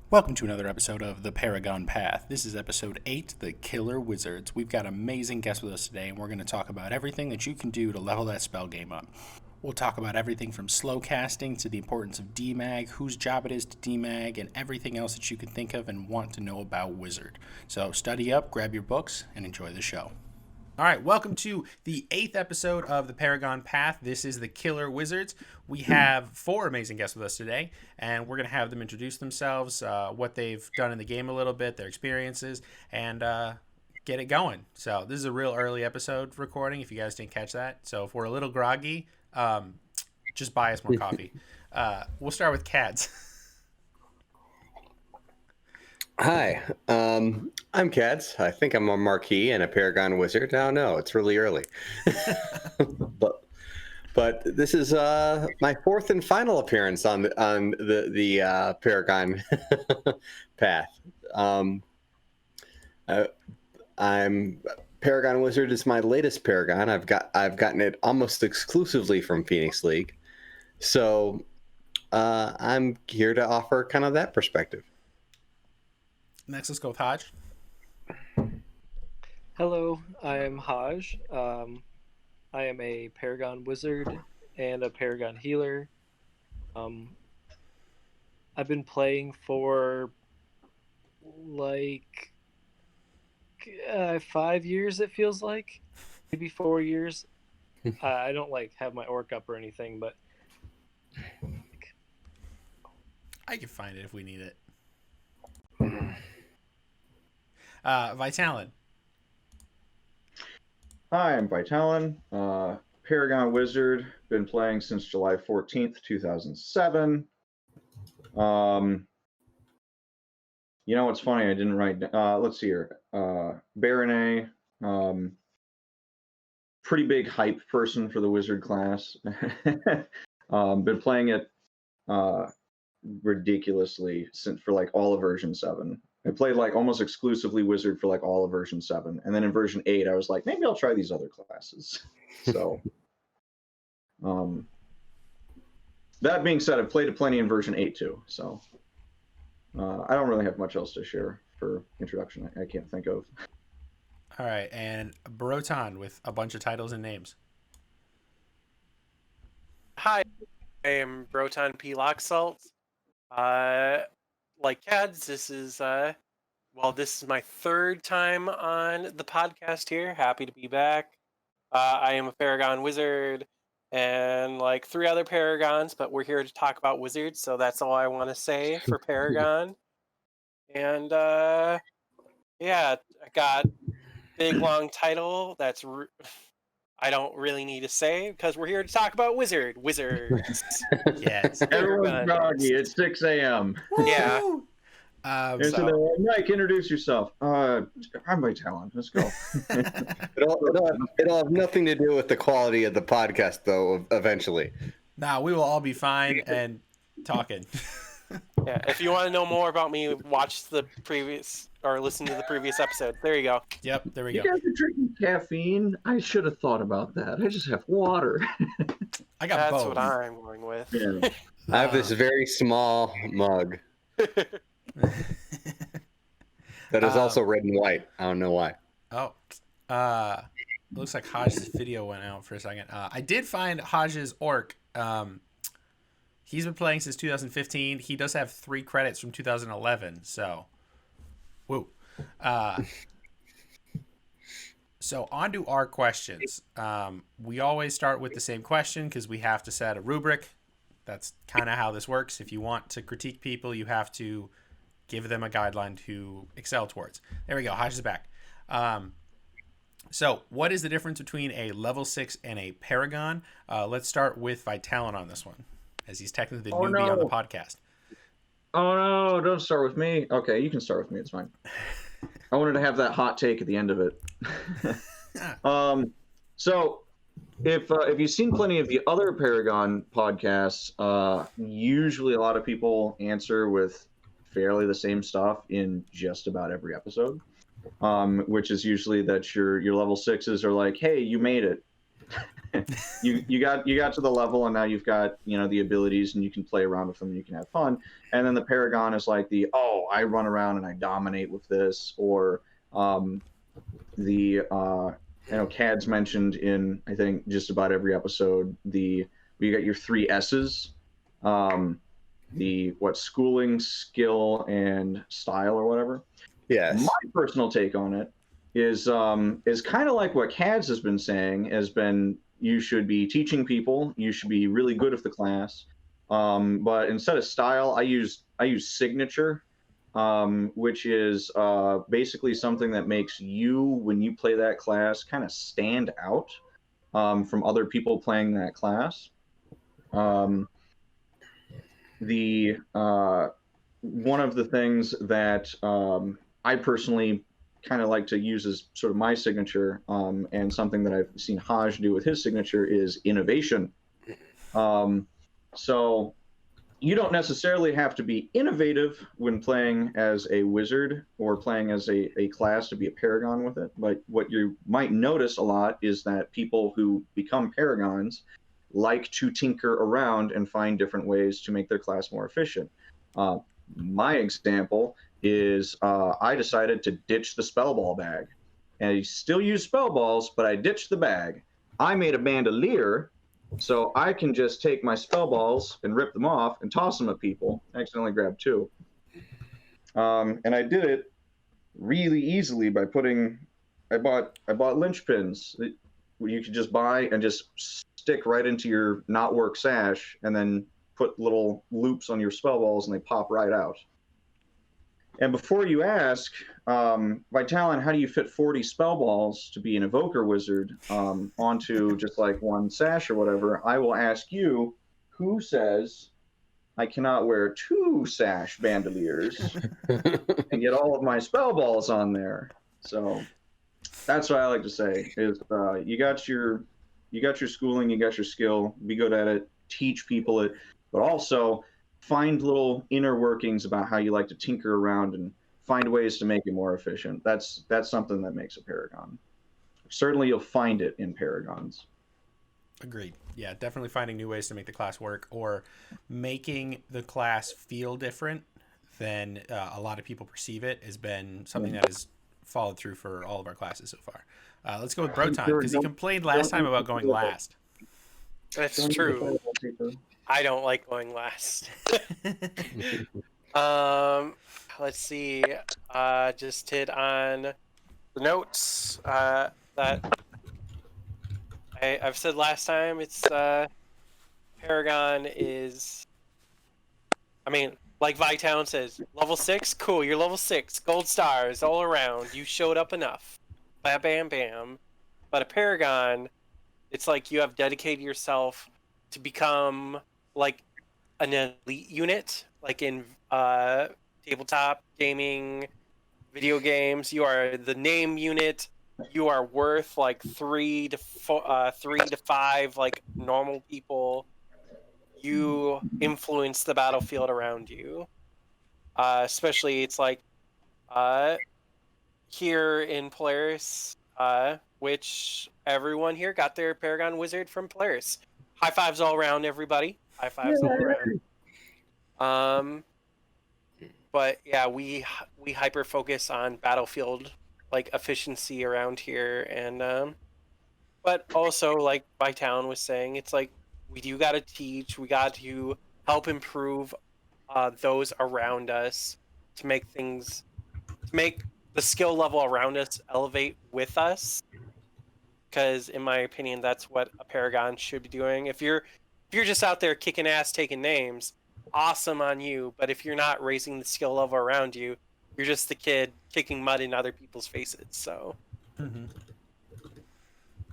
Welcome to another episode of the Paragon Path. This is episode 8, The Killer Wizards. We've got amazing guests with us today, and we're going to talk about everything that you can do to level that spell game up. We'll talk about everything from slow casting to the importance of DMAG, whose job it is to DMAG, and everything else that you can think of and want to know about Wizard. So study up, grab your books, and enjoy the show. All right, welcome to the 8th episode of the Paragon Path. This is the Killer Wizards. We have 4 amazing guests with us today, and we're going to have them introduce themselves, what they've done in the game a little bit, their experiences, and get it going. So this is a real early episode recording, if you guys didn't catch that. So if we're a little groggy, just buy us more coffee. We'll start with Cads. Hi, I'm Cads. I think I'm a Marquis and a Paragon Wizard. I don't know. It's really early. but this is my 4th and final appearance on the Paragon path. I'm Paragon Wizard is my latest Paragon. I've gotten it almost exclusively from Phoenix League, so I'm here to offer kind of that perspective. Next, let's go with Hodge. Hello, I am Hodge. I am a Paragon Wizard and a Paragon Healer. I've been playing for like 5 years, it feels like. Maybe 4 years. I don't have my orc up or anything, but I can find it if we need it. Vitalin. Hi, I'm Vitalin, Paragon Wizard. Been playing since July 14th, 2007. You know what's funny? I didn't write. Let's see here. Baronet, pretty big hype person for the Wizard class. Been playing it ridiculously for all of version 7. I played almost exclusively Wizard for all of version 7. And then in version 8, I was like, maybe I'll try these other classes. So, that being said, I've played it plenty in version 8 too. So, I don't really have much else to share for introduction. I can't think of. All right, and Broton with a bunch of titles and names. Hi, I am Broton P. Locksalt. Like Cads, this is my 3rd time on the podcast here. Happy to be back. I am a Paragon Wizard and 3 other Paragons, but we're here to talk about Wizards, so that's all I want to say for Paragon. And yeah, I got big long title that's I don't really need to say because we're here to talk about Wizards. Yes. Everyone's groggy. It's 6 a.m. Yeah. Mike, introduce yourself. I'm Vitalin. Let's go. It'll have nothing to do with the quality of the podcast, though. Eventually, Nah, we will all be fine and talking. Yeah. If you want to know more about me, watch the previous or listen to the previous episode. There you go. Yep, there we You go. guys are drinking caffeine? I should have thought about that. I just have water. I got That's both. what I'm going with. Yeah. I have this very small mug that is also red and white. I don't know why. Oh, it looks like Hodge's video went out for a second. I did find Hodge's orc. He's been playing since 2015. He does have 3 credits from 2011. So, woo. So on to our questions. We always start with the same question because we have to set a rubric. That's kind of how this works. If you want to critique people, you have to give them a guideline to excel towards. There we go. Hodge is back. So what is the difference between a level 6 and a Paragon? Let's start with Vitalin on this one, as he's technically the newbie on the podcast. Oh, no. Don't start with me. Okay, you can start with me. It's fine. I wanted to have that hot take at the end of it. So if you've seen plenty of the other Paragon podcasts, usually a lot of people answer with fairly the same stuff in just about every episode, which is usually that your level 6s are like, hey, you made it. you got to the level, and now you've got the abilities, and you can play around with them, and you can have fun. And then the Paragon is like I run around and I dominate with this, or the Cad's mentioned in I think just about every episode you got your three S's, the schooling, skill, and style or whatever. Yes. My personal take on it is kind of like what Cads has been saying, you should be teaching people, you should be really good at the class. But instead of style, I use signature, which is basically something that makes you, when you play that class, kind of stand out from other people playing that class. The one of the things that I personally kind of like to use as sort of my signature, and something that I've seen Haj do with his signature, is innovation. So you don't necessarily have to be innovative when playing as a wizard or playing as a class to be a paragon with it. But what you might notice a lot is that people who become paragons like to tinker around and find different ways to make their class more efficient. My example is I decided to ditch the spell ball bag. And I still use spell balls, but I ditched the bag. I made a bandolier, so I can just take my spell balls and rip them off and toss them at people. I accidentally grabbed two. And I did it really easily by I bought linchpins that you could just buy and just stick right into your not work sash, and then put little loops on your spell balls and they pop right out. And before you ask, Vitalin, how do you fit 40 spell balls to be an evoker wizard onto just like one sash or whatever? I will ask you, who says I cannot wear two sash bandoliers and get all of my spell balls on there? So that's what I like to say is you got your schooling, you got your skill, be good at it, teach people it, but also find little inner workings about how you like to tinker around and find ways to make it more efficient. That's something that makes a paragon. Certainly you'll find it in paragons. Agreed. Yeah, definitely finding new ways to make the class work, or making the class feel different than a lot of people perceive it, has been something that has followed through for all of our classes so far. Let's go with Broton, because he complained last time about going last. That's true. I don't like going last. Let's see. Just hit on the notes that I've said last time. It's Paragon is, I mean, like Vitown says, level 6, cool, you're level 6, gold stars all around, you showed up enough. Bam, bam, bam. But a Paragon, it's like you have dedicated yourself to become like an elite unit, like in tabletop gaming, video games. You are the name unit. You are worth like 3 to 5 like normal people. You influence the battlefield around you. Especially, it's like here in Polaris, which everyone here got their Paragon Wizard from Polaris. High fives all around, everybody. High fives all around. But yeah, we hyper focus on battlefield like efficiency around here, and but also like Bytown was saying, it's like we do got to teach, we got to help improve those around us to make the skill level around us elevate with us. Because in my opinion, that's what a Paragon should be doing. If you're just out there kicking ass, taking names, awesome on you. But if you're not raising the skill level around you, you're just the kid kicking mud in other people's faces. So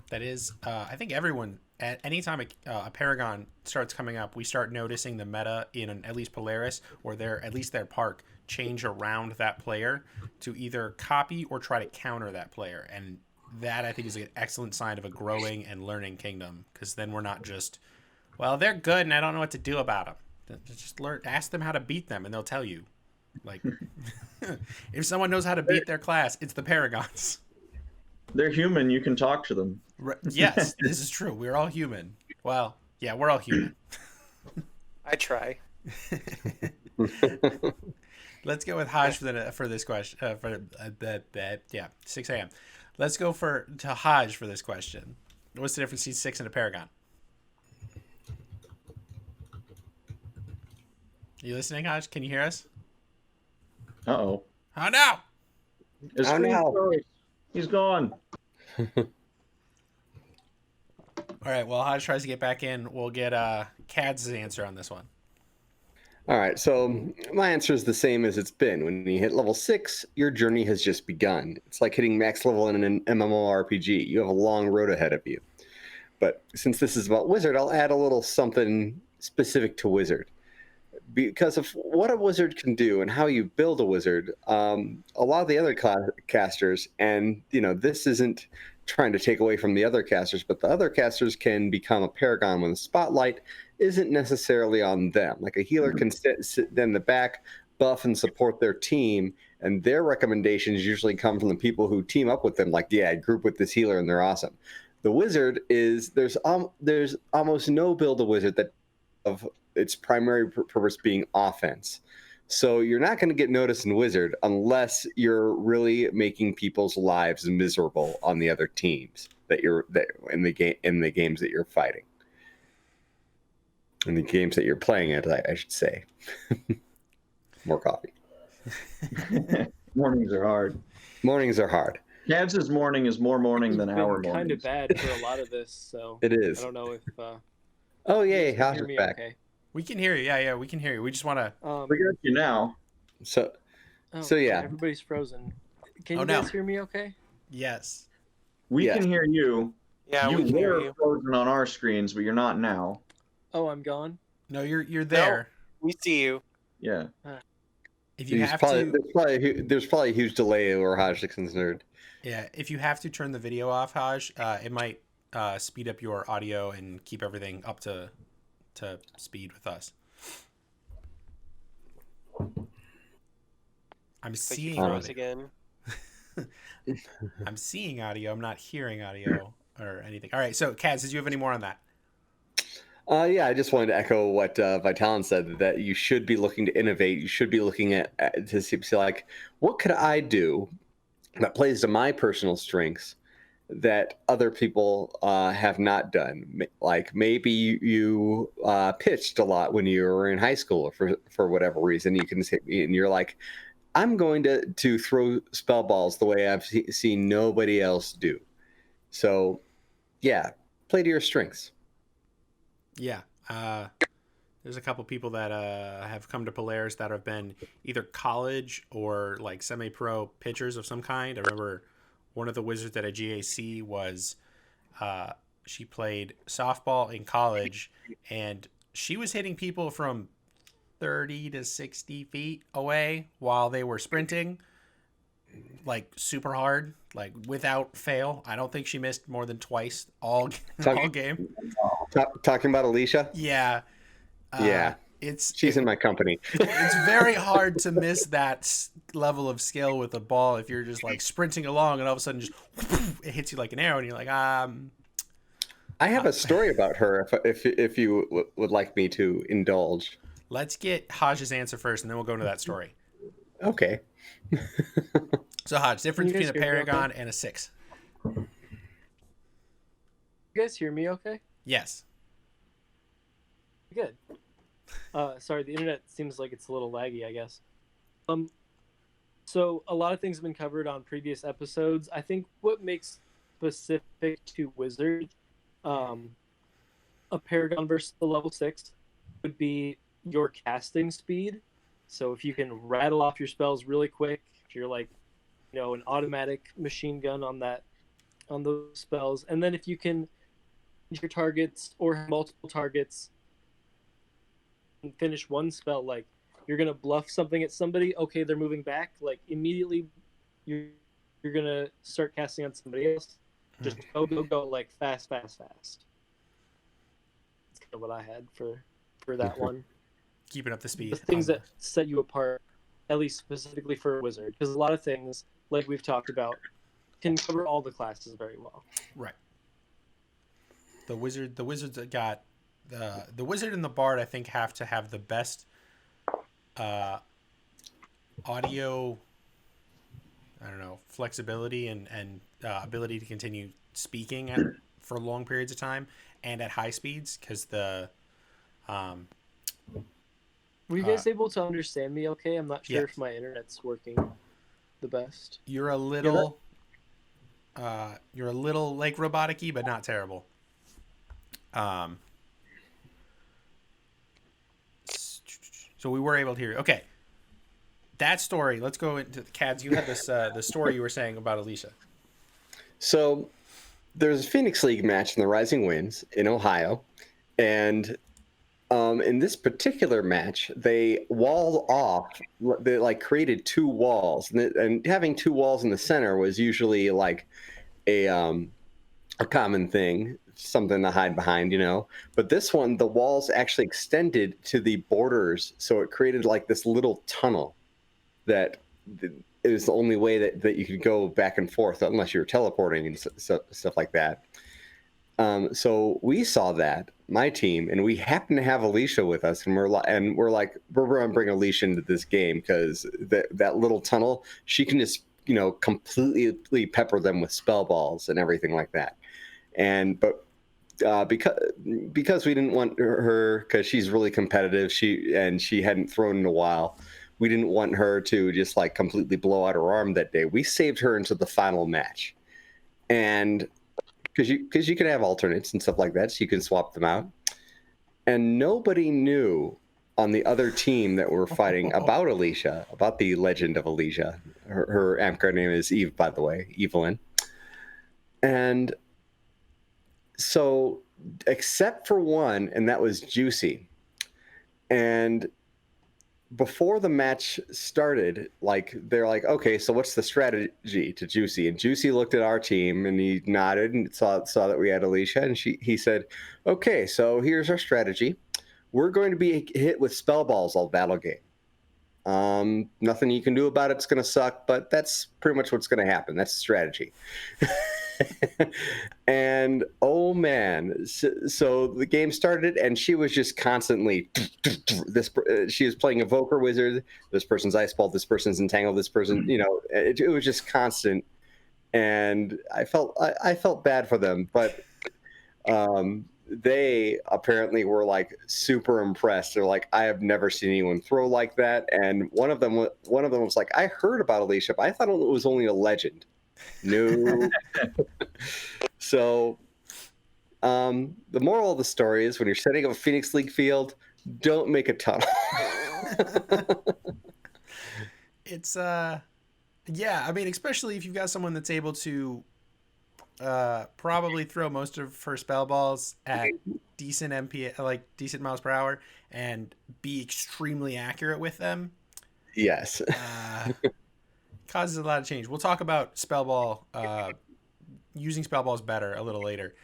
that is, I think everyone, at any time a Paragon starts coming up, we start noticing the meta in at least Polaris, or at least their park, change around that player to either copy or try to counter that player. And that, I think, is an excellent sign of a growing and learning kingdom, because then we're not just, well, they're good and I don't know what to do about them. Just ask them how to beat them and they'll tell you. Like, if someone knows how to beat their class, it's the Paragons. They're human. You can talk to them. Yes, this is true. We're all human. Well, yeah, we're all human. I try. Let's go with Haj for this question. Yeah, 6 a.m. Let's go to Haj for this question. What's the difference between 6 and a Paragon? You listening, Haj? Can you hear us? Uh-oh. Oh no! His Oh, screen no. froze. He's gone. All right. Well, Haj tries to get back in. We'll get Cad's answer on this one. All right, so my answer is the same as it's been. When you hit level 6, your journey has just begun. It's like hitting max level in an MMORPG. You have a long road ahead of you. But since this is about Wizard, I'll add a little something specific to Wizard. Because of what a wizard can do and how you build a wizard, a lot of the other casters, and this isn't trying to take away from the other casters, but the other casters can become a paragon when the spotlight isn't necessarily on them. Like a healer can sit in the back, buff and support their team, and their recommendations usually come from the people who team up with them. Like, yeah, I group with this healer and they're awesome. The wizard is there's almost no build a wizard that of its primary purpose being offense. So you're not going to get noticed in Wizard unless you're really making people's lives miserable on the other teams that in the games that you're fighting, in the games that you're playing at, I should say. More coffee. Mornings are hard. Mornings are hard. Cad's morning is more morning than It's our been kind mornings. of bad for a lot of this, so It is. I don't know if Oh you yay, guys can House hear is me back. okay. We can hear you. Yeah, we can hear you. We just want to. We got you now. So Oh, yeah. everybody's frozen. Can Oh, you no. guys hear me okay? Yes. We Yes. can hear you. Yeah, you we can hear were you. frozen on our screens, but you're not now. Oh, I'm gone. No, you're there. We see you. Yeah. If you have to, there's probably a huge delay where Haj is concerned. yeah, if you have to turn the video off, Haj, it might speed up your audio and keep everything up to speed with us. I'm But you seeing froze audio. again. I'm seeing audio. I'm not hearing audio or anything. All right. So, Kaz, did you have any more on that? Yeah, I just wanted to echo what Vitalan said, that you should be looking to innovate. You should be looking at to see like, what could I do that plays to my personal strengths that other people have not done. Like maybe you pitched a lot when you were in high school for whatever reason. You can say, and you're like, I'm going to throw spell balls the way I've seen nobody else do. So, yeah, play to your strengths. Yeah. There's a couple people that have come to Polaris that have been either college or like semi-pro pitchers of some kind. I remember one of the wizards at a GAC was she played softball in college, and she was hitting people from 30 to 60 feet away while they were sprinting, like super hard, like without fail. I don't think she missed more than twice all game. Talking about Alicia? Yeah. Yeah. She's in my company. It's very hard to miss that level of skill with a ball if you're just like sprinting along and all of a sudden just it hits you like an arrow and you're like, I have a story about her if you would like me to indulge. Let's get Haj's answer first and then we'll go into that story. Okay. So Haj, difference Can you between a guys hear me Paragon okay? and a 6. You guys hear me okay? Yes. Good. Sorry, the internet seems like it's a little laggy, I guess. So a lot of things have been covered on previous episodes. I think what makes specific to Wizard, a Paragon versus the level 6 would be your casting speed. So if you can rattle off your spells really quick, if you're like, an automatic machine gun on those spells, and then if you can your targets or have multiple targets and finish one spell, like you're gonna bluff something at somebody, okay, they're moving back, like immediately you're gonna start casting on somebody else. Just go, like fast. That's kind of what I had for that one. Keeping up the speed. The things that set you apart, at least specifically for a wizard, because a lot of things, like we've talked about, can cover all the classes very well. Right. The wizards that got the wizard and the bard, I think, have to have the best audio, I don't know, flexibility and ability to continue speaking for long periods of time and at high speeds, because Were you guys able to understand me okay? I'm not sure yes. if my internet's working the best. You're a little like robotic-y, but not terrible. So we were able to hear you. Okay. That story, let's go into the Cads. You had this the story you were saying about Alicia. So there's a Phoenix League match in the Rising Winds in Ohio, and in this particular match, they walled off. They like created two walls, and having two walls in the center was usually like a common thing, something to hide behind, you know. But this one, the walls actually extended to the borders, so it created like this little tunnel that it was the only way that you could go back and forth, unless you were teleporting and stuff like that. So we saw that, my team, and we happened to have Alicia with us, and we're like, we're going to bring Alicia into this game because that little tunnel, she can just, you know, completely pepper them with spell balls and everything like that. But because we didn't want her, because she's really competitive, she hadn't thrown in a while, we didn't want her to just like completely blow out her arm that day. We saved her into the final match, and because you can have alternates and stuff like that, so you can swap them out. And nobody knew on the other team that we're fighting about Alicia, about the legend of Alicia. Her Amcar name is Eve, by the way, Evelyn. And so, except for one, and that was Juicy. And before the match started, like, they're like, okay, so what's the strategy to Juicy? And Juicy looked at our team and he nodded and saw that we had Alicia, and he said, okay, so here's our strategy. We're going to be hit with spell balls all battle game. Nothing you can do about it. It's going to suck, but that's pretty much what's going to happen. That's the strategy. And oh man, so the game started and she was just constantly she was playing Evoker Wizard, this person's Ice Ball, this person's Entangle, this person, you know, it was just constant, and I felt bad for them, but they apparently were like super impressed. They're like, I have never seen anyone throw like that. And one of them was like, I heard about Alicia, but I thought it was only a legend. No. So the moral of the story is, when you're setting up a Phoenix League field, don't make a tunnel. It's yeah, I mean, especially if you've got someone that's able to probably throw most of her spell balls at decent MP, like decent miles per hour, and be extremely accurate with them. Yes. Causes a lot of change. We'll talk about spell ball, using spell balls better a little later.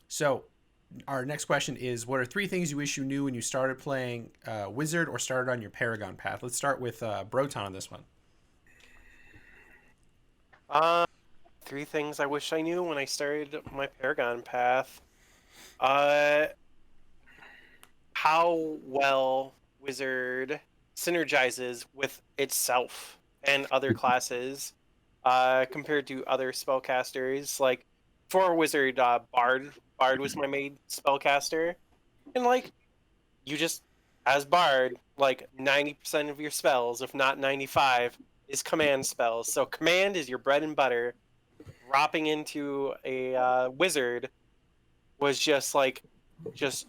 So our next question is, what are 3 things you wish you knew when you started playing Wizard or started on your Paragon path? Let's start with Broton on this one. 3 things I wish I knew when I started my Paragon path. How well Wizard synergizes with itself and other classes compared to other spellcasters. Like, for Wizard, Bard was my main spellcaster. And, like, you just, as Bard, like, 90% of your spells, if not 95, is command spells. So command is your bread and butter. Dropping into a Wizard was just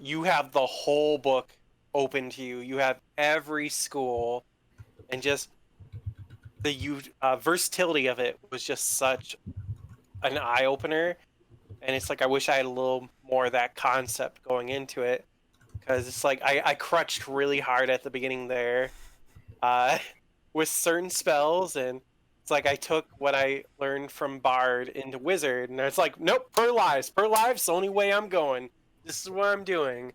you have the whole book open to you. You have every school, and just the versatility of it was just such an eye-opener. And it's like, I wish I had a little more of that concept going into it, because it's like I crutched really hard at the beginning there with certain spells, and it's like I took what I learned from Bard into Wizard, and it's like, nope, per lives, the only way I'm going. This is what I'm doing.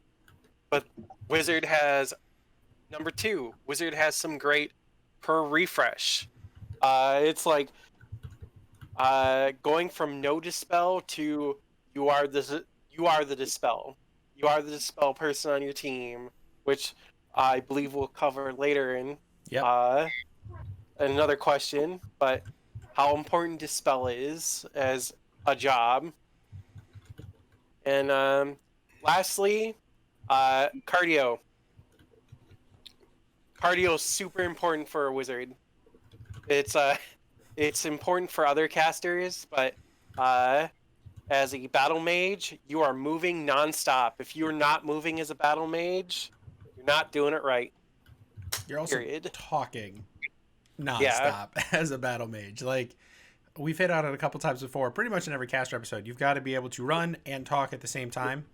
But Wizard has number 2. Wizard has some great per refresh. It's like going from no dispel to you are the dispel. You are the dispel person on your team, which I believe we'll cover later in Yep. another question. But how important dispel is as a job, and lastly, cardio. Cardio is super important for a wizard. It's important for other casters, but as a battle mage, you are moving nonstop. If you're not moving as a battle mage, you're not doing it right. You're also Period. talking Yeah. nonstop as a battle mage. Like, we've hit on it a couple times before. Pretty much in every caster episode, you've got to be able to run and talk at the same time.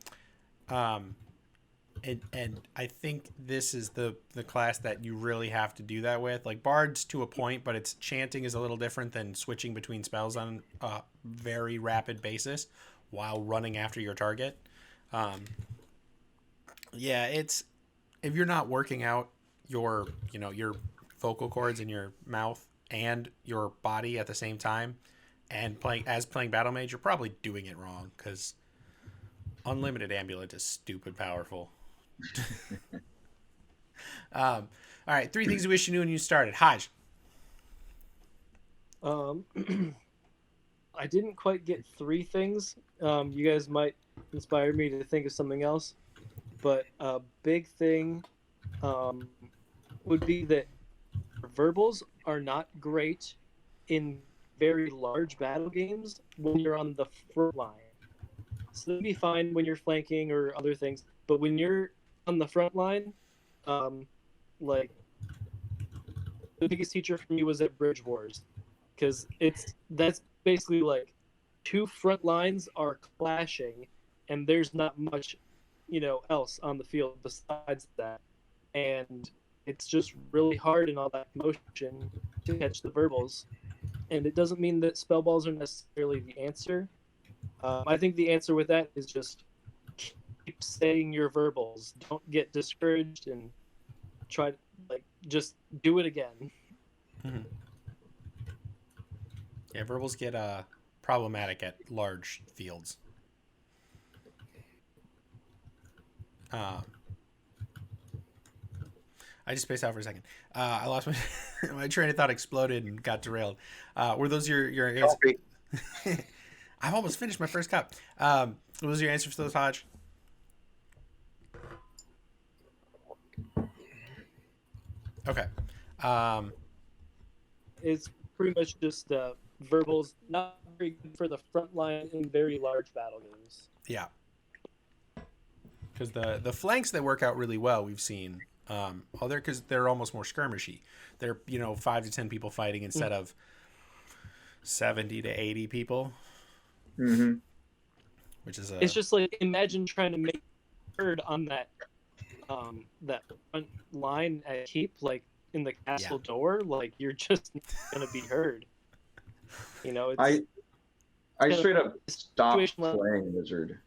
And I think this is the class that you really have to do that with. Like, bards to a point, but it's chanting is a little different than switching between spells on a very rapid basis while running after your target. Yeah, it's if you're not working out your your vocal cords in your mouth and your body at the same time and playing battle mage, you're probably doing it wrong because unlimited amulet is stupid powerful. All right, 3 things you wish you knew when you started. Haj. I didn't quite get 3 things. You guys might inspire me to think of something else. But a big thing would be that verbals are not great in very large battle games when you're on the front line. So they'd be fine when you're flanking or other things, but when you're on the front line, like the biggest teacher for me was at Bridge Wars, because that's basically like 2 front lines are clashing, and there's not much, else on the field besides that, and it's just really hard in all that motion to catch the verbals. And it doesn't mean that spell balls are necessarily the answer. I think the answer with that is just keep saying your verbals. Don't get discouraged and try to just do it again. Mm-hmm. Yeah, verbals get problematic at large fields. I just spaced out for a second. I lost my train of thought, exploded and got derailed. Were those your answers? I've almost finished my first cup. What was your answer for those, Hodge? Okay. It's pretty much just verbals, not very good for the front line in very large battle games. Yeah. Because the flanks that work out really well, we've seen. Because they're almost more skirmishy. They're 5 to 10 people fighting instead of 70 to 80 people. Mm-hmm. Which is it's just like, imagine trying to make heard on that front line at keep, like in the castle door, like you're just not gonna be heard. It's I straight up stopped situation playing Wizard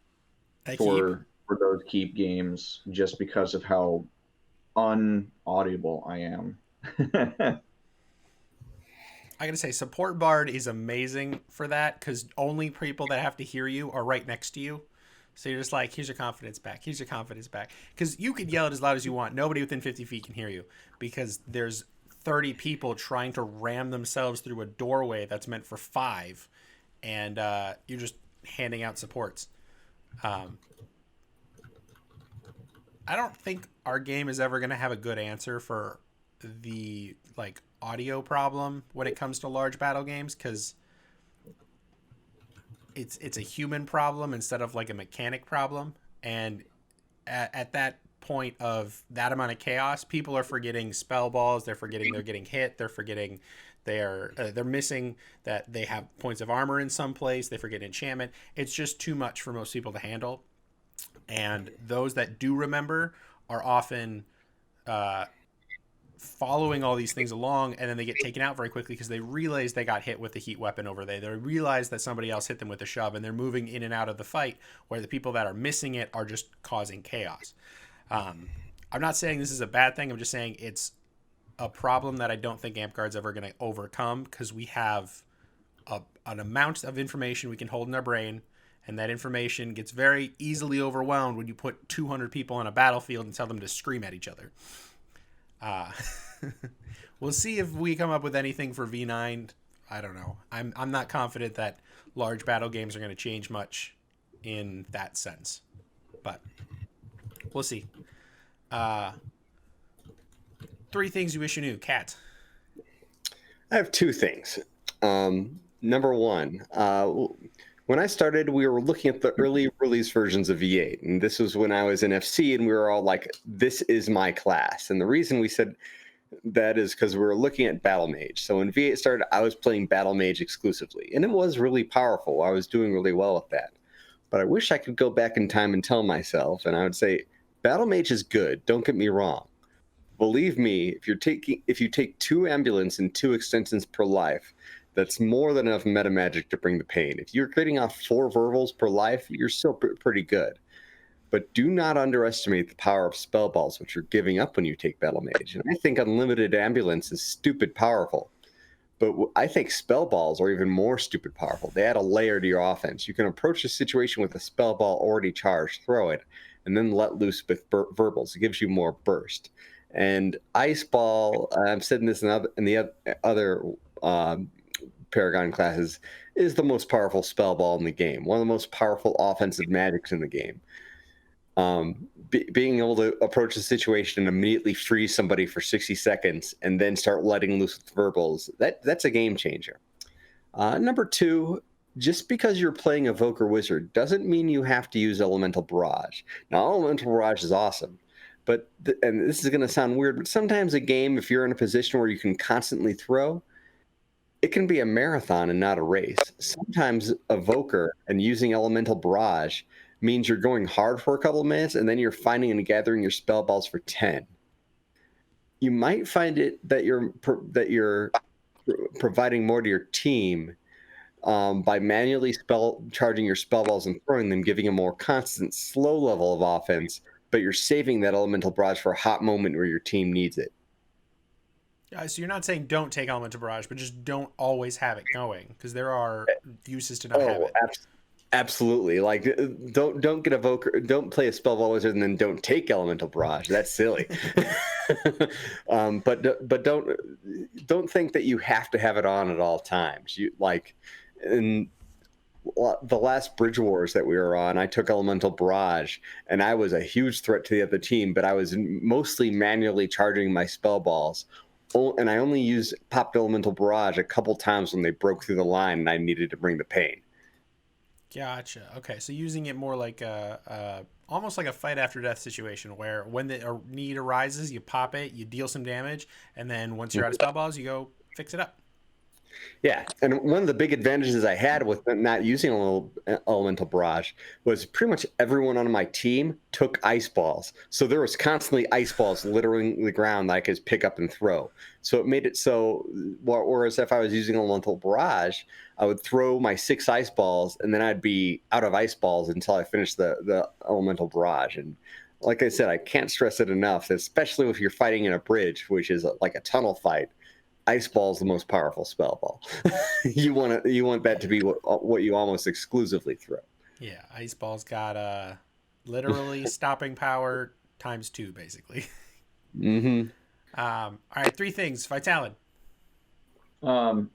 I for those keep games just because of how unaudible I am. I gotta say, support bard is amazing for that because only people that have to hear you are right next to you. So you're just like, here's your confidence back. Here's your confidence back. Because you could yell it as loud as you want. Nobody within 50 feet can hear you because there's 30 people trying to ram themselves through a doorway that's meant for 5. And you're just handing out supports. I don't think our game is ever going to have a good answer for the audio problem when it comes to large battle games because it's a human problem instead of like a mechanic problem, and at that point of that amount of chaos, people are forgetting spell balls, they're forgetting they're getting hit, they're forgetting they're missing that they have points of armor in some place, they forget enchantment. It's just too much for most people to handle, and those that do remember are often following all these things along, and then they get taken out very quickly because they realize they got hit with the heat weapon over there. They realize that somebody else hit them with a shove, and they're moving in and out of the fight where the people that are missing it are just causing chaos. I'm not saying this is a bad thing. I'm just saying it's a problem that I don't think Amp Guard's ever going to overcome because we have an amount of information we can hold in our brain, and that information gets very easily overwhelmed when you put 200 people on a battlefield and tell them to scream at each other. We'll see if we come up with anything for V9. I don't know. I'm not confident that large battle games are going to change much in that sense, but we'll see. 3 things you wish you knew. Kat. I have 2 things. Number 1, when I started, we were looking at the early release versions of V8, and this was when I was in FC, and we were all like, this is my class. And the reason we said that is because we were looking at Battle Mage. So when V8 started, I was playing Battle Mage exclusively, and it was really powerful. I was doing really well with that. But I wish I could go back in time and tell myself, and I would say, Battle Mage is good, don't get me wrong. Believe me, if you take 2 ambulance and 2 extensions per life, that's more than enough meta magic to bring the pain. If you're creating off 4 verbals per life, you're still pretty good. But do not underestimate the power of spell balls, which you're giving up when you take Battle Mage. And I think unlimited ambulance is stupid powerful. But I think spell balls are even more stupid powerful. They add a layer to your offense. You can approach a situation with a spell ball already charged, throw it, and then let loose with verbals. It gives you more burst. And Ice Ball, I've said this in the other Paragon classes, is the most powerful spell ball in the game. One of the most powerful offensive magics in the game. Being able to approach a situation and immediately freeze somebody for 60 seconds and then start letting loose with verbals, that's a game changer. Number 2, just because you're playing Evoker Wizard doesn't mean you have to use Elemental Barrage. Now, Elemental Barrage is awesome, but and this is going to sound weird, but sometimes a game, if you're in a position where you can constantly throw, it can be a marathon and not a race. Sometimes Evoker and using Elemental Barrage means you're going hard for a couple of minutes and then you're finding and gathering your spell balls for 10. You might find it that you're providing more to your team by manually charging your spell balls and throwing them, giving a more constant, slow level of offense, but you're saving that Elemental Barrage for a hot moment where your team needs it. So you're not saying don't take Elemental Barrage, but just don't always have it going, because there are uses to not have it. Absolutely. Like, don't get Evoker, don't play a Spellball Wizard and then don't take Elemental Barrage. That's silly. But don't think that you have to have it on at all times. You like in the last Bridge Wars that we were on, I took Elemental Barrage, and I was a huge threat to the other team, but I was mostly manually charging my spell balls. And I only popped Elemental Barrage a couple times when they broke through the line and I needed to bring the pain. Gotcha. Okay, so using it more like almost like a fight after death situation, where when the need arises, you pop it, you deal some damage, and then once you're out of spell balls, you go fix it up. Yeah, and one of the big advantages I had with not using Elemental Barrage was pretty much everyone on my team took ice balls. So there was constantly ice balls littering the ground that I could pick up and throw. So it made it so, whereas if I was using Elemental Barrage, I would throw my 6 ice balls, and then I'd be out of ice balls until I finished the Elemental Barrage. And like I said, I can't stress it enough, especially if you're fighting in a bridge, which is like a tunnel fight. Ice Ball is the most powerful spell ball. You want that to be what you almost exclusively throw. Yeah, Ice Ball's got literally stopping power ×2, basically. Mm-hmm. All right, 3 things. Vitalin.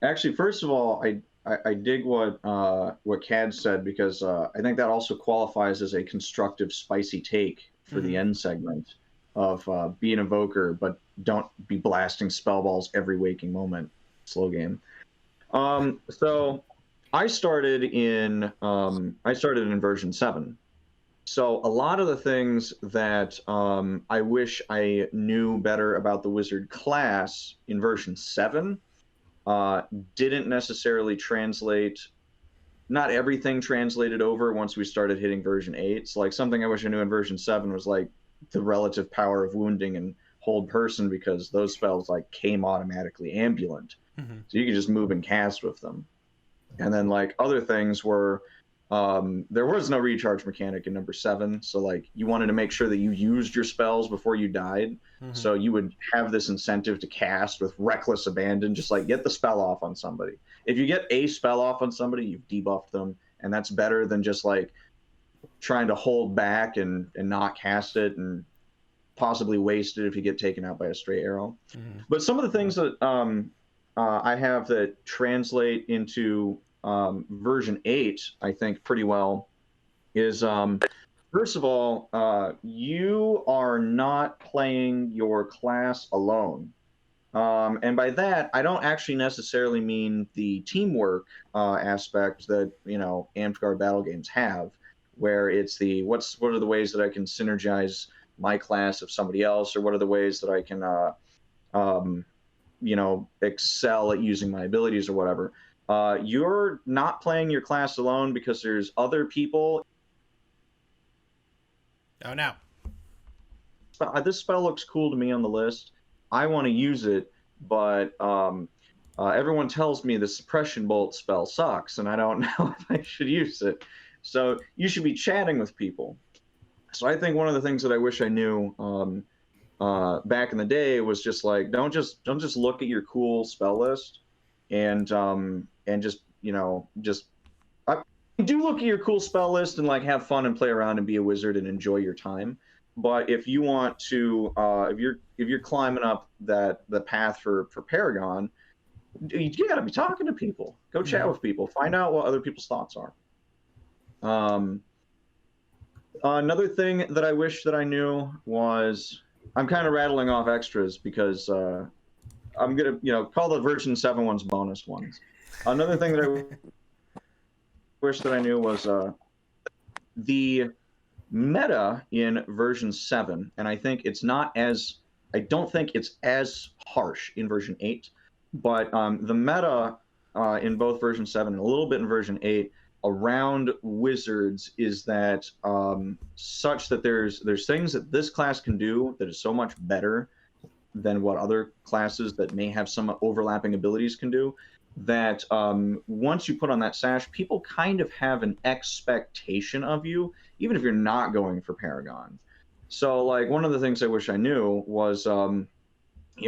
Actually, first of all, I dig what Cad said, because I think that also qualifies as a constructive, spicy take for the end segment of be an evoker, but don't be blasting spell balls every waking moment. Slow game. So I started in version 7. So a lot of the things that I wish I knew better about the wizard class in version 7 didn't necessarily translate. Not everything translated over once we started hitting version 8. So like something I wish I knew in version 7 was like the relative power of wounding and hold person, because those spells like came automatically ambulant. So you could just move and cast with them. And then like other things were there was no recharge mechanic in number 7, so like you wanted to make sure that you used your spells before you died. So you would have this incentive to cast with reckless abandon, just like get the spell off on somebody. If you get a spell off on somebody, you've debuffed them, and that's better than just like trying to hold back and not cast it and possibly waste it if you get taken out by a stray arrow. But some of the things that I have that translate into version 8, I think pretty well, is first of all, you are not playing your class alone. And by that, I don't actually necessarily mean the teamwork aspect that, you know, Amtgard battle games have, where it's the what are the ways that I can synergize my class of somebody else, or what are the ways that I can you know, excel at using my abilities or whatever. You're not playing your class alone because there's other people. Oh, no. This spell looks cool to me on the list. I want to use it, but everyone tells me the suppression bolt spell sucks, and I don't know if I should use it. So you should be chatting with people. So I think one of the things that I wish I knew back in the day was just like, don't just look at your cool spell list and just, you know, just do look at your cool spell list and like have fun and play around and be a wizard and enjoy your time. But if you want to, if you're climbing up the path for Paragon, you got to be talking to people. Go chat with people. Find out what other people's thoughts are. Another thing that I wish that I knew was, I'm kind of rattling off extras because I'm gonna, you know, call the version 7 ones bonus ones. Another thing that I wish that I knew was the meta in version 7, and I think it's not as, I don't think it's as harsh in version 8, but the meta in both version 7 and a little bit in version 8 around wizards is that such that there's things that this class can do that is so much better than what other classes that may have some overlapping abilities can do, that once you put on that sash, people kind of have an expectation of you, even if you're not going for Paragon. So like one of the things I wish I knew was you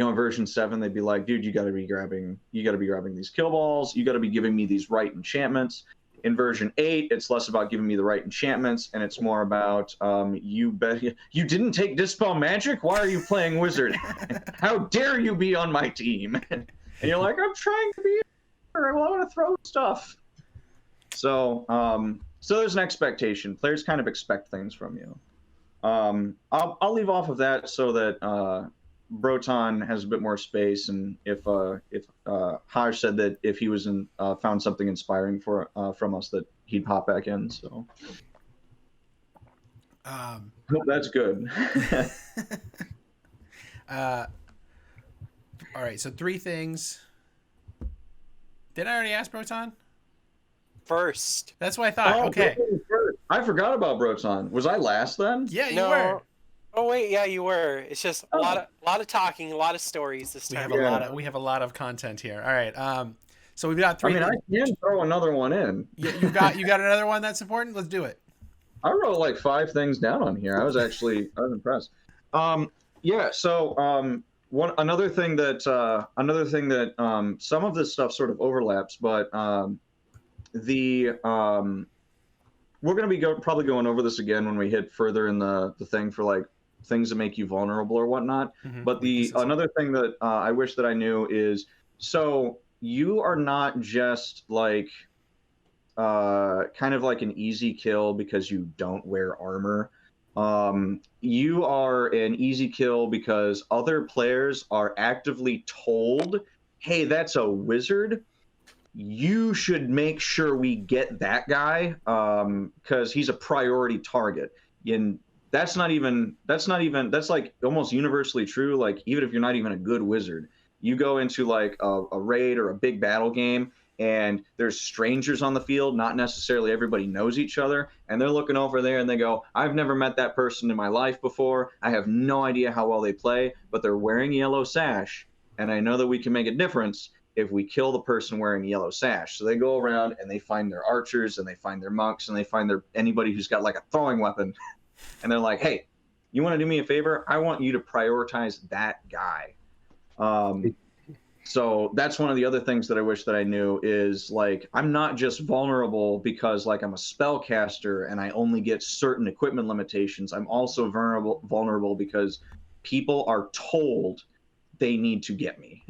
know, in version 7 they'd be like, dude, you got to be grabbing these kill balls, you got to be giving me these right enchantments. In version 8, it's less about giving me the right enchantments, and it's more about you didn't take Dispel Magic? Why are you playing Wizard? How dare you be on my team? And you're like, I'm trying to be here. I want to throw stuff. So so there's an expectation. Players kind of expect things from you. I'll leave off of that so that Broton has a bit more space, and if Haj said that if he was found something inspiring from us, that he'd pop back in. So hope that's good. All right, so 3 things. Did I already ask Broton? First. That's what I thought. Okay. I forgot about Broton. Was I last then? Yeah, you were. Oh wait, yeah, you were. It's just a lot of talking, a lot of stories this time. We have a lot of content here. All right. So we've got 3. I mean, I can throw another one in. You got another one that's important? Let's do it. I wrote like 5 things down on here. I was impressed. Yeah. So another thing that some of this stuff sort of overlaps, but we're going to be probably going over this again when we hit further in the thing for like things that make you vulnerable or whatnot. But another thing that I wish that I knew is, so you are not just like kind of like an easy kill because you don't wear armor. You are an easy kill because other players are actively told, hey, that's a wizard. You should make sure we get that guy because he's a priority target. And that's like almost universally true. Like even if you're not even a good wizard, you go into like a raid or a big battle game and there's strangers on the field, not necessarily everybody knows each other, and they're looking over there and they go, I've never met that person in my life before. I have no idea how well they play, but they're wearing yellow sash, and I know that we can make a difference. if we kill the person wearing a yellow sash. So they go around and they find their archers and they find their monks and they find anybody who's got like a throwing weapon. And they're like, hey, you want to do me a favor? I want you to prioritize that guy. So that's one of the other things that I wish that I knew is like, I'm not just vulnerable because like I'm a spellcaster and I only get certain equipment limitations. I'm also vulnerable because people are told they need to get me.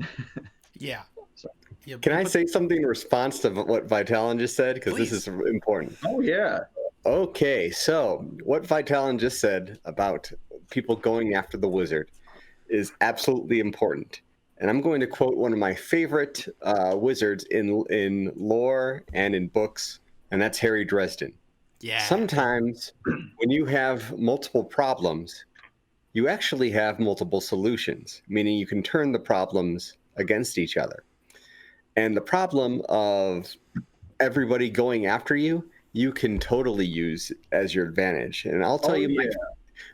Yeah. So. Yeah, Can I say something in response to what Vitalin just said? Because this Please. is important. Oh, yeah. Okay, so what Vitalin just said about people going after the wizard is absolutely important. And I'm going to quote one of my favorite wizards in lore and in books, and that's Harry Dresden. Yeah. Sometimes when you have multiple problems, you actually have multiple solutions, meaning you can turn the problems against each other. And the problem of everybody going after you, you can totally use as your advantage. And I'll tell you,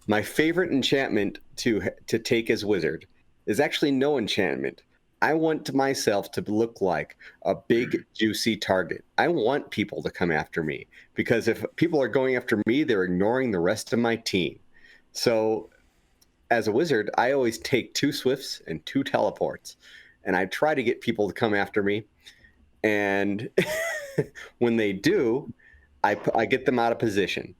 my favorite enchantment to take as wizard is actually no enchantment. I want myself to look like a big, juicy target. I want people to come after me, because if people are going after me, they're ignoring the rest of my team. So as a wizard, I always take 2 swifts and 2 teleports, and I try to get people to come after me. And when they do, I get them out of position.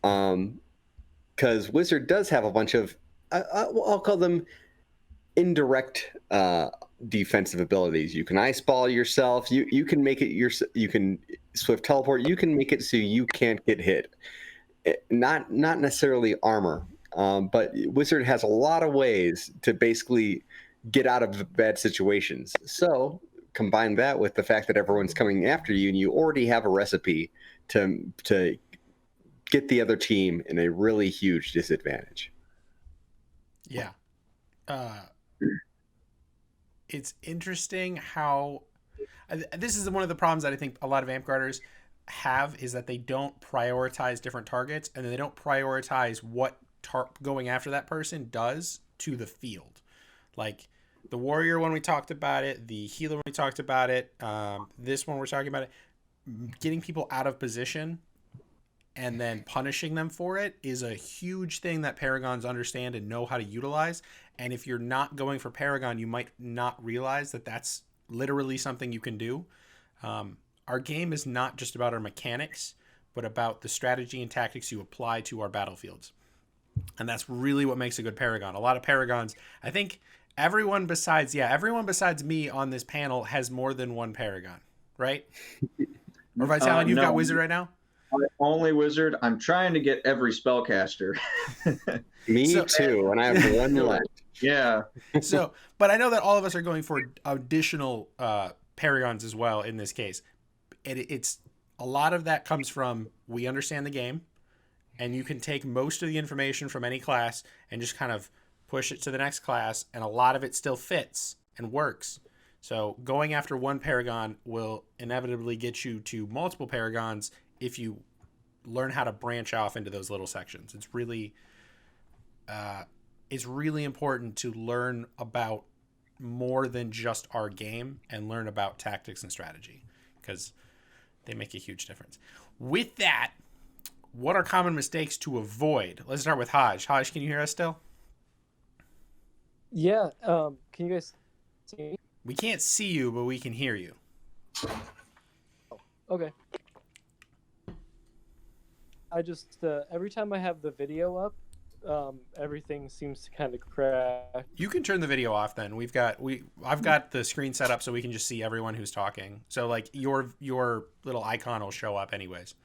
Because wizard does have a bunch of, I'll call them indirect defensive abilities. You can ice ball yourself. You can make it you can swift teleport. You can make it so you can't get hit. Not necessarily armor, but wizard has a lot of ways to basically get out of bad situations. So combine that with the fact that everyone's coming after you, and you already have a recipe to get the other team in a really huge disadvantage. Yeah. It's interesting how this is one of the problems that I think a lot of amp guarders have, is that they don't prioritize different targets, and then they don't prioritize what going after that person does to the field. Like the warrior when we talked about it, the healer when we talked about it, this one we're talking about it, getting people out of position and then punishing them for it is a huge thing that Paragons understand and know how to utilize. And if you're not going for Paragon, you might not realize that that's literally something you can do. Our game is not just about our mechanics, but about the strategy and tactics you apply to our battlefields. And that's really what makes a good Paragon. A lot of Paragons, I think everyone besides me on this panel has more than one Paragon, right? Or Vitalin, you've got Wizard right now? Only wizard. I'm trying to get every spellcaster. Me too, and I have one left. Yeah. So, but I know that all of us are going for additional Paragons as well in this case. It's a lot of that comes from we understand the game, and you can take most of the information from any class and just kind of push it to the next class, and a lot of it still fits and works. So going after one Paragon will inevitably get you to multiple Paragons if you learn how to branch off into those little sections. It's really important to learn about more than just our game and learn about tactics and strategy, because they make a huge difference. With that, what are common mistakes to avoid? Let's start with Haj. Haj, can you hear us still? Yeah. Can you guys see me? We can't see you, but we can hear you. Okay. I just every time I have the video up, everything seems to kind of crash. You can turn the video off then. I've got the screen set up so we can just see everyone who's talking. So like your little icon will show up anyways.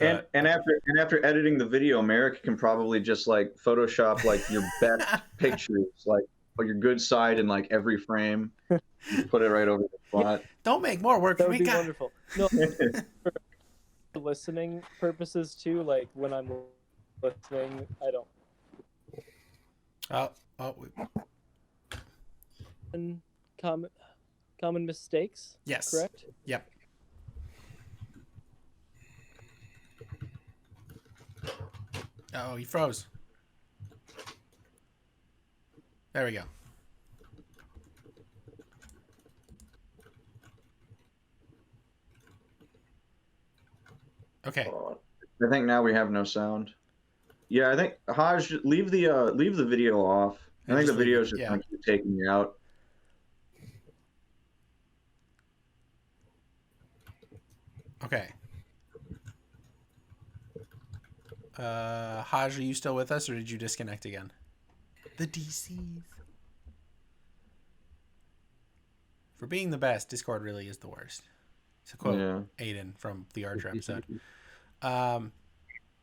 And after editing the video, Merrick can probably just like Photoshop like your best pictures, like your good side in like every frame. Put it right over the spot. Don't make more work That for would me, be God. wonderful. No, for listening purposes too. Like when I'm listening, I don't. Common mistakes. Yes. Correct. Yep. Oh, he froze. There we go. Okay. I think now we have no sound. Yeah, I think Haj, leave the video off. I think the video is just going to keep taking you out. Okay. Haj, are you still with us, or did you disconnect again? The DCs. For being the best, Discord really is the worst. It's a quote Aiden from the Archer episode. All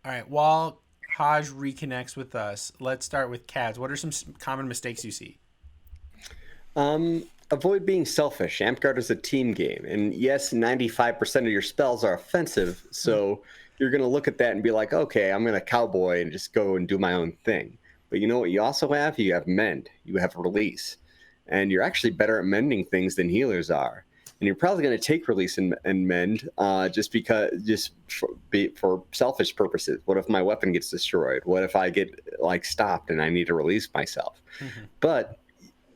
right. While Haj reconnects with us, let's start with Kaz. What are some common mistakes you see? Avoid being selfish. Amtgard is a team game. And yes, 95% of your spells are offensive. So you're going to look at that and be like, okay, I'm going to cowboy and just go and do my own thing. But you know what you also have? You have mend. You have release. And you're actually better at mending things than healers are. And you're probably going to take release and mend for selfish purposes. What if my weapon gets destroyed? What if I get stopped and I need to release myself? Mm-hmm. But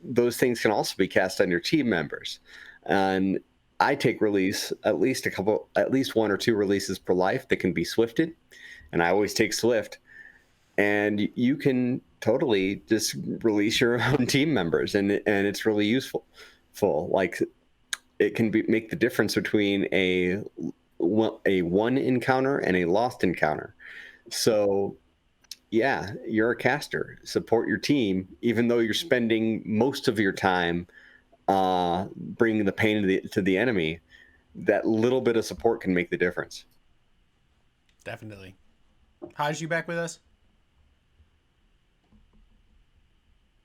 those things can also be cast on your team members. And I take release at least one or two releases per life that can be swifted. And I always take swift. And you can totally just release your own team members, and it's really useful. It can make the difference between a won encounter and a lost encounter. So, yeah, you're a caster. Support your team, even though you're spending most of your time bringing the pain to the enemy. That little bit of support can make the difference. Definitely. How's you back with us?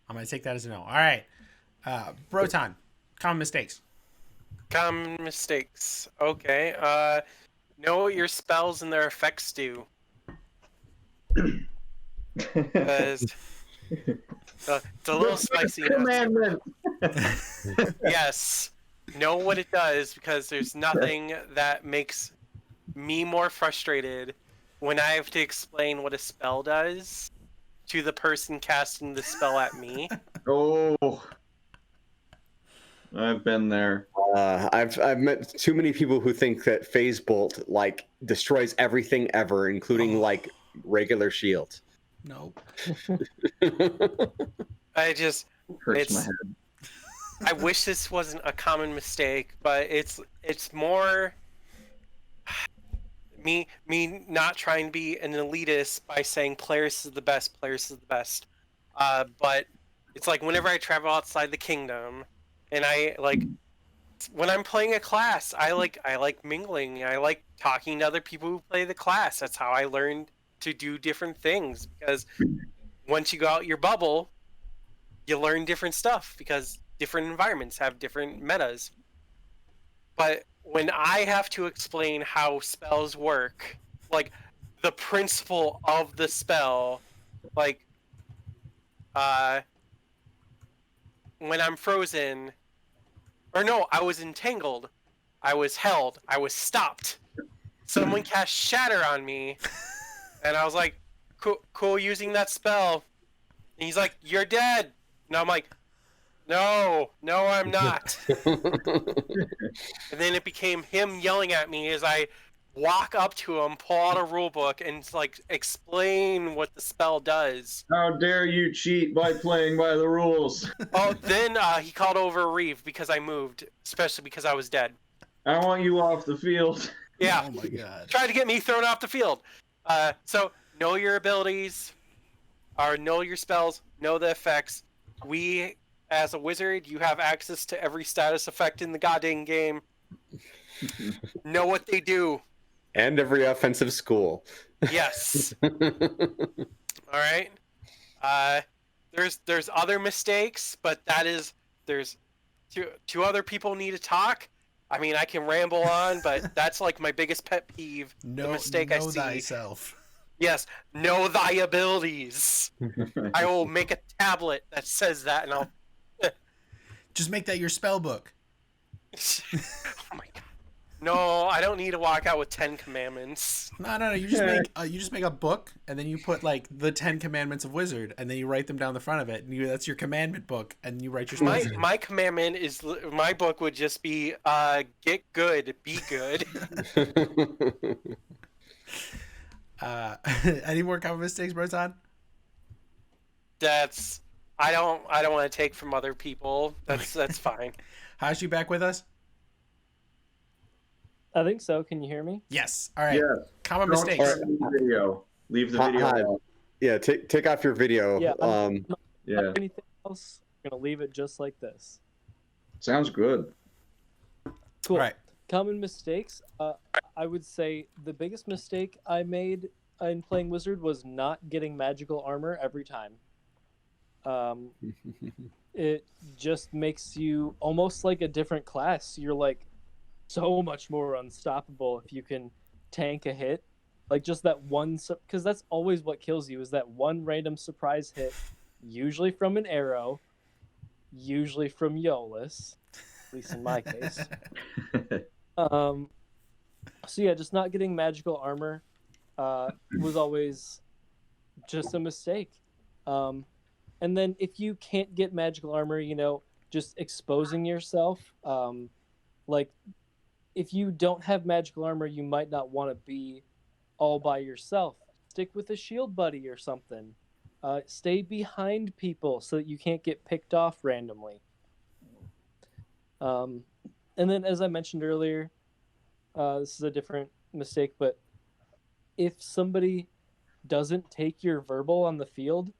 I'm going to take that as a no. All right. Broton, common mistakes. Common mistakes. Okay. Know what your spells and their effects do. It's a little spicy. Yes. Know what it does, because there's nothing that makes me more frustrated when I have to explain what a spell does to the person casting the spell at me. Oh, I've been there. I've met too many people who think that Phase Bolt destroys everything ever, including regular shields. Nope. Hurts my head. I wish this wasn't a common mistake, but it's more me not trying to be an elitist by saying Polaris is the best. But it's like whenever I travel outside the kingdom, and I when I'm playing a class, I like mingling. I like talking to other people who play the class. That's how I learned to do different things, because once you go out your bubble, you learn different stuff, because different environments have different metas. But when I have to explain how spells work, the principle of the spell, when I'm frozen, or no, I was entangled, I was held, I was stopped. Someone cast Shatter on me, and I was like, cool using that spell. And he's like, you're dead. And I'm like, no, I'm not. And then it became him yelling at me as I walk up to him, pull out a rule book, and explain what the spell does. How dare you cheat by playing by the rules? Oh, then he called over Reeve because I moved, especially because I was dead. I want you off the field. Yeah. Oh my god. Tried to get me thrown off the field. So know your abilities, or know your spells, know the effects. As a wizard, you have access to every status effect in the goddamn game. Know what they do. And every offensive school. Yes. All right. There's other mistakes, but there's two other people need to talk. I mean, I can ramble on, but that's my biggest pet peeve. The mistake I see. Know thyself. Yes, know thy abilities. I will make a tablet that says that, and I'll just make that your spell book. Oh my god! No, I don't need to walk out with 10 commandments. No. You just make a book, and then you put the 10 commandments of wizard, and then you write them down the front of it, and that's your commandment book, and you write your spells. My commandment is, my book would just be get good, be good. Any more common mistakes, Broton? I don't want to take from other people. That's fine. How's you back with us? I think so. Can you hear me? Yes. All right. Yes. Common Don't mistakes. start the video. Leave the video Hi. off. Yeah, take off your video. Yeah. Yeah. Anything else? I'm gonna leave it just like this. Sounds good. Cool. Right. Common mistakes. I would say the biggest mistake I made in playing Wizard was not getting magical armor every time. It just makes you almost like a different class. You're like so much more unstoppable if you can tank a hit. Like just that one, because that's always what kills you is that one random surprise hit, usually from an arrow, usually from Eolus, at least in my case. So yeah, just not getting magical armor was always just a mistake. And then if you can't get magical armor, just exposing yourself. Like if you don't have magical armor, you might not want to be all by yourself. Stick with a shield buddy or something. Stay behind people so that you can't get picked off randomly. And then, as I mentioned earlier, this is a different mistake, but if somebody doesn't take your verbal on the field,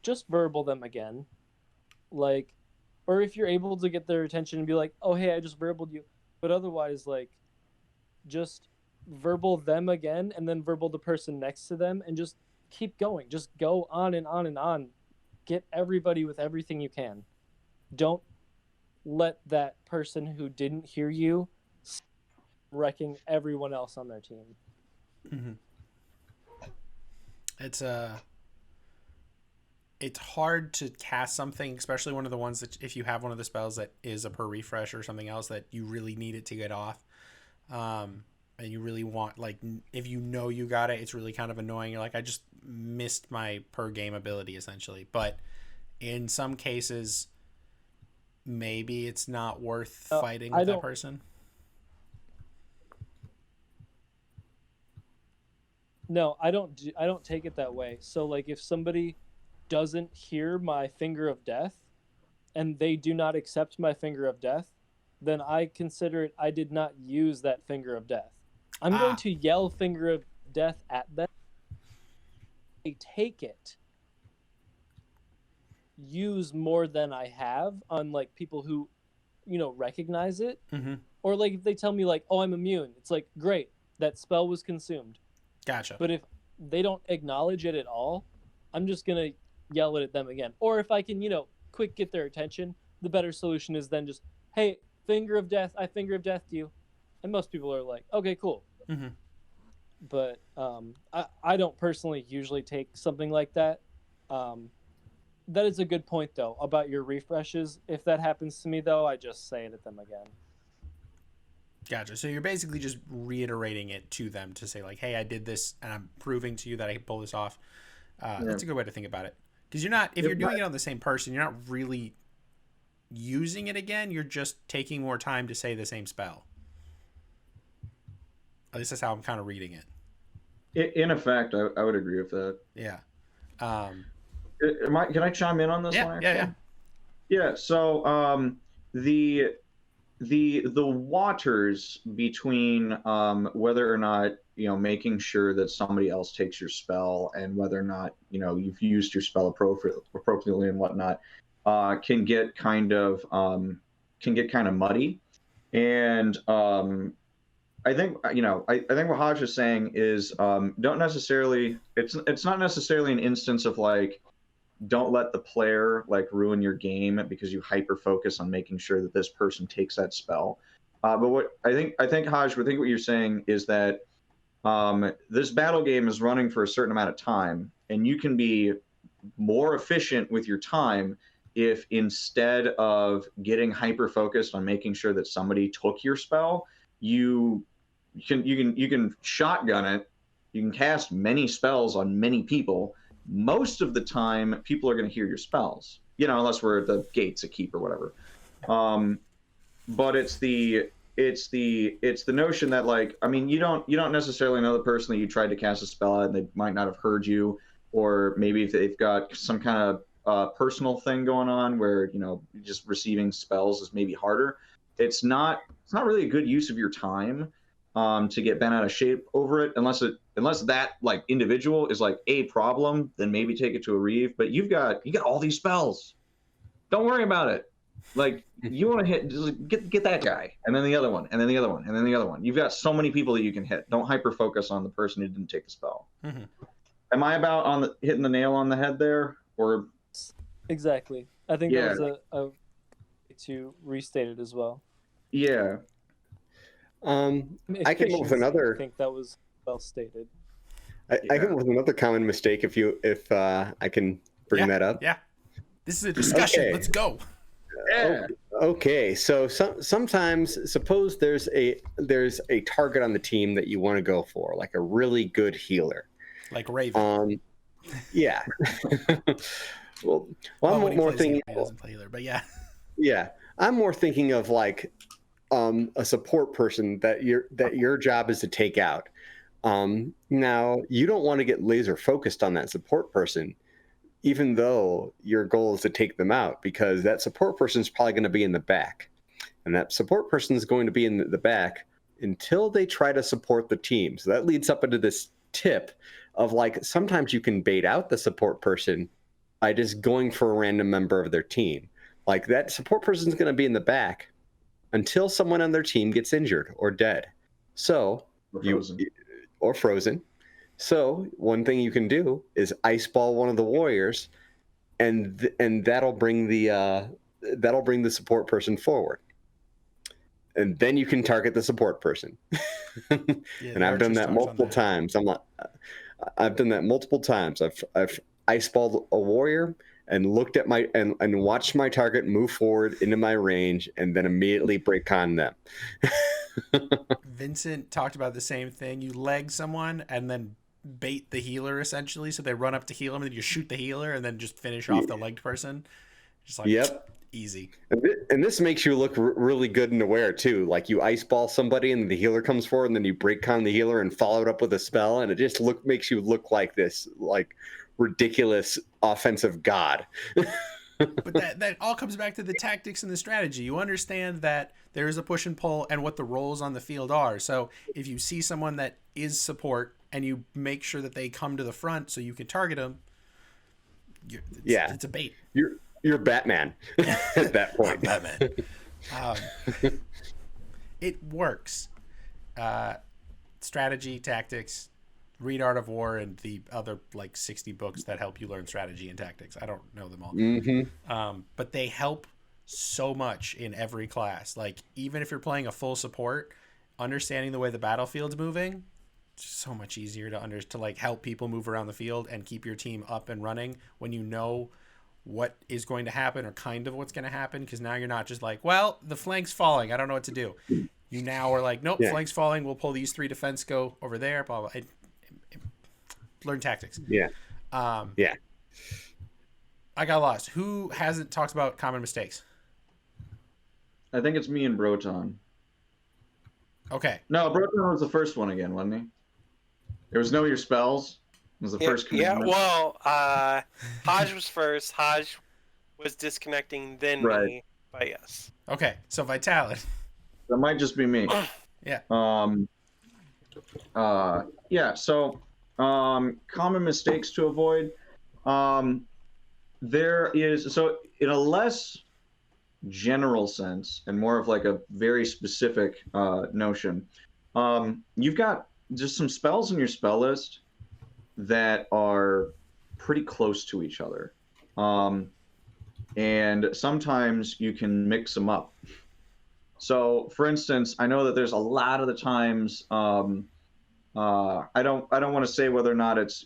just verbal them again. Like, or if you're able to get their attention and be like, oh, hey, I just verbaled you. But otherwise, like, just verbal them again and then verbal the person next to them and just keep going. Just go on and on and on. Get everybody with everything you can. Don't let that person who didn't hear you wrecking everyone else on their team. Mm-hmm. It's hard to cast something, especially one of the ones that if you have one of the spells that is a per refresh or something else that you really need it to get off. And you really want, like, if you know you got it, it's really kind of annoying. You're like, I just missed my per game ability, essentially. But in some cases, maybe it's not worth fighting with that person. No, I don't take it that way. So, like, if somebody doesn't hear my finger of death and they do not accept my finger of death, then I consider it I did not use that finger of death. I'm going to yell finger of death at them. They take it. Use more than I have on like people who, recognize it. Mm-hmm. Or like if they tell me like, oh, I'm immune. It's like, great, that spell was consumed. Gotcha. But if they don't acknowledge it at all, I'm just going to yell it at them again. Or if I can, quick get their attention, the better solution is then just, hey, finger of death, I finger of death to you. And most people are like, okay, cool. Mm-hmm. But I don't personally usually take something like that. That is a good point, though, about your refreshes. If that happens to me, though, I just say it at them again. Gotcha. So you're basically just reiterating it to them to say, like, hey, I did this, and I'm proving to you that I can pull this off. That's a good way to think about it. Because you're not, if you're doing it on the same person, you're not really using it again. You're just taking more time to say the same spell. At least that's how I'm kind of reading it. In effect, I would agree with that. Yeah. Can I chime in on this one? Yeah. Yeah. So the waters between whether or not making sure that somebody else takes your spell and whether or not you've used your spell appropriately and whatnot can get kind of muddy. And I think I think what Hodge is saying is don't necessarily it's not necessarily an instance of like don't let the player like ruin your game because you hyper focus on making sure that this person takes that spell. But what I think Hodge, what you're saying is that this battle game is running for a certain amount of time, and you can be more efficient with your time if instead of getting hyper focused on making sure that somebody took your spell, you can shotgun it. You can cast many spells on many people. Most of the time, people are going to hear your spells, unless we're at the gates a keep or whatever. But it's the it's the notion that, like, I mean, you don't necessarily know the person that you tried to cast a spell at, and they might not have heard you, or maybe if they've got some kind of personal thing going on where just receiving spells is maybe harder. It's not really a good use of your time to get bent out of shape over it, unless that like individual is like a problem, then maybe take it to a reeve. But you got all these spells. Don't worry about it. Like, you want to hit, just get that guy, and then the other one, and then the other one, and then the other one. You've got so many people that you can hit. Don't hyper focus on the person who didn't take the spell. Mm-hmm. Am I about hitting the nail on the head there, or? Exactly. I think that was a way to restate it as well. Yeah. I came up with another. I think that was well stated. I came up with another common mistake. If I can bring that up. Yeah. This is a discussion. Okay. Let's go. Yeah. Okay. So sometimes, suppose there's a target on the team that you want to go for, like a really good healer, like Raven. Yeah. well, I'm more thinking. He doesn't play healer, but yeah. Yeah, I'm more thinking of like a support person that your job is to take out. Now you don't want to get laser focused on that support person, even though your goal is to take them out, because that support person is probably going to be in the back, and that support person is going to be in the back until they try to support the team. So that leads up into this tip of, like, sometimes you can bait out the support person by just going for a random member of their team. Like, that support person is going to be in the back until someone on their team gets injured or dead. So or frozen. So one thing you can do is ice ball one of the warriors, and that'll bring the support person forward, and then you can target the support person. And I've done that multiple times. I've done that multiple times. I've ice balled a warrior and looked at and watched my target move forward into my range, and then immediately break on them. Vincent talked about the same thing. You leg someone and then bait the healer, essentially, so they run up to heal him, and then you shoot the healer and then just finish off the legged person. Just like, easy. And this makes you look really good and aware too. Like, you ice ball somebody and the healer comes forward, and then you break con the healer and follow it up with a spell, and it just makes you look like this like ridiculous offensive god. But that all comes back to the tactics and the strategy. You understand that there is a push and pull and what the roles on the field are. So if you see someone that is support and you make sure that they come to the front so you can target them, it's a bait. You're Batman at that point. Batman. It works. Strategy, tactics, read Art of War, and the other like 60 books that help you learn strategy and tactics. I don't know them all. Mm-hmm. But they help so much in every class. Like, even if you're playing a full support, understanding the way the battlefield's moving, it's so much easier to like help people move around the field and keep your team up and running when you know what is going to happen, or kind of what's going to happen, because now you're not just like, well, the flank's falling, I don't know what to do. You now are like, nope, flank's falling, we'll pull these 3 defense, go over there, blah blah. Learn tactics. I got lost. Who hasn't talked about common mistakes? I think it's me and Broton. Okay. No, Broton was the first one again, wasn't he? There was know your spells. It was the first commandment. Yeah, well, Haj was first. Haj was disconnecting, then me. But yes. Okay, so Vitalis. That might just be me. Yeah. So common mistakes to avoid. There is, so in a less general sense and more of like a very specific notion, you've got just some spells in your spell list that are pretty close to each other. And sometimes you can mix them up. So, for instance, I know that there's a lot of the times, I don't want to say whether or not it's,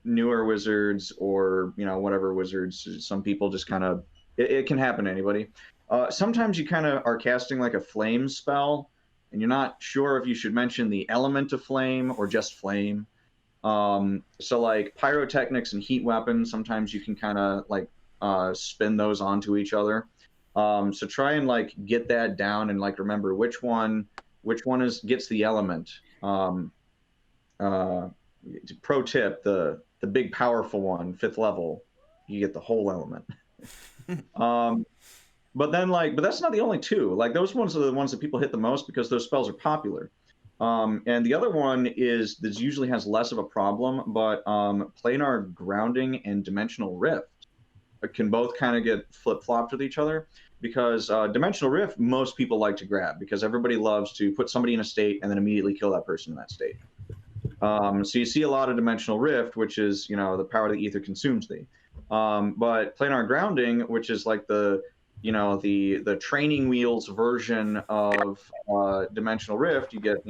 newer wizards or, whatever wizards. Some people just kind of, it can happen to anybody. Sometimes you kind of are casting like a flame spell, and you're not sure if you should mention the element of flame or just flame. So like pyrotechnics and heat weapons, sometimes you can kind of like spin those onto each other. So try and like get that down and like remember which one gets the element. Uh, Pro tip: the big powerful one, 5th level, you get the whole element. But that's not the only two. Like those ones are the ones that people hit the most because those spells are popular. And the other one is this usually has less of a problem, but planar grounding and dimensional rift can both kind of get flip-flopped with each other because dimensional rift most people like to grab because everybody loves to put somebody in a state and then immediately kill that person in that state. So you see a lot of dimensional rift, which is the power of the ether consumes thee. But planar grounding, which is like the training wheels version of dimensional rift, you get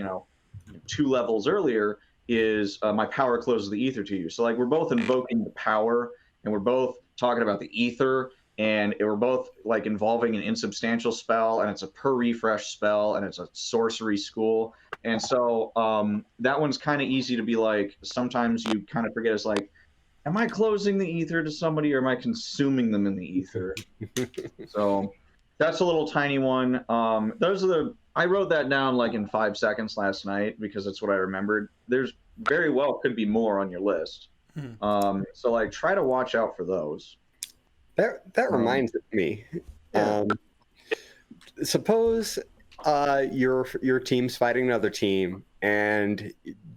2 levels earlier, is my power closes the ether to you. So like we're both invoking the power and we're both talking about the ether, and we're both like involving an insubstantial spell, and it's a per refresh spell, and it's a sorcery school. And so that one's kind of easy to be like, sometimes you kind of forget, it's like, am I closing the ether to somebody or am I consuming them in the ether? So that's a little tiny one. I wrote that down like in 5 seconds last night because that's what I remembered. There's very well could be more on your list. So like try to watch out for those. That reminds me. Yeah. Suppose your team's fighting another team, and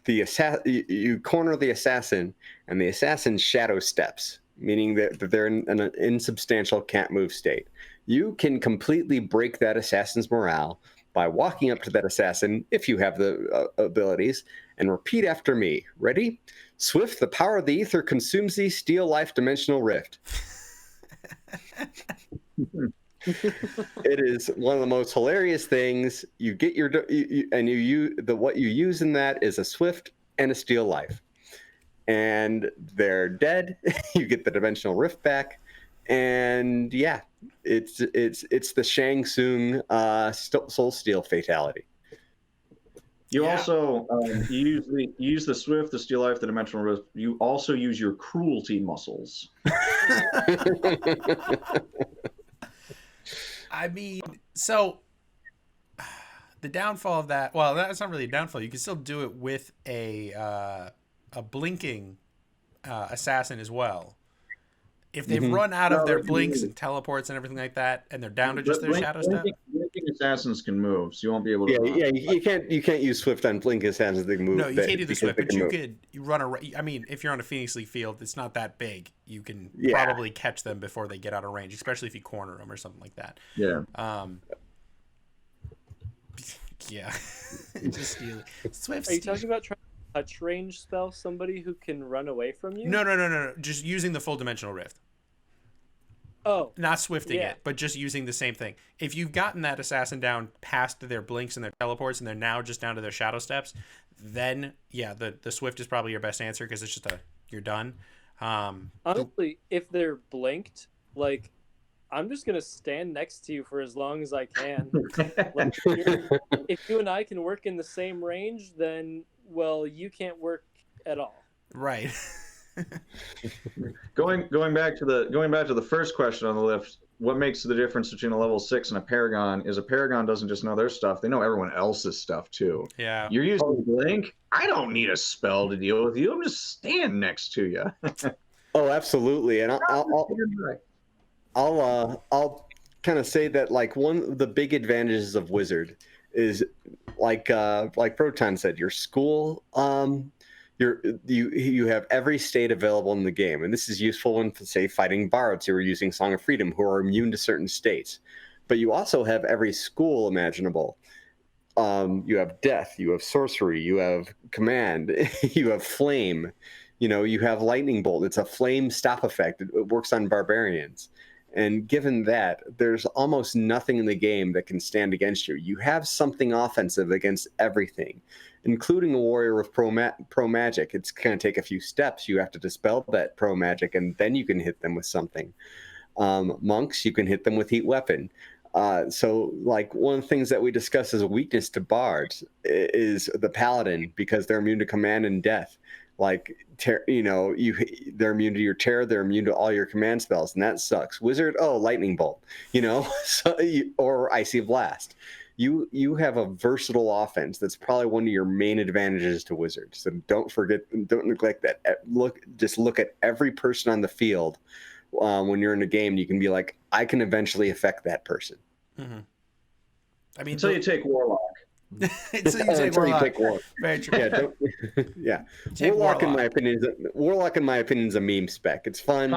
you corner the assassin, and the assassin shadow steps, meaning that they're in an insubstantial can't move state. You can completely break that assassin's morale by walking up to that assassin, if you have the abilities, and repeat after me. Ready? Swift, the power of the ether consumes thee, steal life, dimensional rift. It is one of the most hilarious things. You get what you use in that is a swift and a steal life, and they're dead. You get the dimensional rift back, and yeah, it's the Shang Tsung soul steal fatality. You also you use the swift, the steal life, the dimensional rift. You also use your cruelty muscles. I mean, so the downfall of that, well, that's not really a downfall. You can still do it with a blinking assassin as well. If they've run out of their blinks and teleports and everything like that, and they're down to just their shadow step. Blinking assassins can move, so you won't be able to. Yeah, you can't use swift on blinking assassins. They can move. No, you can't do the swift, but you run around. I mean, if you're on a Phoenix League field, it's not that big. You can probably catch them before they get out of range, especially if you corner them or something like that. Yeah. Yeah. Just steal it. Swift. Are you talking about trying to touch range spell somebody who can run away from you? No. Just using the full dimensional rift. Oh. Not swifting it, but just using the same thing. If you've gotten that assassin down past their blinks and their teleports, and they're now just down to their shadow steps, then the swift is probably your best answer because it's just you're done. Honestly, if they're blinked, like, I'm just gonna stand next to you for as long as I can. Like, if you and I can work in the same range, then you can't work at all. Right. Going back to the first question on the list, what makes the difference between a level 6 and a Paragon is a Paragon doesn't just know their stuff, they know everyone else's stuff too. Yeah. You're using Blink, I don't need a spell to deal with you, I'm just stand next to you. Oh, absolutely. And I'll kind of say that like one of the big advantages of Wizard is like Proton said, your school you have every state available in the game, and this is useful when, say, fighting bards who are using Song of Freedom, who are immune to certain states. But you also have every school imaginable. You have death, you have sorcery, you have command, you have flame, you have lightning bolt. It's a flame stop effect. It works on barbarians. And given that, there's almost nothing in the game that can stand against you. You have something offensive against everything, including a warrior with pro magic. It's going to take a few steps. You have to dispel that pro magic, and then you can hit them with something. Monks, you can hit them with heat weapon. So, like, one of the things that we discuss as a weakness to bards is the paladin, because they're immune to command and death. like they're immune to your terror, they're immune to all your command spells, and that sucks. Wizard, oh, lightning bolt, or icy blast. You have a versatile offense. That's probably one of your main advantages to wizards. So don't neglect that. Just look at every person on the field when you're in a game. You can be like, I can eventually affect that person. Mm-hmm. I mean, until you take warlock. Until you take warlock. Very true. Yeah. Warlock in my opinion is a meme spec. It's fun,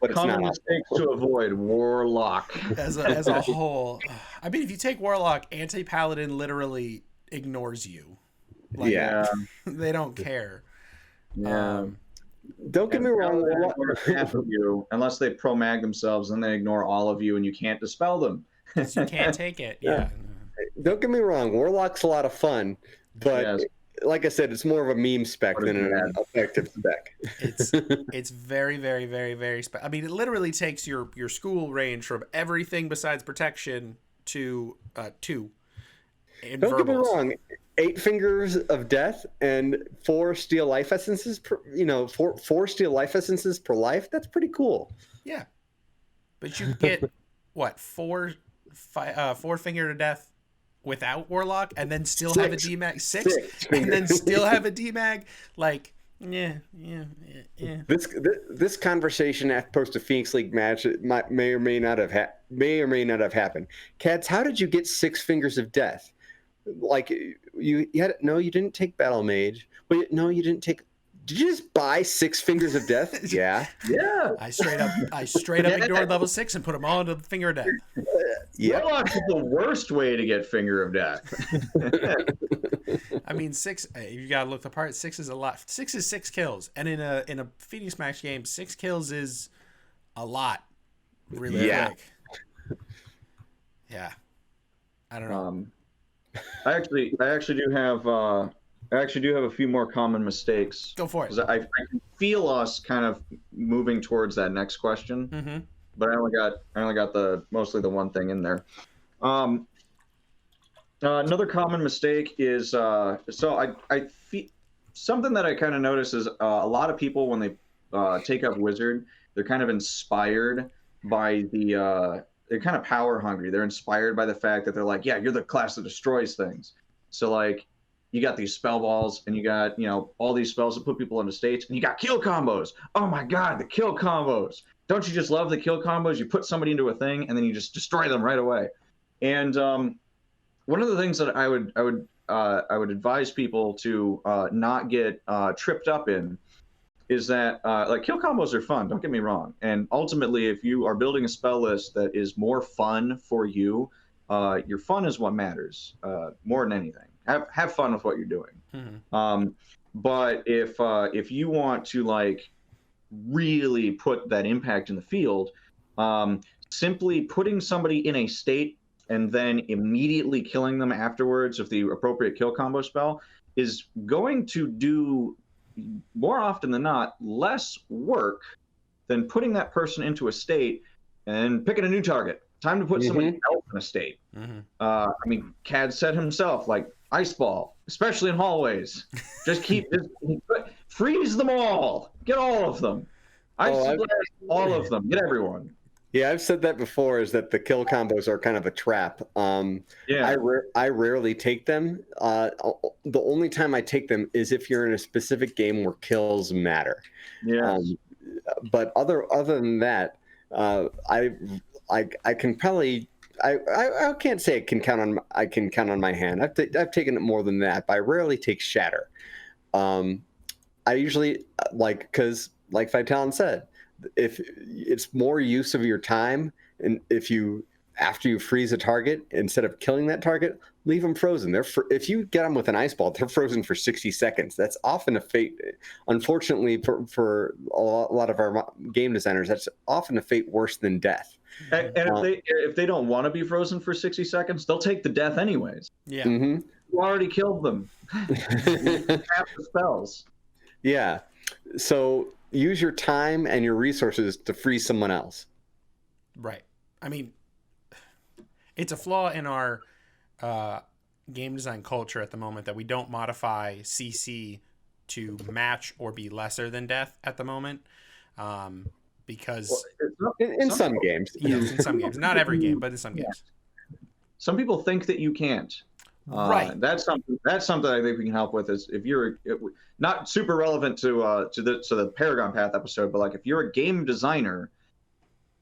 but it's common not. Mistakes to avoid warlock as a whole. I mean, if you take warlock, anti-paladin literally ignores you. They don't care. Yeah. Don't get me wrong. Half of you, unless they pro-mag themselves, and they ignore all of you, and you can't dispel them. You can't take it. Yeah. Don't get me wrong, Warlock's a lot of fun, but like I said, it's more of a meme spec than an effective spec. It's very, very, very, very I mean, it literally takes your school range from everything besides protection to 2. Don't get me wrong, 8 fingers of death and 4 steel life essences four steel life essences per life. That's pretty cool. Yeah, but you get what 4 finger to death without warlock, and then still have a DMAG 6 and then still have a DMAG. Like, yeah. This conversation at post a Phoenix League match may or may not have happened. Cats, how did you get 6 fingers of death? Like you didn't take battle mage. But no, you didn't take. Did you just buy 6 fingers of death? Yeah. I straight up ignored level 6 and put them all into finger of death. Warlock is the worst way to get finger of death. I mean, 6. You gotta look the part. 6 is a lot. 6 is 6 kills, and in a Phoenix Max game, 6 kills is a lot. Really quick. Yeah. I don't know. I actually do have a few more common mistakes. Go for it. I can feel us kind of moving towards that next question. Mm-hmm. But I only got mostly the one thing in there. Another common mistake is something that I kind of notice is a lot of people when they take up wizard, they're kind of inspired by they're kind of power hungry. They're inspired by the fact that they're like, yeah, you're the class that destroys things. So like, you got these spell balls, and you got all these spells that put people into states, and you got kill combos. Oh my god, the kill combos! Don't you just love the kill combos? You put somebody into a thing, and then you just destroy them right away. And one of the things that I would advise people to not get tripped up in is that like kill combos are fun. Don't get me wrong. And ultimately, if you are building a spell list that is more fun for you, your fun is what matters more than anything. Have fun with what you're doing. Mm-hmm. But if you want to like really put that impact in the field, simply putting somebody in a state and then immediately killing them afterwards with the appropriate kill combo spell is going to do, more often than not, less work than putting that person into a state and picking a new target. Time to put somebody else in a state. Mm-hmm. I mean, Cad said himself, like, ice ball, especially in hallways. Just freeze them all. Get all of them. All of them. Get everyone. Yeah, I've said that before, is that the kill combos are kind of a trap. I rarely take them. The only time I take them is if you're in a specific game where kills matter. Yeah. But other than that, I can probably I can't say I can count on my hand. I've taken it more than that, but I rarely take shatter. I usually because like Vitalin said, if it's more use of your time, and after you freeze a target, instead of killing that target, leave them frozen. If you get them with an ice ball, they're frozen for 60 seconds. That's often a fate. Unfortunately, for a lot of our game designers, that's often a fate worse than death. And if they don't want to be frozen for 60 seconds, they'll take the death anyways. Yeah. Mm-hmm. You already killed them. You have the spells. Yeah. So use your time and your resources to free someone else. Right. I mean, it's a flaw in our game design culture at the moment that we don't modify CC to match or be lesser than death at the moment, because In some games. yes, in some games, not every game, but in some games. Some people think that you can't. Right. That's something. That's something I think we can help with. Is if you're not super relevant to the Paragon Path episode, but like if you're a game designer,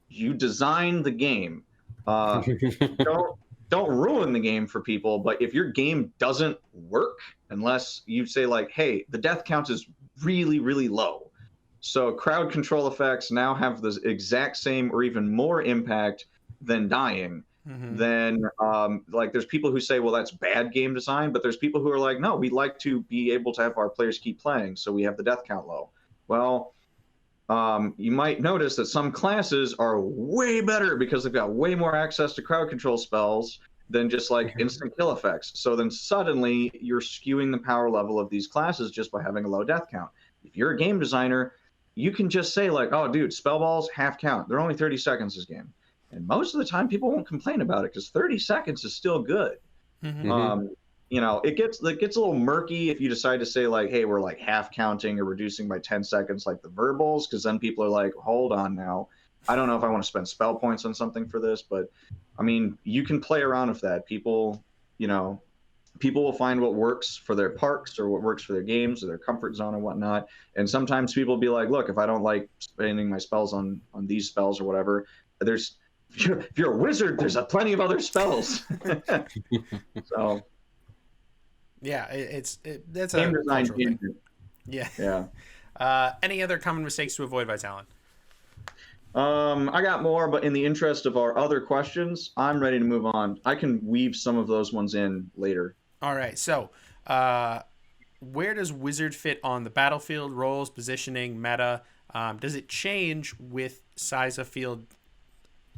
you design the game. Don't ruin the game for people. But if your game doesn't work, unless you say like, hey, the death count is really really low, so crowd control effects now have the exact same or even more impact than dying. Then like there's people who say, well, that's bad game design, but there's people who are like, no, we like to be able to have our players keep playing, so we have the death count low. Well, you might notice that some classes are way better because they've got way more access to crowd control spells than just like instant kill effects. So then suddenly you're skewing the power level of these classes just by having a low death count. If you're a game designer, you can just say like, oh, dude, spell balls half count. They're only 30 seconds this game. And most of the time people won't complain about it because 30 seconds is still good. You know, it gets a little murky if you decide to say like, hey, we're like half counting or reducing by 10 seconds like the verbals, because then people are like, hold on now. I don't know if I want to spend spell points on something for this, but I mean, you can play around with that. People, you know, people will find what works for their parks or what works for their games or their comfort zone and whatnot. And sometimes people will be like, look, if I don't like spending my spells on these spells or whatever, if you're a wizard, there's plenty of other spells. So yeah, that's game a design cultural thing. tangent. Yeah. Any other common mistakes to avoid, Vitalin? I got more, but in the interest of our other questions, I'm ready to move on. I can weave some of those ones in later. All right. So, where does wizard fit on the battlefield? Roles, positioning, meta? Does it change with size of field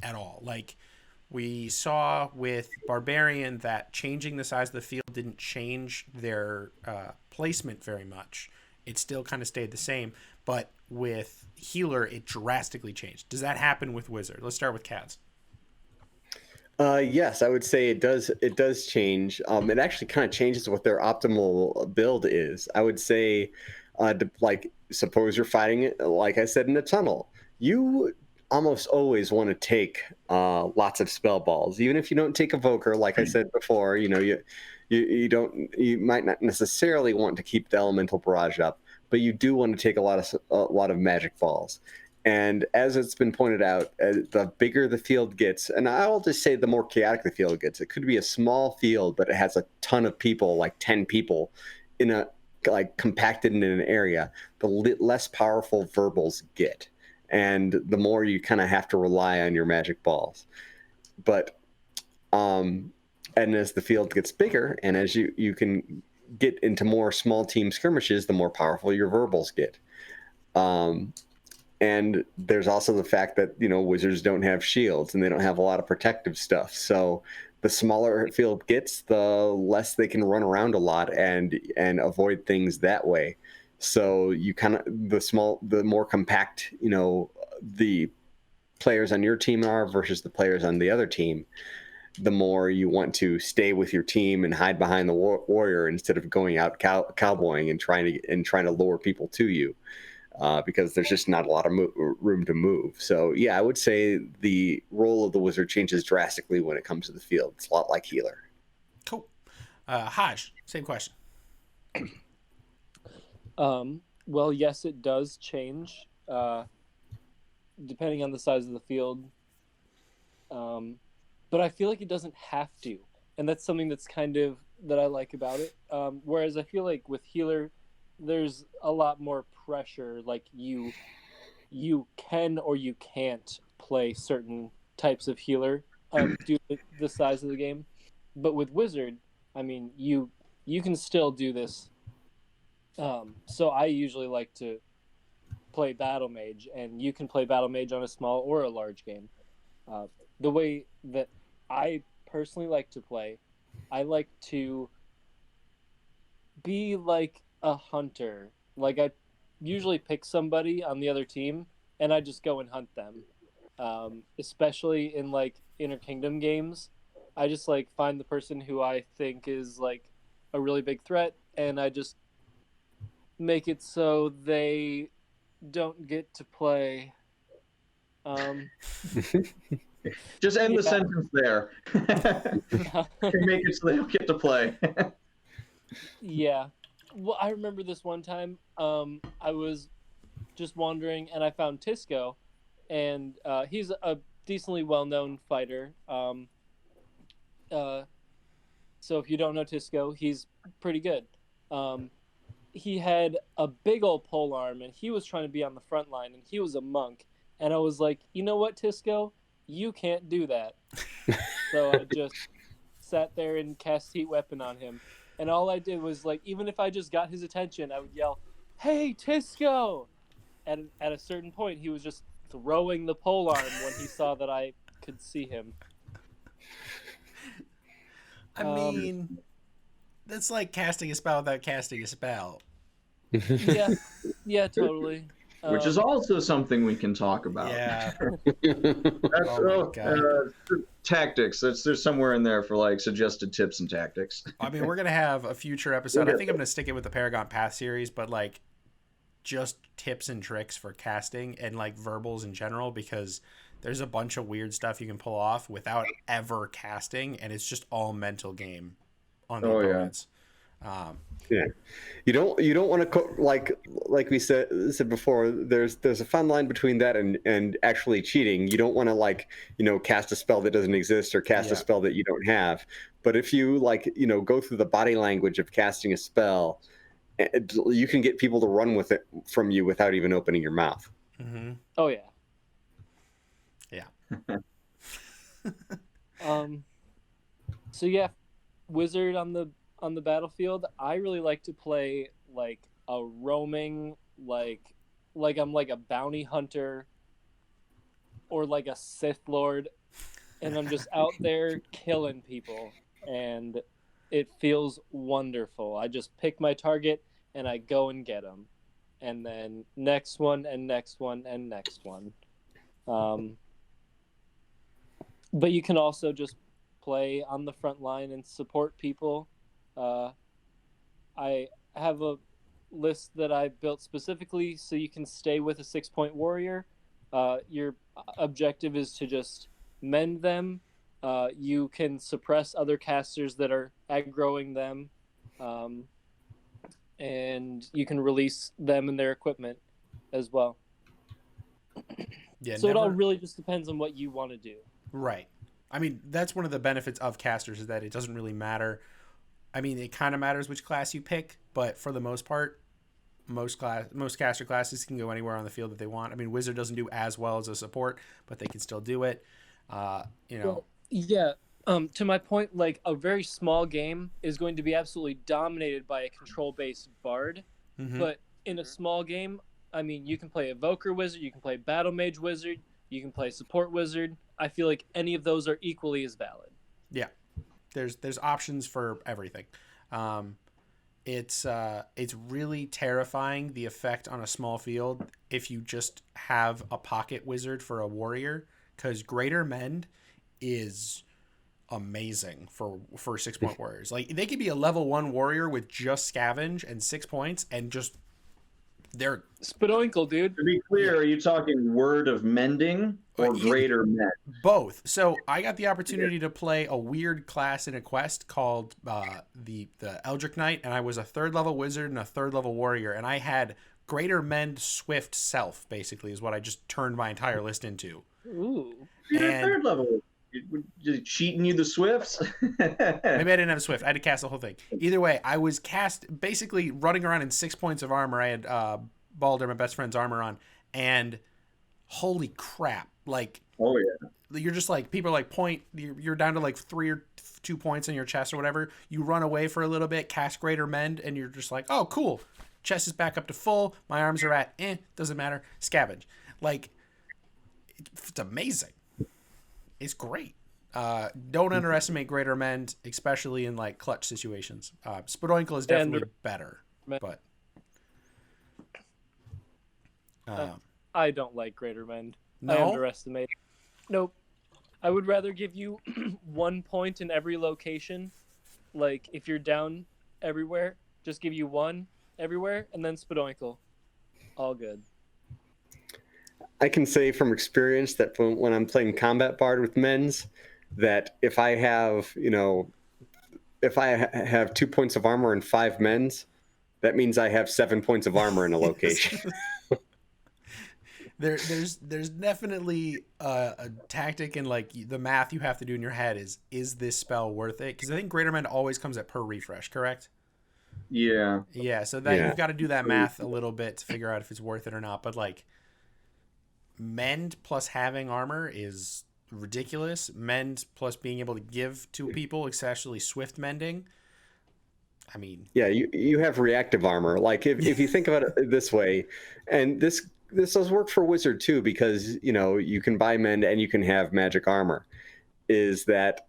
at all? Like we saw with barbarian, that changing the size of the field didn't change their placement very much. It still kind of stayed the same, but with healer, it drastically changed. Does that happen with wizard? Let's start with Kaz. Yes, I would say it does. It does change. It actually kind of changes what their optimal build is. I would say, like, suppose you're fighting it, like I said, in a tunnel. You almost always want to take lots of spell balls, even if you don't take Evoker. Like I said before, you know, you might not necessarily want to keep the Elemental Barrage up, but you do want to take a lot of magic balls. And as it's been pointed out, the bigger the field gets, and I'll just say the more chaotic the field gets. It could be a small field, but it has a ton of people, like 10 people, compacted in an area. The less powerful verbals get, and the more you kind of have to rely on your magic balls. But and as the field gets bigger, and as you can get into more small team skirmishes, the more powerful your verbals get. And there's also the fact that, you know, wizards don't have shields and they don't have a lot of protective stuff. So the smaller field gets, the less they can run around a lot and avoid things that way. So you kind of, the more compact, you know, the players on your team are versus the players on the other team, the more you want to stay with your team and hide behind the warrior instead of going out cowboying and trying to lure people to you. Because there's just not a lot of room to move. So, yeah, I would say the role of the wizard changes drastically when it comes to the field. It's a lot like healer. Cool. Haj, same question. Well, yes, it does change depending on the size of the field. But I feel like it doesn't have to. And that's something that's kind of that I like about it. Whereas I feel like with healer, there's a lot more pressure. Like you can or you can't play certain types of healer due to the size of the game. But with wizard, I mean, you can still do this. So I usually like to play battle mage, and you can play battle mage on a small or a large game. The way that I personally like to play, I like to be like a hunter. Like I usually pick somebody on the other team and I just go and hunt them. Especially in like Inner Kingdom games, I just like find the person who I think is like a really big threat, and I just make it so they don't get to play. Just end the Yeah. sentence there. Make it so they don't get to play. Yeah. Well, I remember this one time. I was just wandering and I found Tisco, and he's a decently well-known fighter. So if you don't know Tisco, he's pretty good. He had a big old pole arm, and he was trying to be on the front line, and he was a monk. And I was like, you know what, Tisco? You can't do that. So I just sat there and cast Heat Weapon on him. And all I did was, like, even if I just got his attention, I would yell, "Hey, Tisco!" At a certain point, he was just throwing the pole arm when he saw that I could see him. I mean, that's like casting a spell without casting a spell. Yeah, totally. Which is also something we can talk about. Yeah. That's, Oh my God. Tactics. There's somewhere in there for like suggested tips and tactics. I mean, we're gonna have a future episode. I think I'm gonna stick it with the Paragon Path series, but like just tips and tricks for casting and like verbals in general, because there's a bunch of weird stuff you can pull off without ever casting, and it's just all mental game on the opponents. Yeah, you don't want to like we said before. There's a fine line between that and actually cheating. You don't want to cast a spell that doesn't exist or cast a spell that you don't have. But if you go through the body language of casting a spell, you can get people to run with it from you without even opening your mouth. Mm-hmm. Oh yeah. Yeah. So yeah, wizard on the battlefield. I really like to play like a roaming, like I'm like a bounty hunter or like a Sith Lord, and I'm just out there killing people, and it feels wonderful. I just pick my target and I go and get them, and then next one and next one and next one. But you can also just play on the front line and support people. I have a list that I built specifically so you can stay with a 6-point warrior. Your objective is to just mend them. You can suppress other casters that are aggroing them. And you can release them and their equipment as well. Yeah. So it all really just depends on what you want to do. Right. I mean, that's one of the benefits of casters, is that it doesn't really matter. I mean, it kind of matters which class you pick, but for the most part, most caster classes can go anywhere on the field that they want. I mean, wizard doesn't do as well as a support, but they can still do it. Well, yeah. To my point, like a very small game is going to be absolutely dominated by a control-based bard. Mm-hmm. But in a small game, I mean, you can play Evoker Wizard, you can play Battle Mage Wizard, you can play Support Wizard. I feel like any of those are equally as valid. Yeah, there's options for everything. It's really terrifying, the effect on a small field if you just have a pocket wizard for a warrior, because Greater Mend is amazing for 6-point warriors. Like, they could be a level 1 warrior with just scavenge and 6 points, and just they're Spadoinkle, dude. To be clear, are you talking Word of Mending or Greater Mend? Both. So I got the opportunity to play a weird class in a quest called the Eldritch Knight, and I was a 3rd level wizard and a 3rd level warrior, and I had Greater Mend Swift Self, basically, is what I just turned my entire list into. Ooh. You're a 3rd level. Cheating you the Swifts? Maybe I didn't have a Swift. I had to cast the whole thing. Either way, I was basically running around in 6 points of armor. I had Balder, my best friend's armor on, and holy crap. Like, oh yeah. You're just like, people are like, you're down to like 3 or 2 points in your chest or whatever. You run away for a little bit, cast Greater Mend, and you're just like, oh, cool. Chest is back up to full. My arms are at, doesn't matter. Scavenge. Like, it's amazing. It's great. Don't underestimate Greater Mend, especially in like clutch situations. Spadoinkle is definitely better, but I don't like Greater Mend. No? I underestimate. Nope. I would rather give you 1 point in every location. Like, if you're down everywhere, just give you 1. everywhere, and then Spadoinkle. All good. I can say from experience that when I'm playing Combat Bard with men's, that if I have, have 2 points of armor and 5 men's, that means I have 7 points of armor in a location. There's definitely a tactic and like the math you have to do in your head is this spell worth it? Because I think Greater Mend always comes at per refresh, correct? Yeah. Yeah, so that you've got to do that math a little bit to figure out if it's worth it or not. But like, mend plus having armor is ridiculous. Mend plus being able to give to people, especially swift mending. I mean, yeah, you have reactive armor. Like if you think about it this way, and this does work for wizard too, because you can buy mend and you can have magic armor. Is that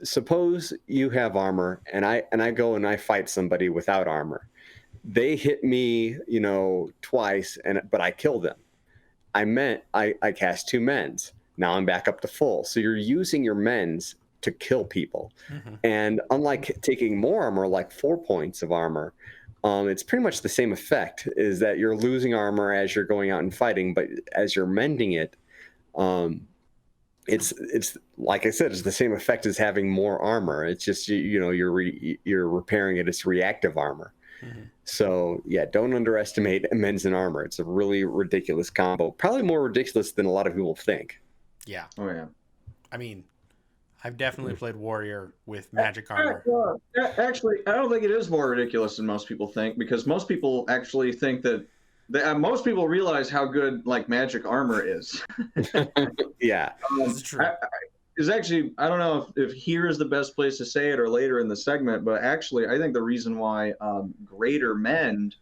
suppose you have armor and I go and I fight somebody without armor. They hit me, twice, but I kill them. I cast 2 mends. Now I'm back up to full. So you're using your mends to kill people. mm-hmm. And unlike taking more armor, like 4 points of armor, it's pretty much the same effect, is that you're losing armor as you're going out and fighting, but as you're mending it, it's like I said, it's the same effect as having more armor. It's just you're repairing it. It's reactive armor. Mm-hmm. So yeah, don't underestimate mends and armor. It's a really ridiculous combo. Probably more ridiculous than a lot of people think. Yeah. Oh yeah. I mean, I've definitely played warrior with magic armor. Actually, I don't think it is more ridiculous than most people think, because most people actually think that most people realize how good like magic armor is. Yeah, This is true. Is actually, I don't know if here is the best place to say it or later in the segment, but actually I think the reason why Greater Mend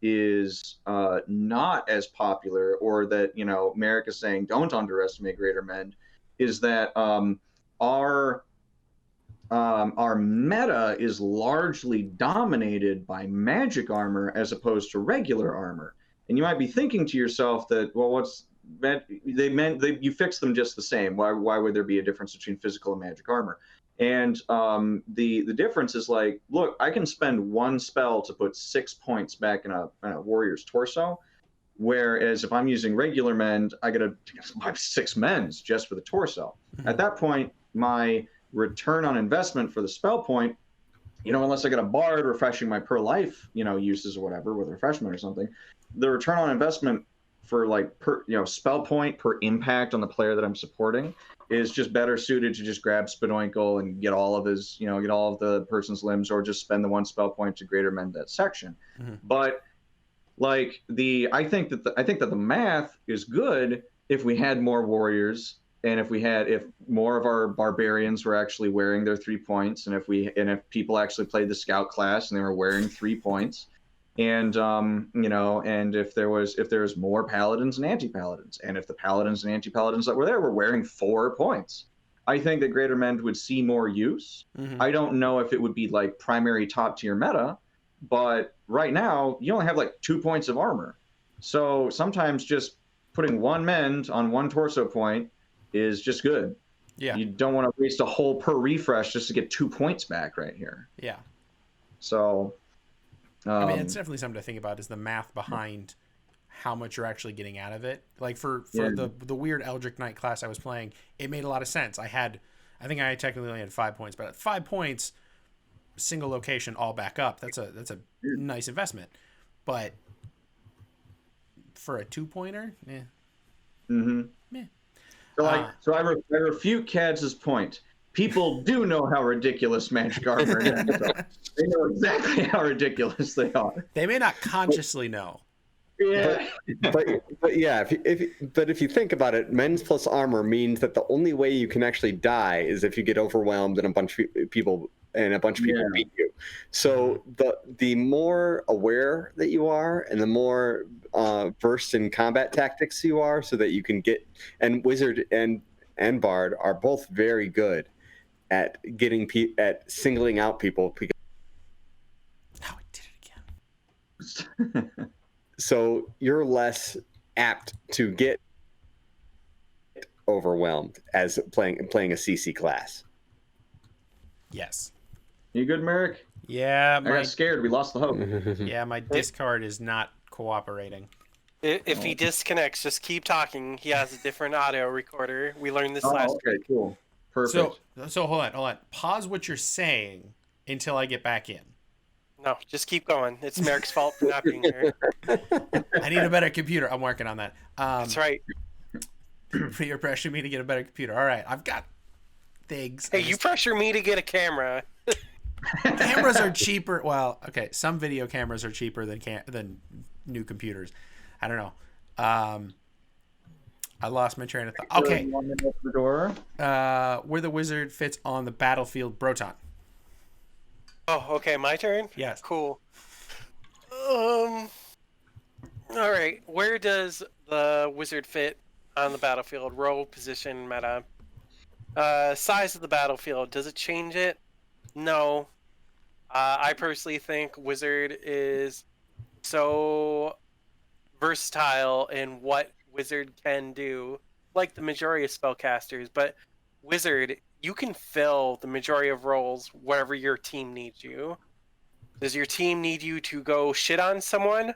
is not as popular, or that Merrick is saying don't underestimate Greater Mend, is that our meta is largely dominated by magic armor as opposed to regular armor. And you might be thinking to yourself that, well, what's that? You fix them just the same. Why would there be a difference between physical and magic armor? And the difference is like, look, I can spend 1 spell to put 6 points back in a warrior's torso, whereas if I'm using regular mend, I got to buy 6 mends just for the torso. Mm-hmm. At that point, my return on investment for the spell point, unless I get a bard refreshing my per life, uses or whatever with refreshment or something, the return on investment for like per spell point per impact on the player that I'm supporting is just better suited to just grab Spadoinkle and get all of his, get all of the person's limbs, or just spend the 1 spell point to greater mend that section. Mm-hmm. But like I think that the math is good if we had more warriors, and if more of our barbarians were actually wearing their 3 points, and if people actually played the scout class and they were wearing 3 points, and and if there was more paladins and anti-paladins, and if the paladins and anti-paladins that were there were wearing 4 points, I think that Greater Mend would see more use. Mm-hmm. I don't know if it would be like primary top tier meta, but right now you only have like 2 points of armor, so sometimes just putting 1 mend on 1 torso point is just good. Yeah. You don't want to waste a whole per refresh just to get 2 points back right here. Yeah. So I mean, it's definitely something to think about, is the math behind how much you're actually getting out of it. Like for the weird Eldritch Knight class I was playing, it made a lot of sense. I think I technically only had 5 points, but at 5 points, single location, all back up, that's a nice investment. But for a 2-pointer, So I refute Kads's point. People do know how ridiculous magic armor is. They know exactly how ridiculous they are. They may not consciously know. Yeah. But yeah, if you think about it, mends plus armor means that the only way you can actually die is if you get overwhelmed and a bunch of people beat you. So the more aware that you are, and the more versed in combat tactics you are, so that you can get, and wizard and bard are both very good at at singling out people. Oh, I did it again. So you're less apt to get overwhelmed as playing a CC class. Yes. You good, Merrick? Yeah, I got scared. We lost the hope. yeah, my Discord is not cooperating. If he disconnects, just keep talking. He has a different audio recorder. We learned this last Okay, week. cool. Perfect. So hold on. Pause what you're saying until I get back in. No, just keep going. It's Merrick's fault for not being here. I need a better computer. I'm working on that. That's right. You're pressuring me to get a better computer. All right, I've got things. Hey, you pressure me to get a camera. Cameras are cheaper. Well, okay, some video cameras are cheaper than new computers. I don't know. I lost my train of thought. Okay. The door. Where the wizard fits on the battlefield, Broton. Oh, okay, my turn? Yes. Cool. All right. Where does the wizard fit on the battlefield? Role, position, meta. Size of the battlefield. Does it change it? No. I personally think wizard is so versatile in what wizard can do, like the majority of spellcasters. But wizard, you can fill the majority of roles wherever your team needs you. Does your team need you to go shit on someone?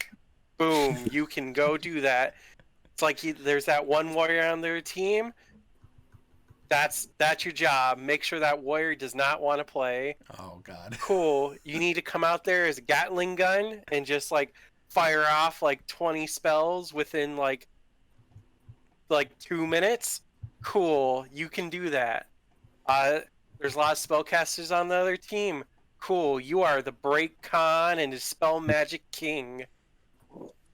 Boom, you can go do that. It's like there's that one warrior on their team. That's your job. Make sure that warrior does not want to play. Oh God. Cool. You need to come out there as a Gatling gun and just like fire off like 20 spells within like 2 minutes. Cool. You can do that. There's a lot of spellcasters on the other team. Cool. You are the Break Con and Dispel Magic King.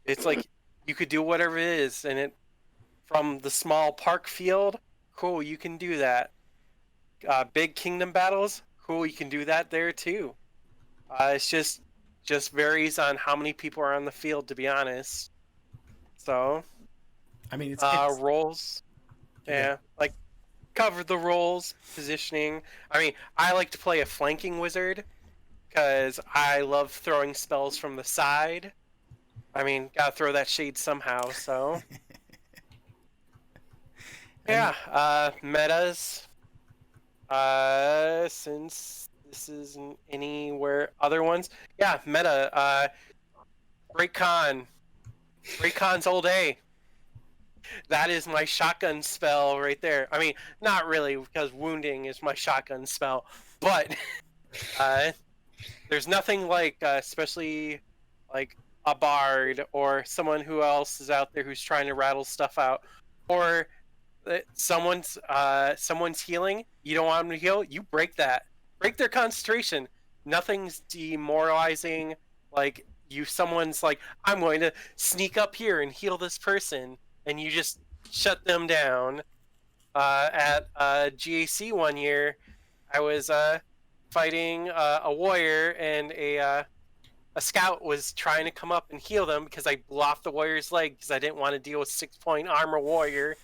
It's like you could do whatever it is, and it from the small park field. Cool, you can do that. Big kingdom battles. Cool, you can do that there too. It's just varies on how many people are on the field, to be honest. So, I mean, it's roles. Yeah, like cover the roles, positioning. I mean, I like to play a flanking wizard because I love throwing spells from the side. I mean, gotta throw that shade somehow. So. Yeah, metas. Since this isn't anywhere other ones. Yeah, meta. Great Con's all day. That is my shotgun spell right there. I mean, not really, because wounding is my shotgun spell. But there's nothing like, especially like a bard or someone who else is out there who's trying to rattle stuff out, or someone's healing. You don't want them to heal. You break their concentration. Nothing's demoralizing. Like someone's like, I'm going to sneak up here and heal this person, and you just shut them down. At GAC one year, I was fighting a warrior, and a scout was trying to come up and heal them because I blew off the warrior's leg because I didn't want to deal with 6-point armor warrior.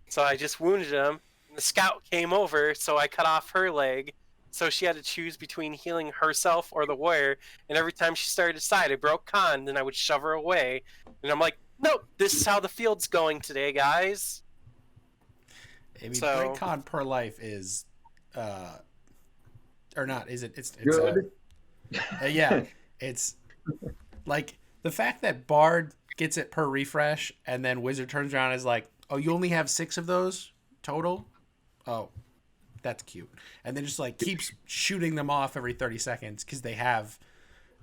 So I just wounded him, and the scout came over, so I cut off her leg. So she had to choose between healing herself or the warrior, and every time she started to decide, I broke Con, then I would shove her away. And I'm like, nope, this is how the field's going today, guys. I mean, break con per life is, or not, is it? It's good. Yeah, it's like the fact that Bard gets it per refresh, and then Wizard turns around and is like, oh, you only have 6 of those total? Oh, that's cute. And then just like keeps shooting them off every 30 seconds because they have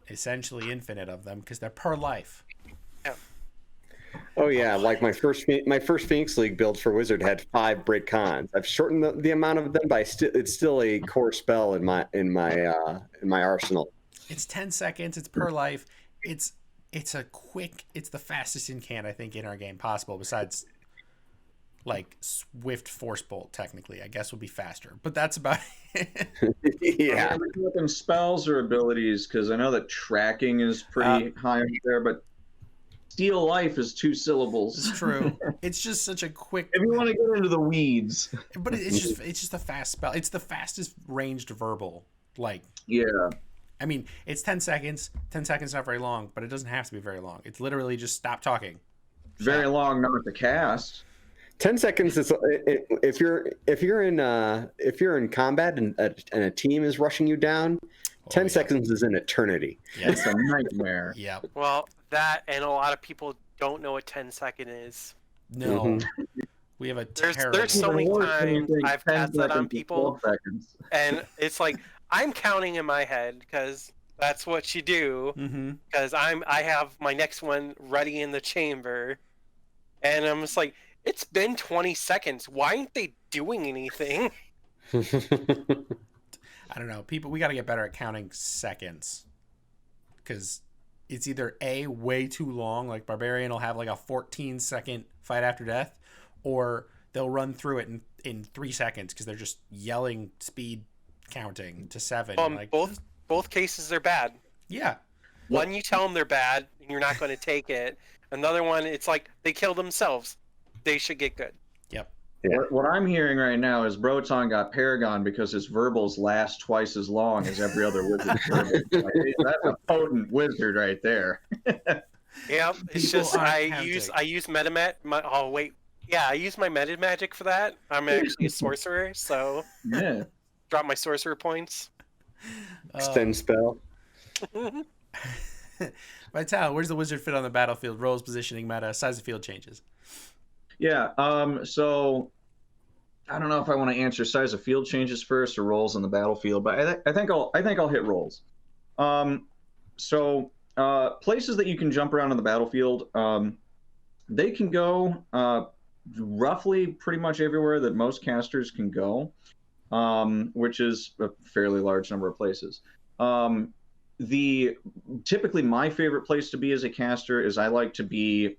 essentially infinite of them because they're per life. Yeah. Oh yeah, like my first Phoenix League build for Wizard had 5 break cons. I've shortened the amount of them, but it's still a core spell in my arsenal. It's 10 seconds. It's per life. It's the fastest in can I think in our game possible. Besides, like Swift Force Bolt, technically, I guess would be faster, but that's about it. Yeah. Are we looking spells or abilities? Because I know that tracking is pretty high up there, but Steal Life is 2 syllables. It's true. It's just such a quick. If you want to get into the weeds, but it's just a fast spell. It's the fastest ranged verbal. Like, yeah. I mean, it's 10 seconds. 10 seconds not very long, but it doesn't have to be very long. It's literally just stop talking. Very long not to cast. 10 seconds is if you're in combat and a team is rushing you down, 10 yeah. seconds is an eternity. Yes. It's a nightmare. Yep. Well, that and a lot of people don't know what 10-second is. No. Mhm. We have a There's terrible. so Even many worse when you times think I've 10 cast that on seconds is people, 12 seconds. and it's like I'm counting in my head because that's what you do. Mm-hmm. Because I have my next one ready in the chamber, and I'm just like, it's been 20 seconds. Why aren't they doing anything? I don't know. People, we got to get better at counting seconds. Because it's either A, way too long, like Barbarian will have like a 14-second fight after death, or they'll run through it in 3 seconds because they're just yelling speed counting to 7. Like, Both cases are bad. yeah. One, you tell them they're bad, and you're not going to take it. Another one, it's like they kill themselves. They should get good. Yep. Yeah. What I'm hearing right now is Broton got Paragon because his verbals last twice as long as every other wizard. Like, that's a potent wizard right there. Yep. It's People just aren't I counting. use metamat. Oh wait, yeah, I use my meta magic for that. I'm actually a sorcerer, so Yeah. drop my sorcerer points. Extend spell. Vital, where's the wizard fit on the battlefield? Roles, positioning, meta, size of field changes. Yeah. So I don't know if I want to answer size of field changes first or roles on the battlefield, but I think I'll hit roles. So places that you can jump around on the battlefield, they can go roughly pretty much everywhere that most casters can go, which is a fairly large number of places. Typically my favorite place to be as a caster is I like to be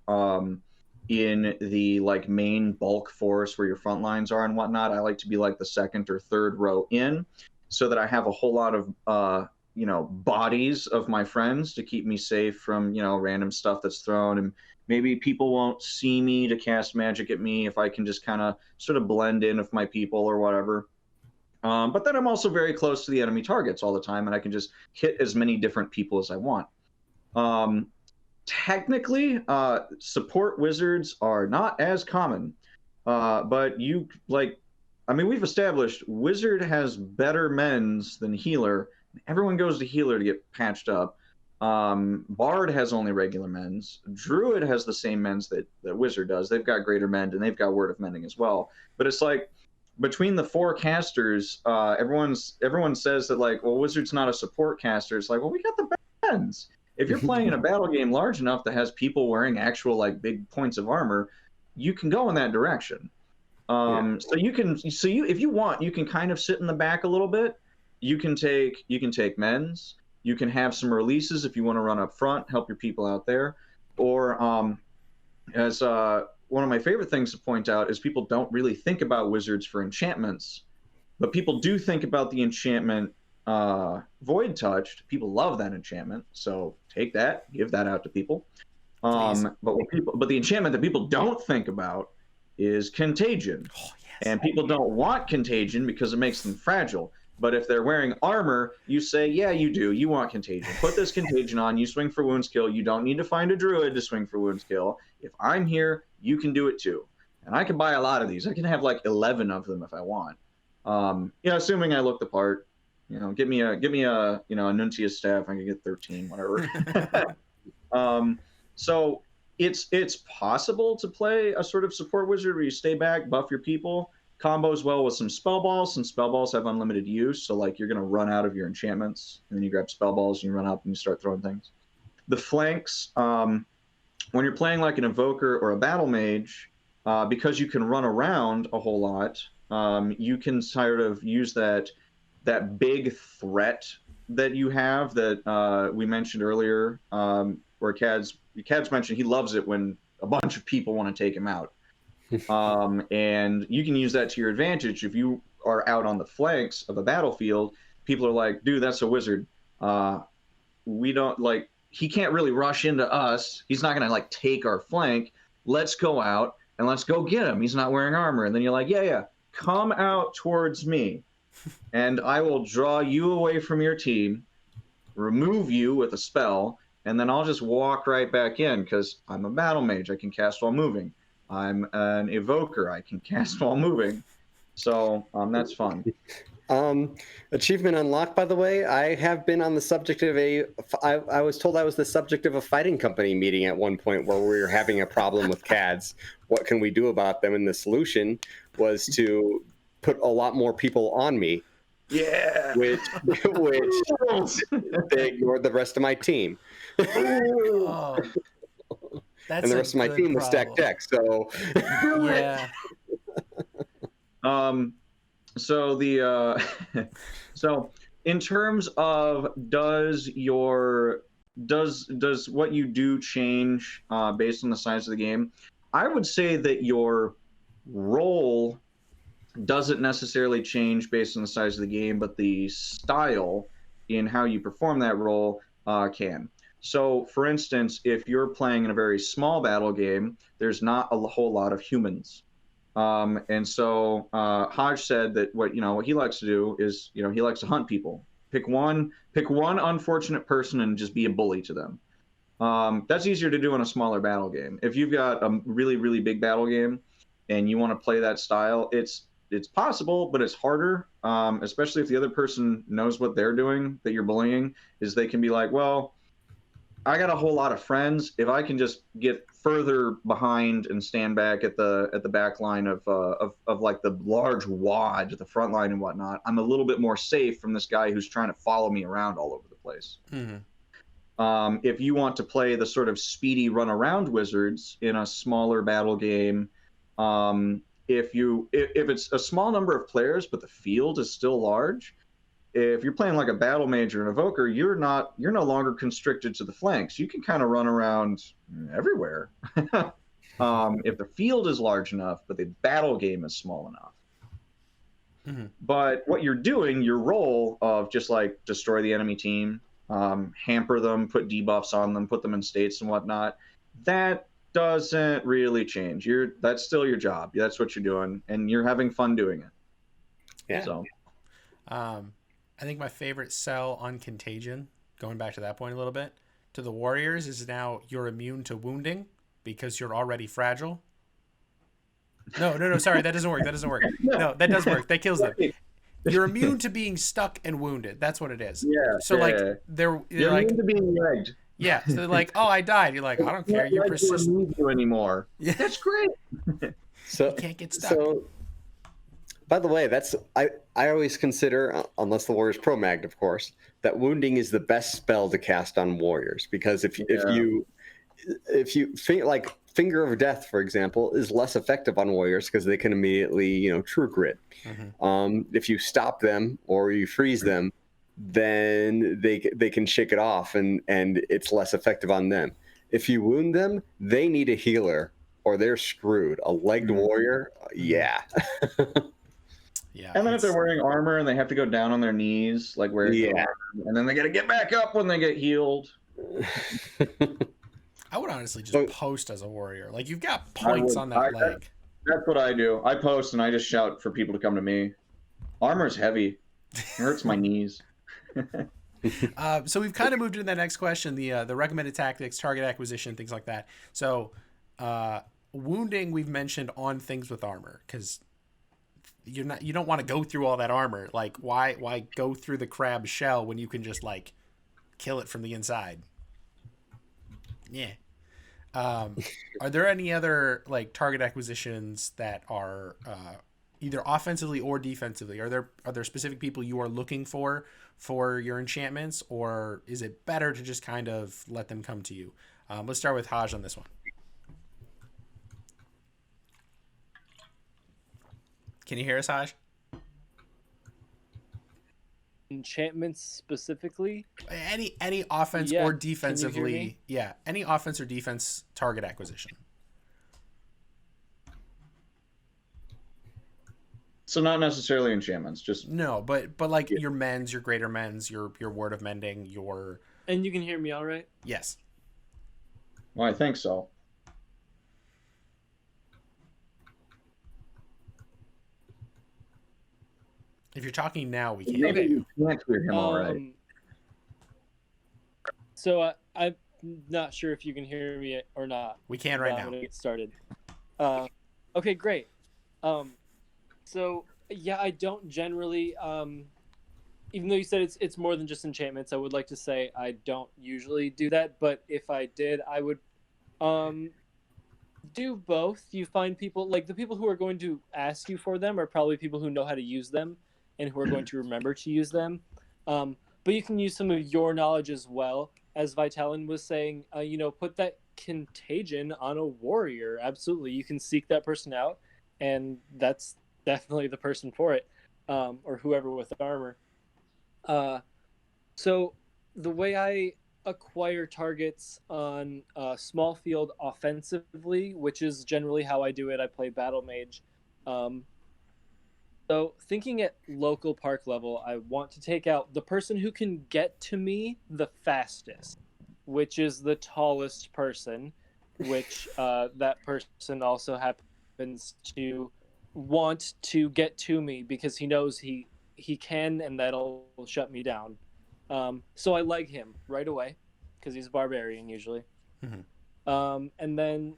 in the like main bulk force where your front lines are and whatnot. I like to be like the second or third row in, so that I have a whole lot of bodies of my friends to keep me safe from random stuff that's thrown, and maybe people won't see me to cast magic at me if I can just kind of sort of blend in with my people or whatever. But then I'm also very close to the enemy targets all the time, and I can just hit as many different people as I want. Technically, support wizards are not as common, but we've established wizard has better mends than healer. Everyone goes to healer to get patched up. Bard has only regular mends. Druid has the same mends that wizard does. They've got greater mend, and they've got word of mending as well. But it's like, between the four casters, everyone says that wizard's not a support caster. It's like, well, we got the mends. If you're playing in a battle game large enough that has people wearing actual big points of armor, you can go in that direction. So if you want, you can kind of sit in the back a little bit. You can take mends. You can have some releases if you want to run up front, help your people out there. Or as one of my favorite things to point out is people don't really think about wizards for enchantments, but people do think about the enchantment Void Touched. People love that enchantment, so take that, give that out to people. But the enchantment that people don't think about is Contagion. Oh, yes. And people don't want Contagion because it makes them fragile. But if they're wearing armor, you say, yeah, you do. You want Contagion. Put this Contagion on. You swing for Wounds Kill. You don't need to find a druid to swing for Wounds Kill. If I'm here, you can do it too. And I can buy a lot of these. I can have 11 of them if I want. Assuming I look the part. Give me a Nuntius staff. I can get 13, whatever. So it's possible to play a sort of support wizard where you stay back, buff your people, combos well with some spell balls. Some spell balls have unlimited use, so you're gonna run out of your enchantments, and then you grab spell balls and you run up and you start throwing things. The flanks, when you're playing like an evoker or a battle mage, because you can run around a whole lot, you can sort of use that big threat that you have that we mentioned earlier, where Cad's mentioned he loves it when a bunch of people want to take him out. And you can use that to your advantage. If you are out on the flanks of a battlefield, people are like, dude, that's a wizard. We don't he can't really rush into us. He's not going to take our flank. Let's go out and let's go get him. He's not wearing armor. And then you're like, yeah, come out towards me and I will draw you away from your team, remove you with a spell, and then I'll just walk right back in because I'm a battle mage. I can cast while moving. I'm an evoker. I can cast while moving. So that's fun. Achievement unlocked, by the way. I have been on the subject of I was told I was the subject of a fighting company meeting at one point where we were having a problem with CADs. What can we do about them? And the solution was to put a lot more people on me, Yeah. which they ignored the rest of my team. Oh, that's And the a rest of my good team was stacked problem. deck. So Yeah. So the so in terms of does what you do change based on the size of the game? I would say that your role doesn't necessarily change based on the size of the game, but the style in how you perform that role can. So, for instance, if you're playing in a very small battle game, there's not a whole lot of humans. And so Hodge said that what he likes to do is he likes to hunt people. Pick one unfortunate person and just be a bully to them. That's easier to do in a smaller battle game. If you've got a really, really big battle game and you want to play that style, it's possible, but it's harder, especially if the other person knows what they're doing that you're bullying, is they can be like, well, I got a whole lot of friends. If I can just get further behind and stand back at the back line of like the large wad at the front line and whatnot, I'm a little bit more safe from this guy who's trying to follow me around all over the place. Mm-hmm. If you want to play the sort of speedy run around wizards in a smaller battle game, if it's a small number of players but the field is still large, if you're playing like a battle mage or an evoker, you're no longer constricted to the flanks. You can kind of run around everywhere. If the field is large enough, but the battle game is small enough. Mm-hmm. But what you're doing, your role of just like destroy the enemy team, hamper them, put debuffs on them, put them in states and whatnot, that doesn't really change. That's still your job. That's what you're doing, and you're having fun doing it. Yeah. So, I think my favorite sell on Contagion, going back to that point a little bit, to the Warriors is now you're immune to wounding because you're already fragile. No, sorry, that doesn't work. No, that does work. That kills them. You're immune to being stuck and wounded. That's what it is. Yeah. So like you're like immune to being legged. yeah. So they're like, oh, I died. You're like, I don't care. You're persistent. Need you anymore. Yeah. That's great. So You can't get stuck. So, by the way, I always consider, unless the Warriors pro-magged, of course, that wounding is the best spell to cast on Warriors, because if you like Finger of Death, for example, is less effective on Warriors because they can immediately True Grit. Mm-hmm. If you stop them or you freeze them, then they can shake it off and it's less effective on them. If you wound them, they need a healer or they're screwed. A legged warrior, yeah. Yeah. And then if they're wearing armor and they have to go down on their knees, like wearing armor, and then they got to get back up when they get healed. I would honestly just post as a warrior. Like you've got points on that leg. That's what I do. I post and I just shout for people to come to me. Armor's heavy. It hurts my knees. So we've kind of moved into that next question, the recommended tactics, target acquisition, things like that. So wounding we've mentioned on things with armor, because you don't want to go through all that armor. Like why go through the crab shell when you can just like kill it from the inside? Yeah. Are there any other like target acquisitions that are either offensively or defensively? Are there specific people you are looking for your enchantments, or is it better to just kind of let them come to you? Let's start with Haj on this one. Can you hear us, Haj? Enchantments specifically? Any offense Yeah, or can you hear defensively? me? Yeah, any offense or defense target acquisition. So not necessarily enchantments, just No, but like your mends, your greater mends, your word of mending, your And you can hear me all right? yes. well, I think so. If you're talking now, we can't. Maybe Okay. you can't hear him all right. So I'm not sure if you can hear me or not. We can right I'm now. gonna get started. Okay, great. So Yeah, I don't generally. Even though you said it's more than just enchantments, I would like to say I don't usually do that. But if I did, I would um do both. You find people like the people who are going to ask you for them are probably people who know how to use them and who are going to remember to use them. But you can use some of your knowledge as well, as Vitalin was saying. Put that contagion on a warrior. Absolutely, you can seek that person out, and that's definitely the person for it, or whoever with armor. Uh, so the way I acquire targets on small field offensively, which is generally how I do it, I play battle mage. Um, so thinking at local park level, I want to take out the person who can get to me the fastest, which is the tallest person, which that person also happens to want to get to me because he knows he can, and that'll shut me down. So I leg him right away because he's a barbarian usually. And then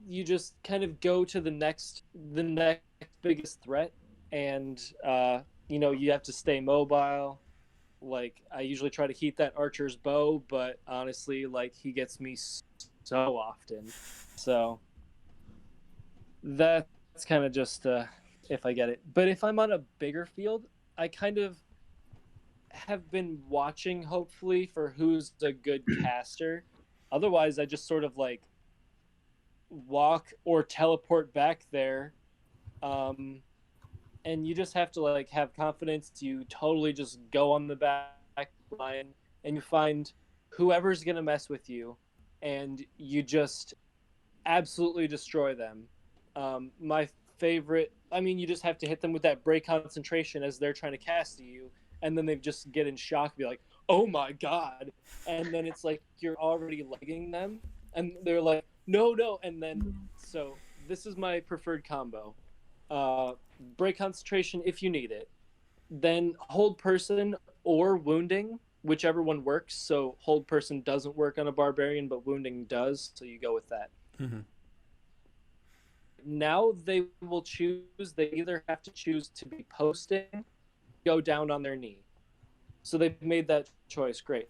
you just kind of go to the next biggest threat, and you have to stay mobile. Like I usually try to keep that archer's bow, but honestly, like he gets me so often. So that's kind of just if I get it. But if I'm on a bigger field, I kind of have been watching hopefully for who's a good caster. Otherwise, I just sort of like walk or teleport back there. And you just have to like have confidence. You totally just go on the back line and you find whoever's going to mess with you and you just absolutely destroy them. My favorite, I mean, you just have to hit them with that break concentration as they're trying to cast you, and then they just get in shock, be like, "Oh my god!" And then it's like you're already legging them, and they're like, "No, no!" And then so this is my preferred combo: break concentration if you need it, then hold person or wounding, whichever one works. So hold person doesn't work on a barbarian, but wounding does, so you go with that. Now they will choose, they either have to choose to be posting, go down on their knee. So they've made that choice. Great.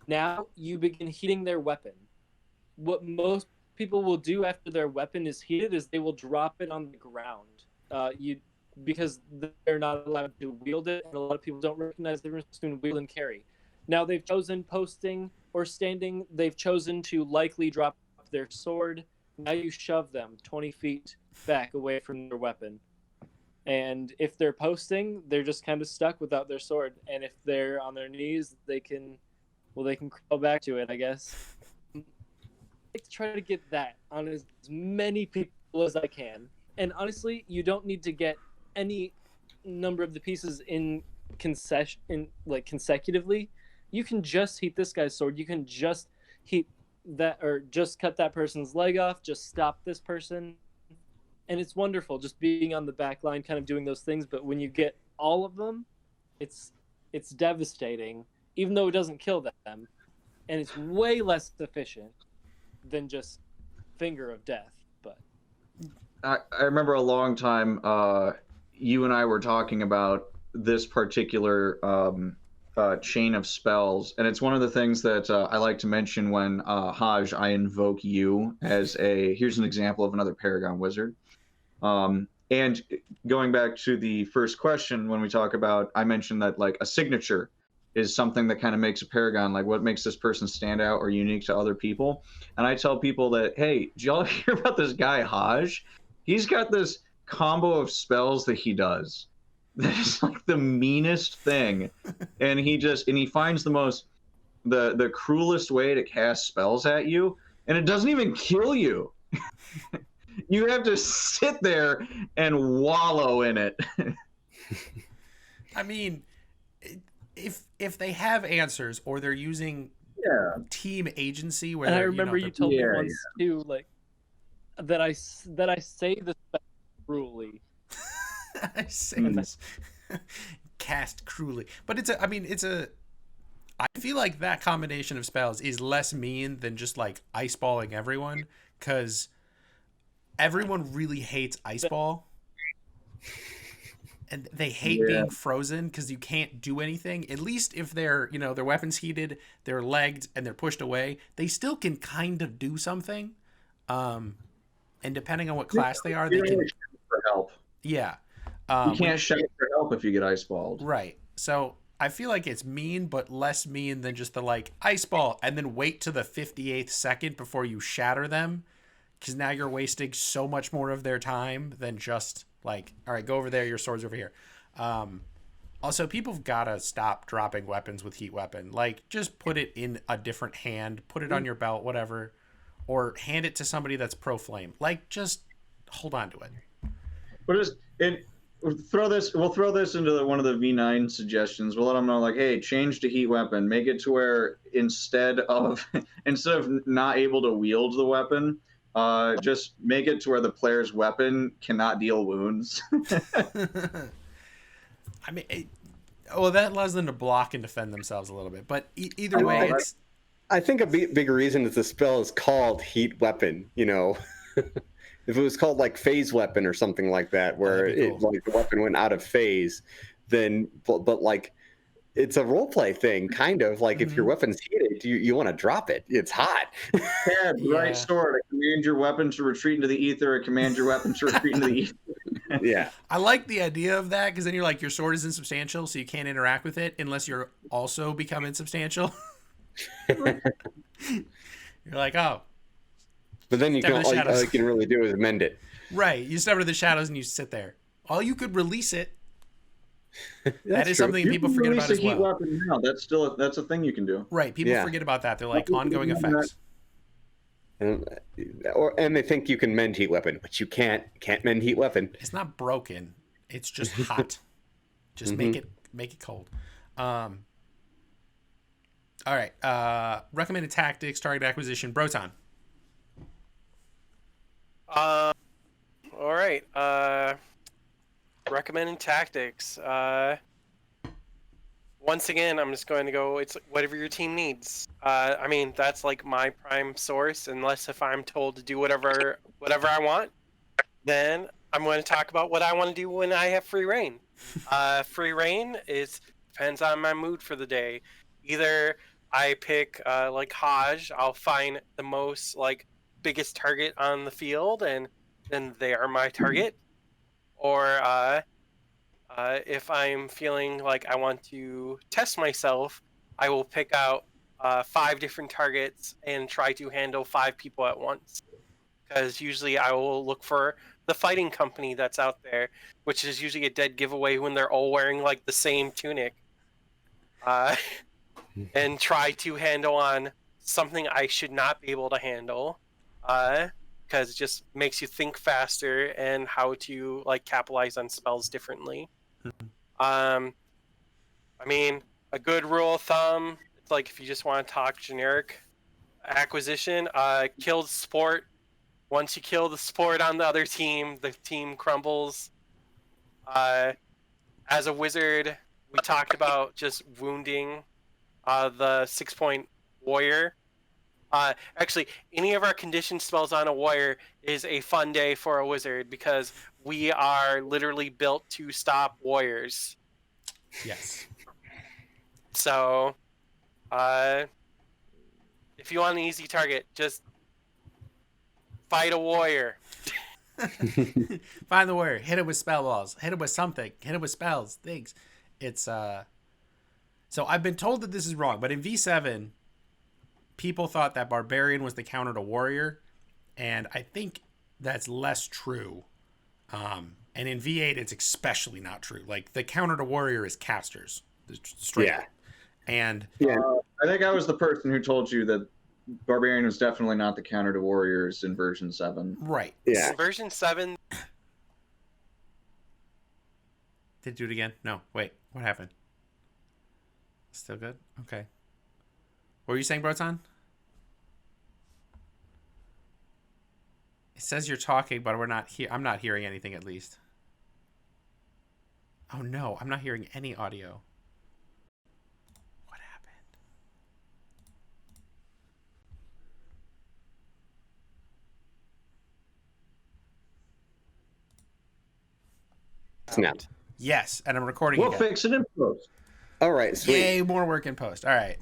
Now you begin heating their weapon. What most people will do after their weapon is heated is they will drop it on the ground. Because they're not allowed to wield it, and a lot of people don't recognize the difference between wield and carry. Now they've chosen posting or standing. They've chosen to likely drop their sword. Now you shove them 20 feet back away from their weapon. And if they're posting, they're just kind of stuck without their sword. And if they're on their knees, they can crawl back to it, I guess. I like to try to get that on as many people as I can. And honestly, you don't need to get any number of the pieces in consecutively. You can just heat this guy's sword. You can just heat that, or just cut that person's leg off, just stop this person, and it's wonderful just being on the back line kind of doing those things. But when you get all of them, it's devastating, even though it doesn't kill them, and it's way less efficient than just finger of death. But I remember a long time you and I were talking about this particular chain of spells, and it's one of the things that I like to mention when Haj, I invoke you as here's an example of another Paragon wizard. And going back to the first question, when we talk about, I mentioned that like a signature is something that kind of makes a Paragon, like what makes this person stand out or unique to other people. And I tell people that, hey, did y'all hear about this guy Haj? He's got this combo of spells that he does that is like the meanest thing, and he finds the cruelest way to cast spells at you, and it doesn't even kill you. You have to sit there and wallow in it. I mean, if they have answers or they're using team agency, where and I remember you told me once too, like that I say the spell cruelly. I say this cast cruelly, but I feel like that combination of spells is less mean than just like ice balling everyone, because everyone really hates ice ball. And they hate Yeah. being frozen because you can't do anything. At least if they're, their weapons heated, they're legged, and they're pushed away, they still can kind of do something. And depending on what class they are, they You don't can. really shout for help. Yeah. You can't shout for help if you get ice balled. Right. So I feel like it's mean, but less mean than just the ice ball and then wait to the 58th second before you shatter them. Because now you're wasting so much more of their time than just all right, go over there, your sword's over here. Also, people have got to stop dropping weapons with heat weapon. Just put it in a different hand, put it on your belt, whatever, or hand it to somebody that's pro flame. Just hold on to it. We'll throw this into one of the V9 suggestions. We'll let them know, hey, change to heat weapon. Make it to where instead of not able to wield the weapon, just make it to where the player's weapon cannot deal wounds. I mean, that allows them to block and defend themselves a little bit. But either way, it's. I think a big reason that the spell is called heat weapon. If it was called phase weapon or something like that, where cool. the weapon went out of phase, then but it's a role play thing, kind of if your weapon's heated, you want to drop it. It's hot. Yeah, right sword. Command your weapon to retreat into the ether. Or command your weapon to retreat into the ether. Yeah, I like the idea of that because then you're your sword is insubstantial, so you can't interact with it unless you're also become insubstantial. You're oh. But then all you can really do is mend it. Right, you step into the shadows and you sit there. All you could release it. That is true. something people forget about as well. Heat weapon now. That's a thing you can do. Right, people forget about that. They're ongoing effects. And they think you can mend heat weapon, but you can't mend heat weapon. It's not broken. It's just hot. Just make it cold. All right. Recommended tactics, target acquisition, Broton. All right. Recommending tactics. Once again, I'm just going to go. It's whatever your team needs. I mean, that's my prime source. Unless if I'm told to do whatever I want, then I'm going to talk about what I want to do when I have free reign. Free reign depends on my mood for the day. Either I pick Hodge. I'll find the most biggest target on the field, and then they are my target. Or if I'm feeling like I want to test myself, I will pick out 5 different targets and try to handle 5 people at once. Because usually I will look for the fighting company that's out there, which is usually a dead giveaway when they're all wearing the same tunic. And try to handle on something I should not be able to handle. Because it just makes you think faster and how to capitalize on spells differently. I mean, a good rule of thumb, it's if you just want to talk generic acquisition, kill the support. Once you kill the support on the other team, the team crumbles. As a wizard, we talked about just wounding the 6-point warrior. Actually, any of our conditioned spells on a warrior is a fun day for a wizard because we are literally built to stop warriors. Yes. So, if you want an easy target, just fight a warrior. Find the warrior. Hit it with spell balls. Hit it with something. Hit it with spells. Things. It's So I've been told that this is wrong, but in V7, people thought that barbarian was the counter to warrior, and I think that's less true. And in V8, it's especially not true. The counter to warrior is casters, straight up. And I think I was the person who told you that barbarian was definitely not the counter to warriors in version 7. Right. Yeah. In version 7. Did it do it again? No. Wait. What happened? Still good? Okay. What were you saying, Broton? It says you're talking, but we're not here. I'm not hearing anything, at least. Oh no, I'm not hearing any audio. What happened? Now. Yes, and I'm recording We'll again. fix it in post. All right, sweet. Yay, more work in post. All right.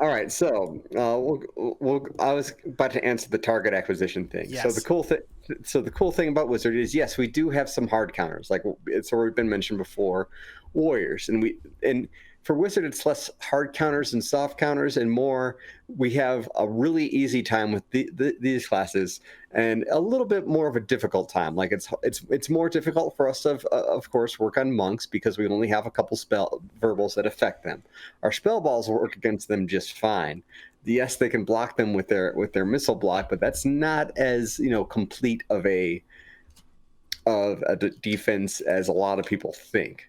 All right, so I was about to answer the target acquisition thing. Yes. So the cool thing about Wizard is, yes, we do have some hard counters, like it's already been mentioned before, warriors, and for Wizard it's less hard counters and soft counters, and more we have a really easy time with these classes, and a little bit more of a difficult time. Like it's more difficult for us to of course work on monks because we only have a couple spell verbals that affect them. Our spell balls work against them just fine. Yes, they can block them with their missile block, but that's not as complete of a defense as a lot of people think.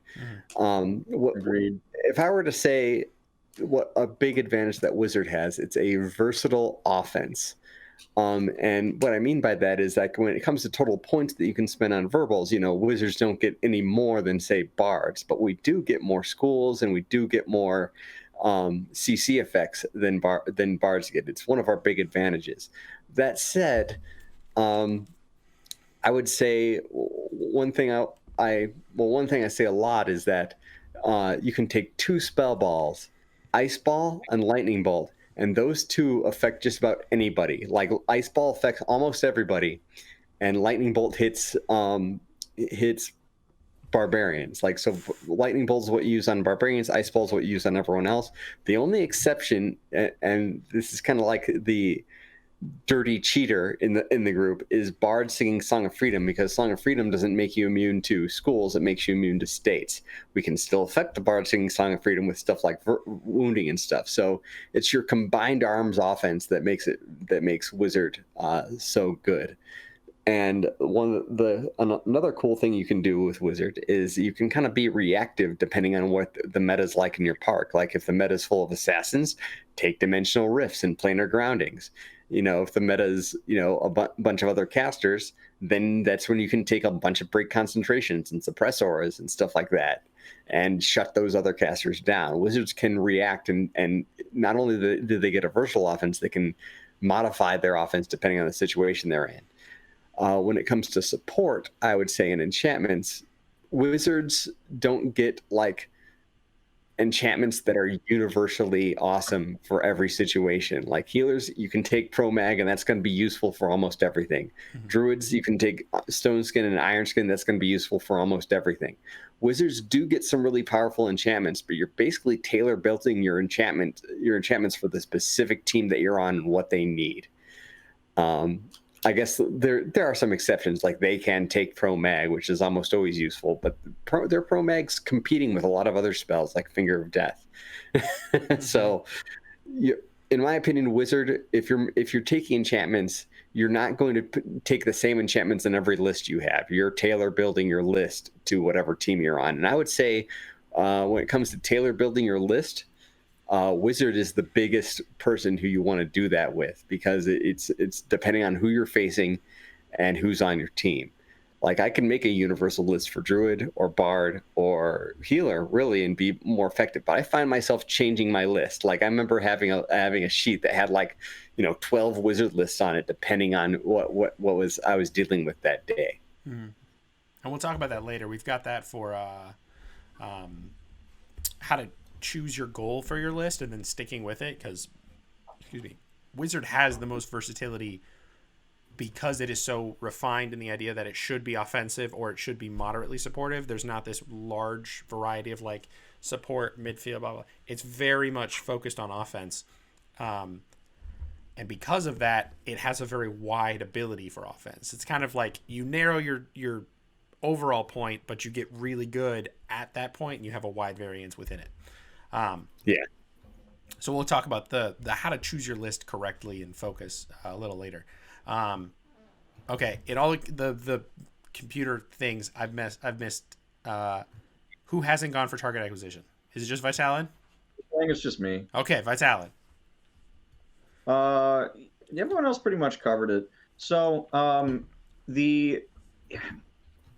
Agreed. If I were to say what a big advantage that Wizard has, it's a versatile offense. And what I mean by that is that when it comes to total points that you can spend on verbals, Wizards don't get any more than, say, Bards, but we do get more schools and we do get more CC effects than Bards get. It's one of our big advantages. That said, I would say one thing I say a lot is that you can take two spell balls, Ice Ball and Lightning Bolt, and those two affect just about anybody. Like Ice Ball affects almost everybody, and Lightning Bolt hits barbarians. Like, so Lightning Bolt is what you use on barbarians, Ice Ball is what you use on everyone else. The only exception, and this is kind of like the dirty cheater in the group, is Bard singing Song of Freedom, because Song of Freedom doesn't make you immune to schools, it makes you immune to states. We can still affect the Bard singing Song of Freedom with stuff like wounding and stuff. So it's your combined arms offense that makes Wizard so good. And another cool thing you can do with Wizard is you can kind of be reactive depending on what the meta's like in your park. Like if the meta's full of assassins, take Dimensional Rifts and Planar Groundings. If the meta's bunch of other casters, then that's when you can take a bunch of Break Concentrations and Suppress Auras and stuff like that and shut those other casters down. Wizards can react, and not only do they get a versatile offense, they can modify their offense depending on the situation they're in. When it comes to support, I would say in enchantments, Wizards don't get like enchantments that are universally awesome for every situation. Like healers, you can take Pro Mag, and that's going to be useful for almost everything. Mm-hmm. Druids, you can take Stone Skin and Iron Skin, that's going to be useful for almost everything. Wizards do get some really powerful enchantments, but you're basically tailor building your enchantments for the specific team that you're on and what they need. I guess there are some exceptions, like they can take Pro Mag, which is almost always useful, but their Pro Mag's competing with a lot of other spells like Finger of Death. So, in my opinion, Wizard, if you're taking enchantments, you're not going to take the same enchantments in every list you have. You're tailor building your list to whatever team you're on. And I would say when it comes to tailor building your list, Wizard is the biggest person who you want to do that with, because it's depending on who you're facing and who's on your team. Like I can make a universal list for Druid or Bard or Healer really and be more effective, but I find myself changing my list. Like I remember having a sheet that had 12 Wizard lists on it, depending on what I was dealing with that day. Mm-hmm. And we'll talk about that later. We've got that for how to choose your goal for your list and then sticking with it, because Wizard has the most versatility because it is so refined in the idea that it should be offensive or it should be moderately supportive. There's not this large variety of like support, midfield, blah blah. It's very much focused on offense, and because of that, it has a very wide ability for offense. It's kind of like you narrow your overall point, but you get really good at that point and you have a wide variance within it. Yeah. So we'll talk about the how to choose your list correctly and focus a little later. Okay. In all the computer things I've missed. Who hasn't gone for target acquisition? Is it just Vitalin? I think it's just me. Okay, Vitalin. Everyone else pretty much covered it. So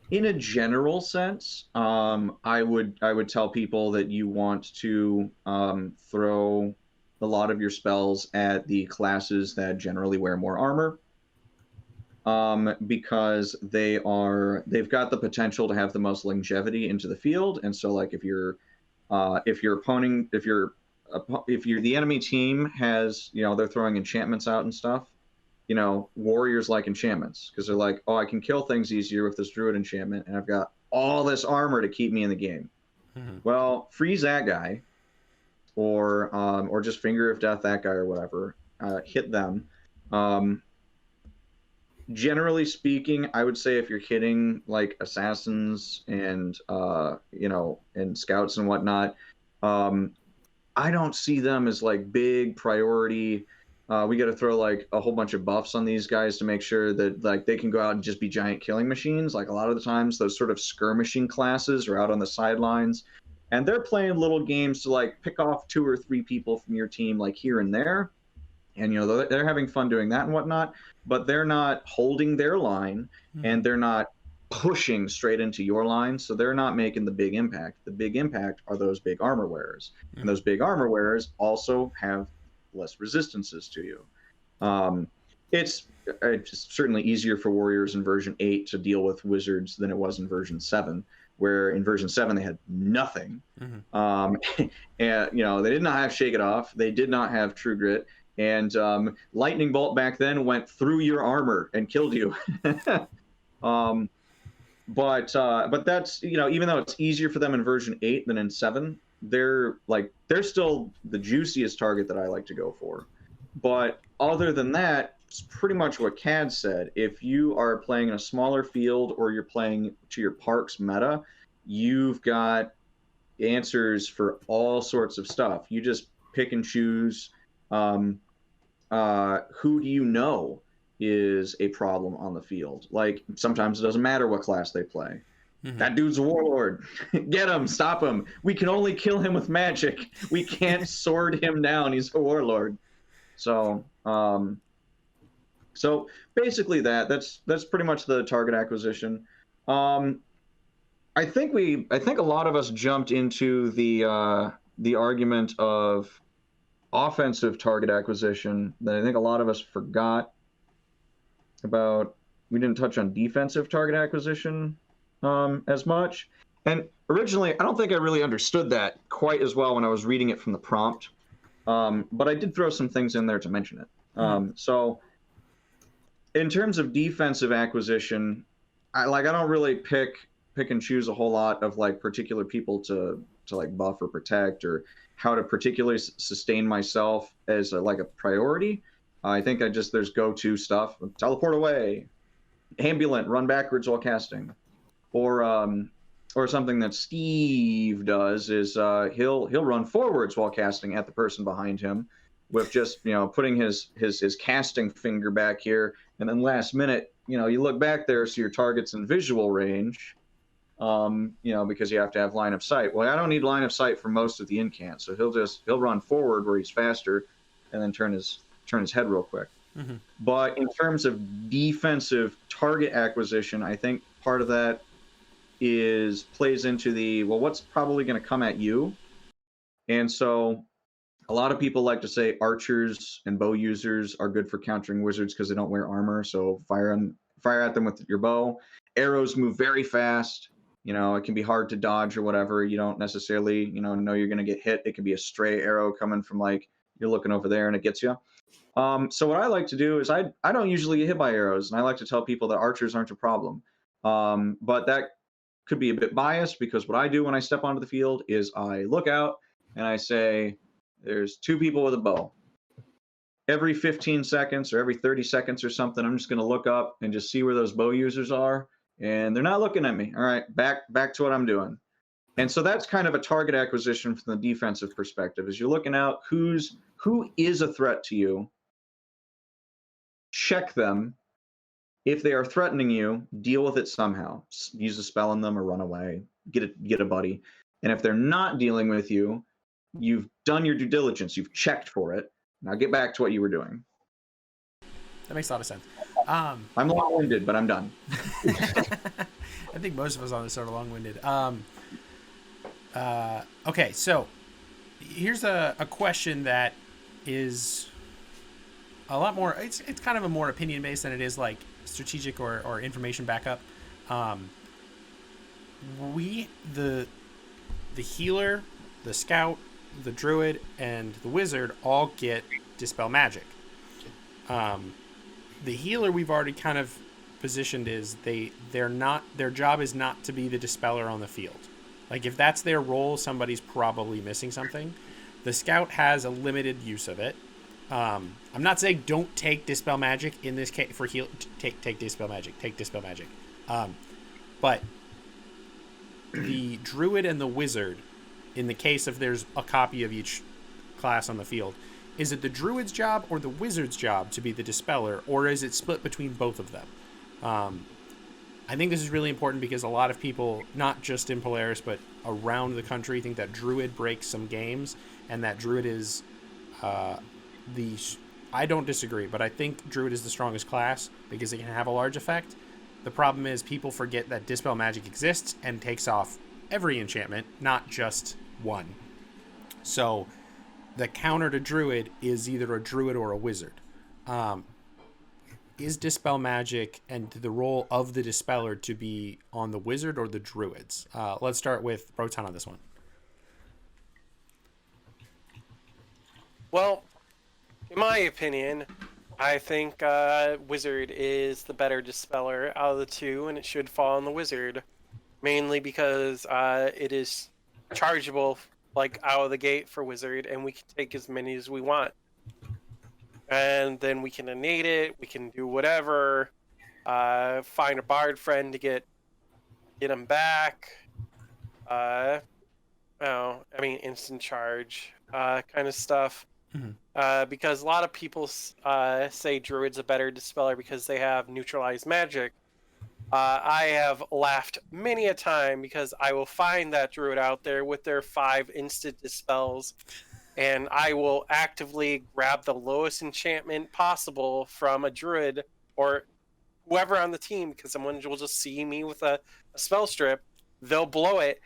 in a general sense, I would tell people that you want to throw a lot of your spells at the classes that generally wear more armor. because they've got the potential to have the most longevity into the field. And so like if the enemy team has, they're throwing enchantments out and stuff, warriors like enchantments because they're like, oh, I can kill things easier with this druid enchantment, and I've got all this armor to keep me in the game. Mm-hmm. Well, freeze that guy, or just finger of death that guy or whatever. Hit them. Generally speaking, I would say if you're hitting like assassins and and scouts and whatnot, I don't see them as like big priority. We got to throw like a whole bunch of buffs on these guys to make sure that like they can go out and just be giant killing machines. Like a lot of the times, those sort of skirmishing classes are out on the sidelines, and they're playing little games to like pick off 2 or 3 people from your team, like here and there, and they're having fun doing that and whatnot. But they're not holding their line, and they're not pushing straight into your line, so they're not making the big impact. The big impact are those big armor wearers, and those big armor wearers also have less resistances to you. It's certainly easier for warriors in version 8 to deal with wizards than it was in version 7, where in version 7 they had nothing. And they did not have Shake It Off, they did not have True Grit, and Lightning Bolt back then went through your armor and killed you. But that's, even though it's easier for them in version 8 than in 7, they're still the juiciest target that I like to go for. But other than that, it's pretty much what Cad said. If you are playing in a smaller field or you're playing to your park's meta, you've got answers for all sorts of stuff. You just pick and choose who do you know is a problem on the field. Like sometimes it doesn't matter what class they play. That dude's a warlord. Get him, stop him. We can only kill him with magic. We can't sword him down. He's a warlord. So basically that's pretty much the target acquisition. I think a lot of us jumped into the argument of offensive target acquisition that I think a lot of us forgot about. We didn't touch on defensive target acquisition as much. And originally, I don't think I really understood that quite as well when I was reading it from the prompt. But I did throw some things in there to mention it. So in terms of defensive acquisition, I don't really pick and choose a whole lot of like particular people to like buff or protect, or how to particularly sustain myself as a priority. I think there's go-to stuff. Teleport away, ambulant, run backwards while casting, or something that Steve does is he'll run forwards while casting at the person behind him, with just putting his casting finger back here, and then last minute you look back there so your target's in visual range, because you have to have line of sight. Well, I don't need line of sight for most of the incant, so he'll run forward where he's faster, and then turn his head real quick. But in terms of defensive target acquisition, I think part of that plays into what's probably going to come at you. And so a lot of people like to say archers and bow users are good for countering wizards because they don't wear armor, so fire at them with your bow. Arrows move very fast. It can be hard to dodge or whatever. You don't necessarily know you're going to get hit. It could be a stray arrow coming from you're looking over there and it gets you. So what I like to do is I don't usually get hit by arrows, and I like to tell people that archers aren't a problem. But that could be a bit biased, because what I do when I step onto the field is I look out and I say, there's 2 people with a bow. Every 15 seconds or every 30 seconds or something, I'm just going to look up and just see where those bow users are, and they're not looking at me. All right, back to what I'm doing. And so that's kind of a target acquisition from the defensive perspective, is you're looking out who is a threat to you, check them. If they are threatening you, deal with it somehow. Use a spell on them or run away. Get a buddy. And if they're not dealing with you, you've done your due diligence. You've checked for it. Now get back to what you were doing. That makes a lot of sense. I'm long-winded, but I'm done. I think most of us on this are long-winded. Okay, so here's a question that is a lot more, it's kind of a more opinion based than it is like strategic or information backup. The healer, the scout, the druid, and the wizard all get Dispel Magic. The healer we've already kind of positioned is their job is not to be the dispeller on the field. Like if that's their role, somebody's probably missing something. The scout has a limited use of it. I'm not saying don't take Dispel Magic in this case for heal. Take Dispel Magic. Take Dispel Magic. But the druid and the wizard, in the case of there's a copy of each class on the field, is it the druid's job or the wizard's job to be the dispeller, or is it split between both of them? I think this is really important because a lot of people, not just in Polaris, but around the country, think that druid breaks some games and that druid is I don't disagree, but I think druid is the strongest class because it can have a large effect. The problem is people forget that Dispel Magic exists and takes off every enchantment, not just one. So the counter to druid is either a druid or a wizard. Is Dispel Magic and the role of the dispeller to be on the wizard or the druids? Let's start with Proton on this one. Well, in my opinion, I think wizard is the better dispeller out of the two, and it should fall on the wizard, mainly because it is chargeable like out of the gate for wizard, and we can take as many as we want. And then we can innate it, we can do whatever, find a bard friend to get them back. Instant charge kind of stuff. Mm-hmm. Because a lot of people say druid's a better dispeller because they have neutralized magic. I have laughed many a time because I will find that druid out there with their 5 instant dispels, and I will actively grab the lowest enchantment possible from a druid or whoever on the team, because someone will just see me with a spell strip. They'll blow it.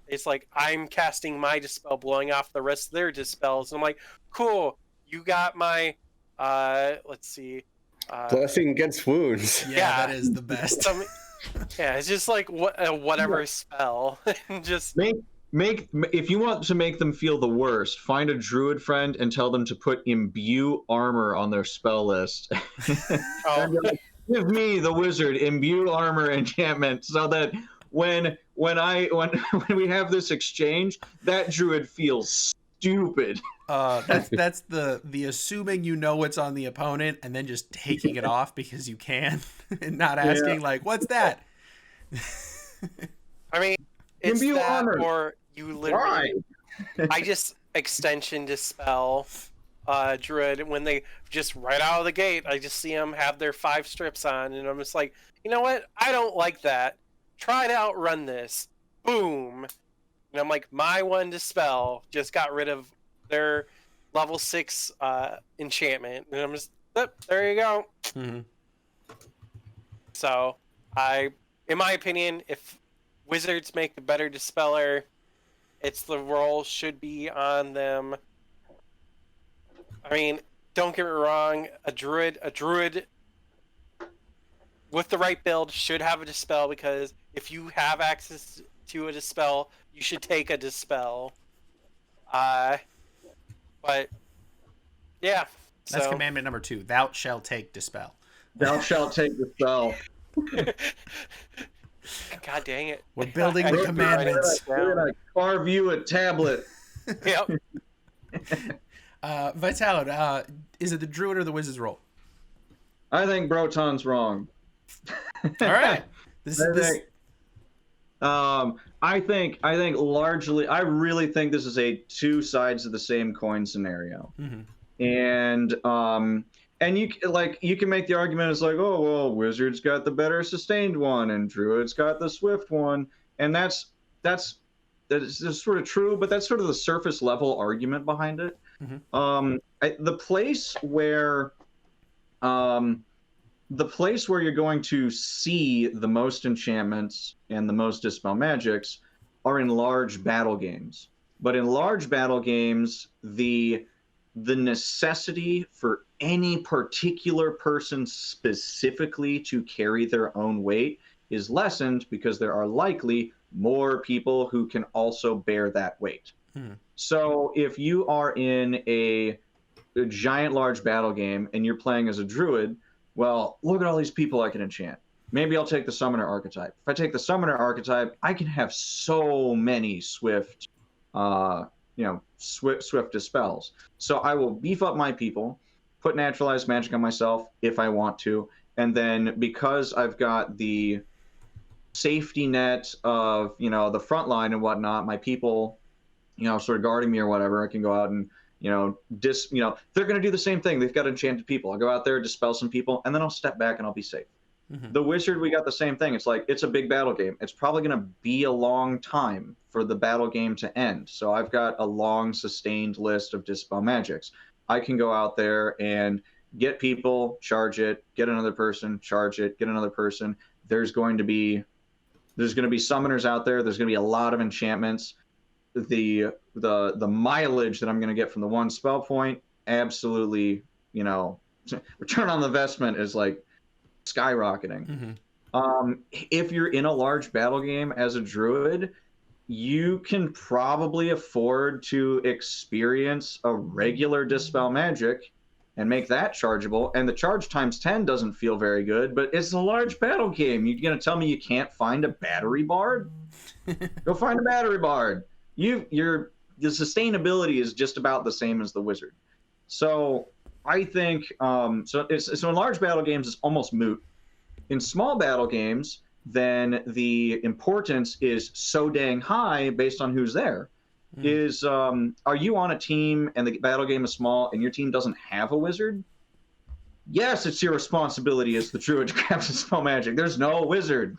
It's like I'm casting my dispel, blowing off the rest of their dispels. And I'm like, cool, you got my, let's see. Blessing against wounds. Yeah, that is the best. It's just like whatever spell. Just if you want to make them feel the worst, find a druid friend and tell them to put imbue armor on their spell list. Give me the wizard imbue armor enchantment so that when we have this exchange, that druid feels stupid. That's the assuming you know what's on the opponent and then just taking it off because you can and not asking like, what's that? I mean, it's imbue that armor. Or you literally. I just extension dispel druid when they just right out of the gate. I just see them have their 5 strips on, and I'm just like, you know what? I don't like that. Try to outrun this. Boom. And I'm like, my 1 dispel just got rid of their level 6 enchantment, and I'm just, there you go. Mm-hmm. So in my opinion, if wizards make the better dispeller, it's the role should be on them. I mean, don't get me wrong, a druid with the right build should have a dispel, because if you have access to a dispel, you should take a dispel. But yeah, that's commandment number 2. Thou shalt take dispel. Thou shalt take dispel. God dang it! We're building the commandments. We're gonna carve you a tablet. Yep. Vitalid, is it the druid or the wizard's role? I think Broton's wrong. All right. I think largely, I really think this is a 2 sides of the same coin scenario. Mm-hmm. And you can make the argument, it's like, oh well, wizard's got the better sustained one and druid's got the swift one, and that's sort of true, but that's sort of the surface level argument behind it. Mm-hmm. The place where you're going to see the most enchantments and the most Dispel Magics are in large battle games. But in large battle games, the the necessity for any particular person specifically to carry their own weight is lessened because there are likely more people who can also bear that weight. So if you are in a giant large battle game and you're playing as a druid, well, look at all these people I can enchant. Maybe I'll take the summoner archetype. If I take the summoner archetype, I can have so many swift dispels. So I will beef up my people, put naturalized magic on myself if I want to, and then because I've got the safety net of the front line and whatnot, my people sort of guarding me or whatever, I can go out and they're going to do the same thing. They've got enchanted people. I'll go out there, dispel some people, and then I'll step back and I'll be safe. The wizard, we got the same thing. It's like, it's a big battle game. It's probably going to be a long time for the battle game to end. So I've got a long sustained list of dispel magics. I can go out there and get people, charge it, get another person, charge it, get another person. There's going to be summoners out there. There's going to be a lot of enchantments. The mileage that I'm going to get from the one spell point, absolutely, return on the investment is like skyrocketing. If you're in a large battle game as a druid, you can probably afford to experience a regular dispel magic and make that chargeable. And the charge times 10 doesn't feel very good, but it's a large battle game. You're going to tell me you can't find a battery bard? Go find a battery bard. The sustainability is just about the same as the wizard. So I think so in large battle games it's almost moot. In small battle games, then the importance is so dang high based on who's there. Are you on a team and the battle game is small and your team doesn't have a wizard? Yes, it's your responsibility as the druid to grab some spell magic. There's no wizard.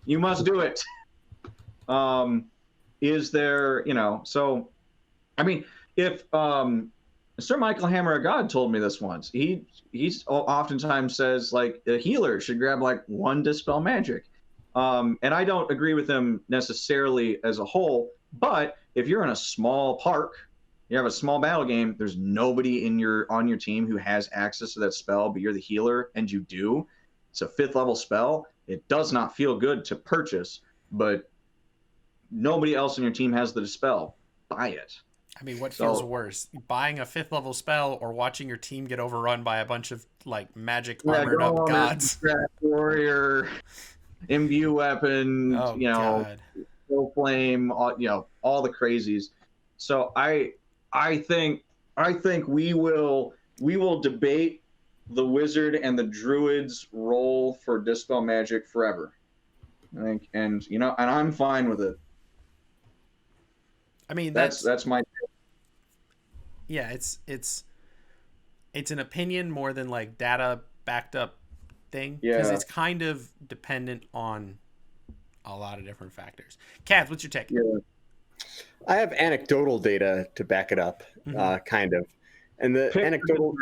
You must do it. Is there, so, I mean, if Sir Michael Hammer of God told me this once, he's oftentimes says, like, a healer should grab, like, one Dispel Magic. And I don't agree with him necessarily as a whole, but if you're in a small park, you have a small battle game, there's nobody on your team who has access to that spell, but you're the healer, and you do. It's a 5th level spell. It does not feel good to purchase, but nobody else on your team has the dispel. Buy it. I mean, what feels worse, buying a 5th level spell or watching your team get overrun by a bunch of like magic armored up gods? Warrior, imbue weapon, God. Full flame, all the crazies. So I think we will debate the wizard and the druid's role for dispel magic forever. I think, and I'm fine with it. I mean, that's my. Yeah, it's an opinion more than like data backed up thing, because it's kind of dependent on a lot of different factors. Kath, what's your take? Yeah. I have anecdotal data to back it up, kind of, and the anecdotal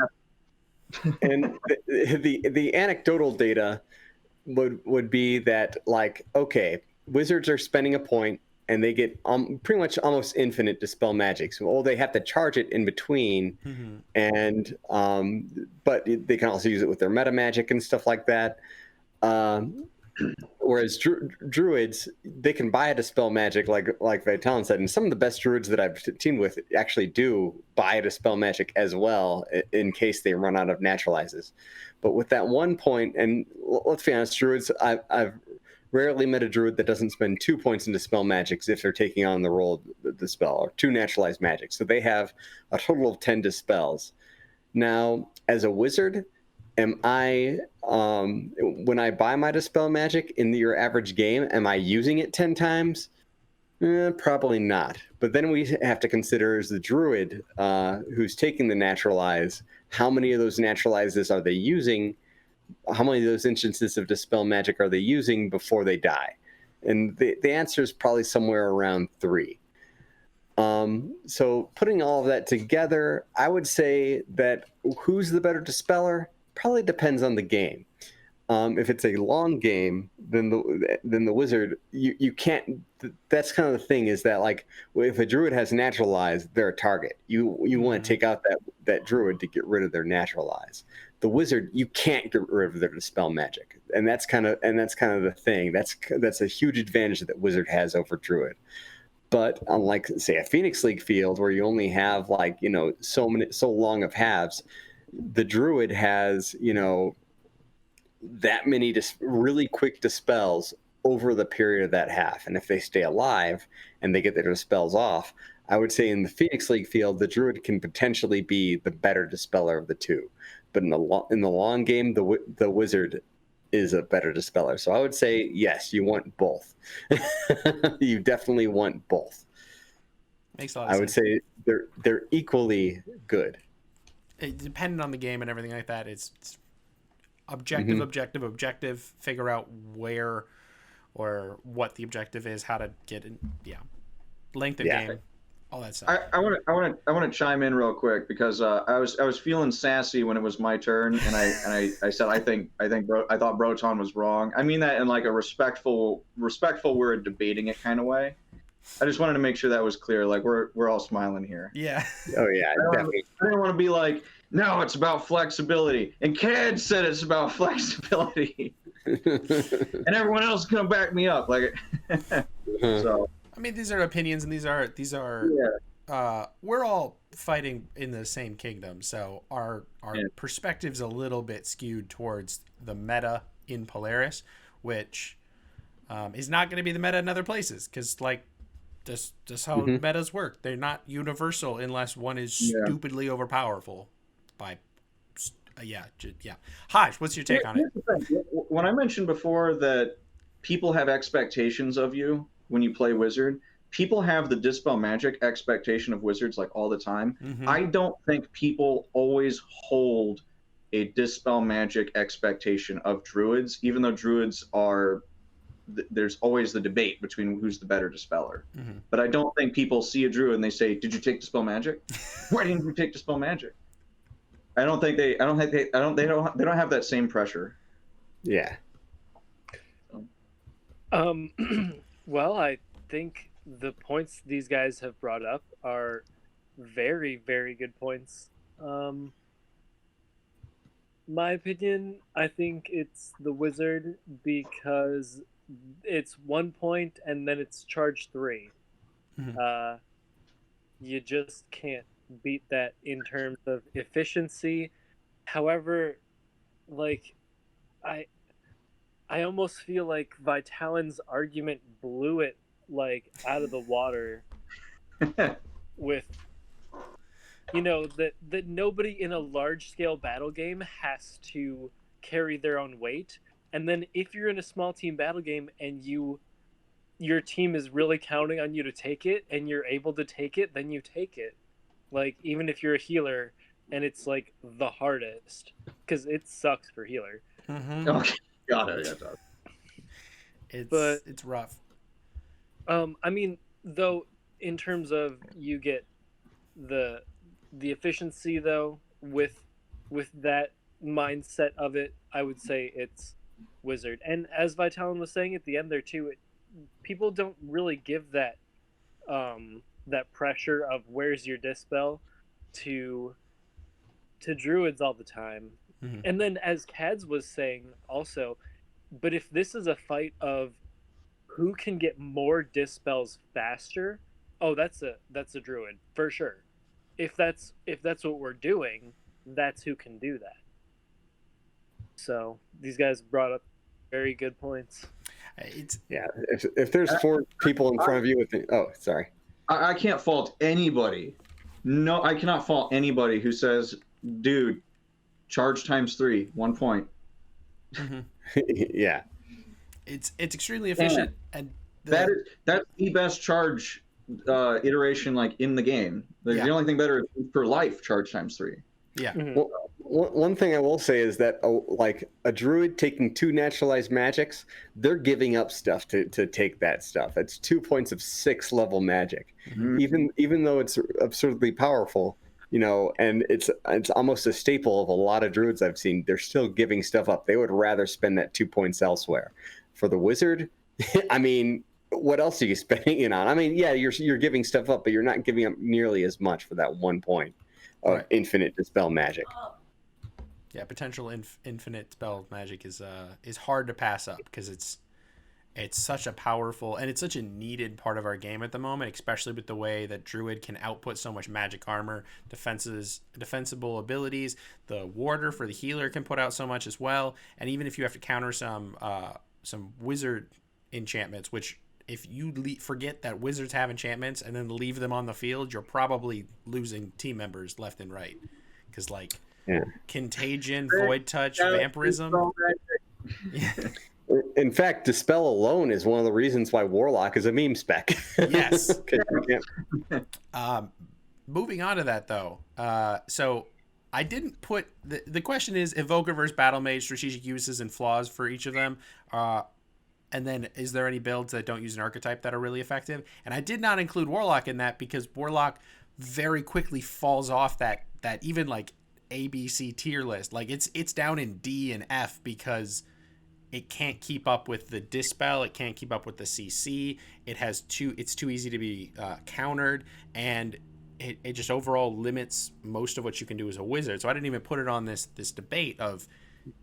and the anecdotal data would be that, like, okay, wizards are spending a point and they get pretty much almost infinite dispel magic. So, they have to charge it in between, and but they can also use it with their meta magic and stuff like that. Whereas druids, they can buy a dispel magic, like Vitalin said, and some of the best druids that I've teamed with actually do buy a dispel magic as well in case they run out of naturalizes. But with that one point, and let's be honest, druids, I've rarely met a druid that doesn't spend 2 points in dispel magics if they're taking on the role of the spell, or 2 naturalized magics. So they have a total of 10 dispels. Now, as a wizard, am I, when I buy my dispel magic in your average game, am I using it 10 times? Probably not. But then we have to consider, as the druid who's taking the naturalize, how many of those naturalizes are they using? How many of those instances of dispel magic are they using before they die? And the answer is probably somewhere around 3. So putting all of that together, I would say that who's the better dispeller probably depends on the game. If it's a long game, then the wizard, you can't. That's kind of the thing, is that like if a druid has naturalize, they're a target. You want to take out that druid to get rid of their naturalize. The wizard, you can't get rid of their dispel magic, and that's kind of the thing. That's a huge advantage that wizard has over druid. But unlike, say, a Phoenix League field where you only have like so long of halves, the druid has that many really quick dispels over the period of that half. And if they stay alive and they get their dispels off, I would say in the Phoenix League field, the druid can potentially be the better dispeller of the two. But in the long game, the wizard is a better dispeller. So I would say yes, you want both. You definitely want both. Makes a lot of sense. I would say they're equally good. Depending on the game and everything like that, it's objective, objective, figure out where or what the objective is, how to get in, length of game, all that stuff. I want to chime in real quick because I was feeling sassy when it was my turn, and I said I thought Broton was wrong. I mean that in like a respectful we're debating it kind of way. I just wanted to make sure that was clear. Like we're all smiling here. Yeah. Oh yeah. I don't want to be like, no, it's about flexibility. And Cad said it's about flexibility. And everyone else is gonna back me up. Like so I mean, these are opinions, and these are we're all fighting in the same kingdom, so our perspective's a little bit skewed towards the meta in Polaris, which is not going to be the meta in other places, because like just how metas work. They're not universal unless one is stupidly overpowerful. Haj, what's your take on it? When I mentioned before that people have expectations of you when you play wizard, people have the Dispel Magic expectation of wizards like all the time. I don't think people always hold a Dispel Magic expectation of druids, even though druids are there's always the debate between who's the better dispeller. But I don't think people see a druid and they say, "Did you take Dispel Magic? Why didn't you take Dispel Magic?" They don't have that same pressure. Yeah. Well, I think the points these guys have brought up are very, very good points. My opinion, I think it's the wizard because it's 1 point and then it's charge 3. You just can't beat that in terms of efficiency. However, like I almost feel like Vitalin's argument blew it like out of the water with that nobody in a large scale battle game has to carry their own weight. And then if you're in a small team battle game and your team is really counting on you to take it and you're able to take it, then you take it. Like, even if you're a healer and it's like the hardest, because it sucks for healer. Okay. Got it. It's rough. I mean, though, in terms of you get the efficiency though with that mindset of it, I would say it's wizard. And as Vitalin was saying at the end there too, people don't really give that that pressure of where's your dispel to druids all the time. And then as Cads was saying also, but if this is a fight of who can get more dispels faster, that's a druid for sure. If that's what we're doing, that's who can do that. So these guys brought up very good points. If there's 4 people in front of you sorry. I can't fault anybody. No, I cannot fault anybody who says, dude, charge times 3, 1 point. Yeah. It's extremely efficient, and that's the best charge iteration like in the game. The only thing better is per life charge times 3. Yeah. Well, one thing I will say is that like a druid taking 2 naturalized magics, they're giving up stuff to take that stuff. It's 2 points of 6 level magic. Even though it's absurdly powerful, and it's almost a staple of a lot of druids I've seen. They're still giving stuff up. They would rather spend that 2 points elsewhere. For the wizard, I mean, what else are you spending it on? I mean, yeah, you're giving stuff up, but you're not giving up nearly as much for that 1 point of infinite dispel magic. Yeah, potential infinite spell magic is hard to pass up because it's such a powerful and it's such a needed part of our game at the moment, especially with the way that druid can output so much magic armor, defensible abilities. The warder for the healer can put out so much as well, and even if you have to counter some wizard enchantments, which if you forget that wizards have enchantments and then leave them on the field, you're probably losing team members left and right because contagion, void touch, vampirism. In fact, Dispel alone is one of the reasons why Warlock is a meme spec. Yes. Moving on to that, though. So I didn't put... The question is Evoker versus Battle Mage, strategic uses and flaws for each of them. And then is there any builds that don't use an archetype that are really effective? And I did not include Warlock in that because Warlock very quickly falls off that even like A, B, C tier list. Like it's down in D and F because... it can't keep up with the Dispel. It can't keep up with the CC. It's too easy to be countered, and it just overall limits most of what you can do as a wizard. So I didn't even put it on this debate of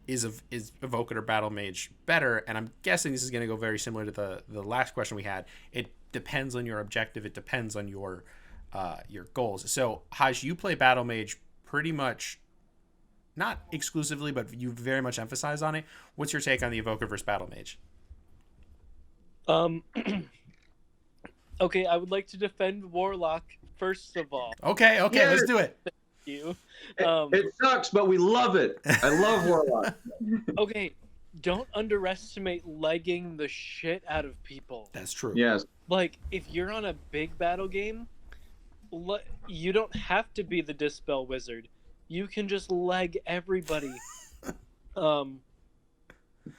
is Evoker or Battle Mage better? And I'm guessing this is going to go very similar to the last question we had. It depends on your objective. It depends on your goals. So Haj, you play Battle Mage pretty much. Not exclusively, but you very much emphasize on it. What's your take on the Evoker versus Battle Mage? Okay, I would like to defend Warlock first of all. Okay, Yes. Let's do it. Thank you. It sucks, but we love it. I love Warlock. Okay, don't underestimate legging the shit out of people. That's true. Yes. Like, if you're on a big battle game, you don't have to be the Dispel Wizard. You can just leg everybody.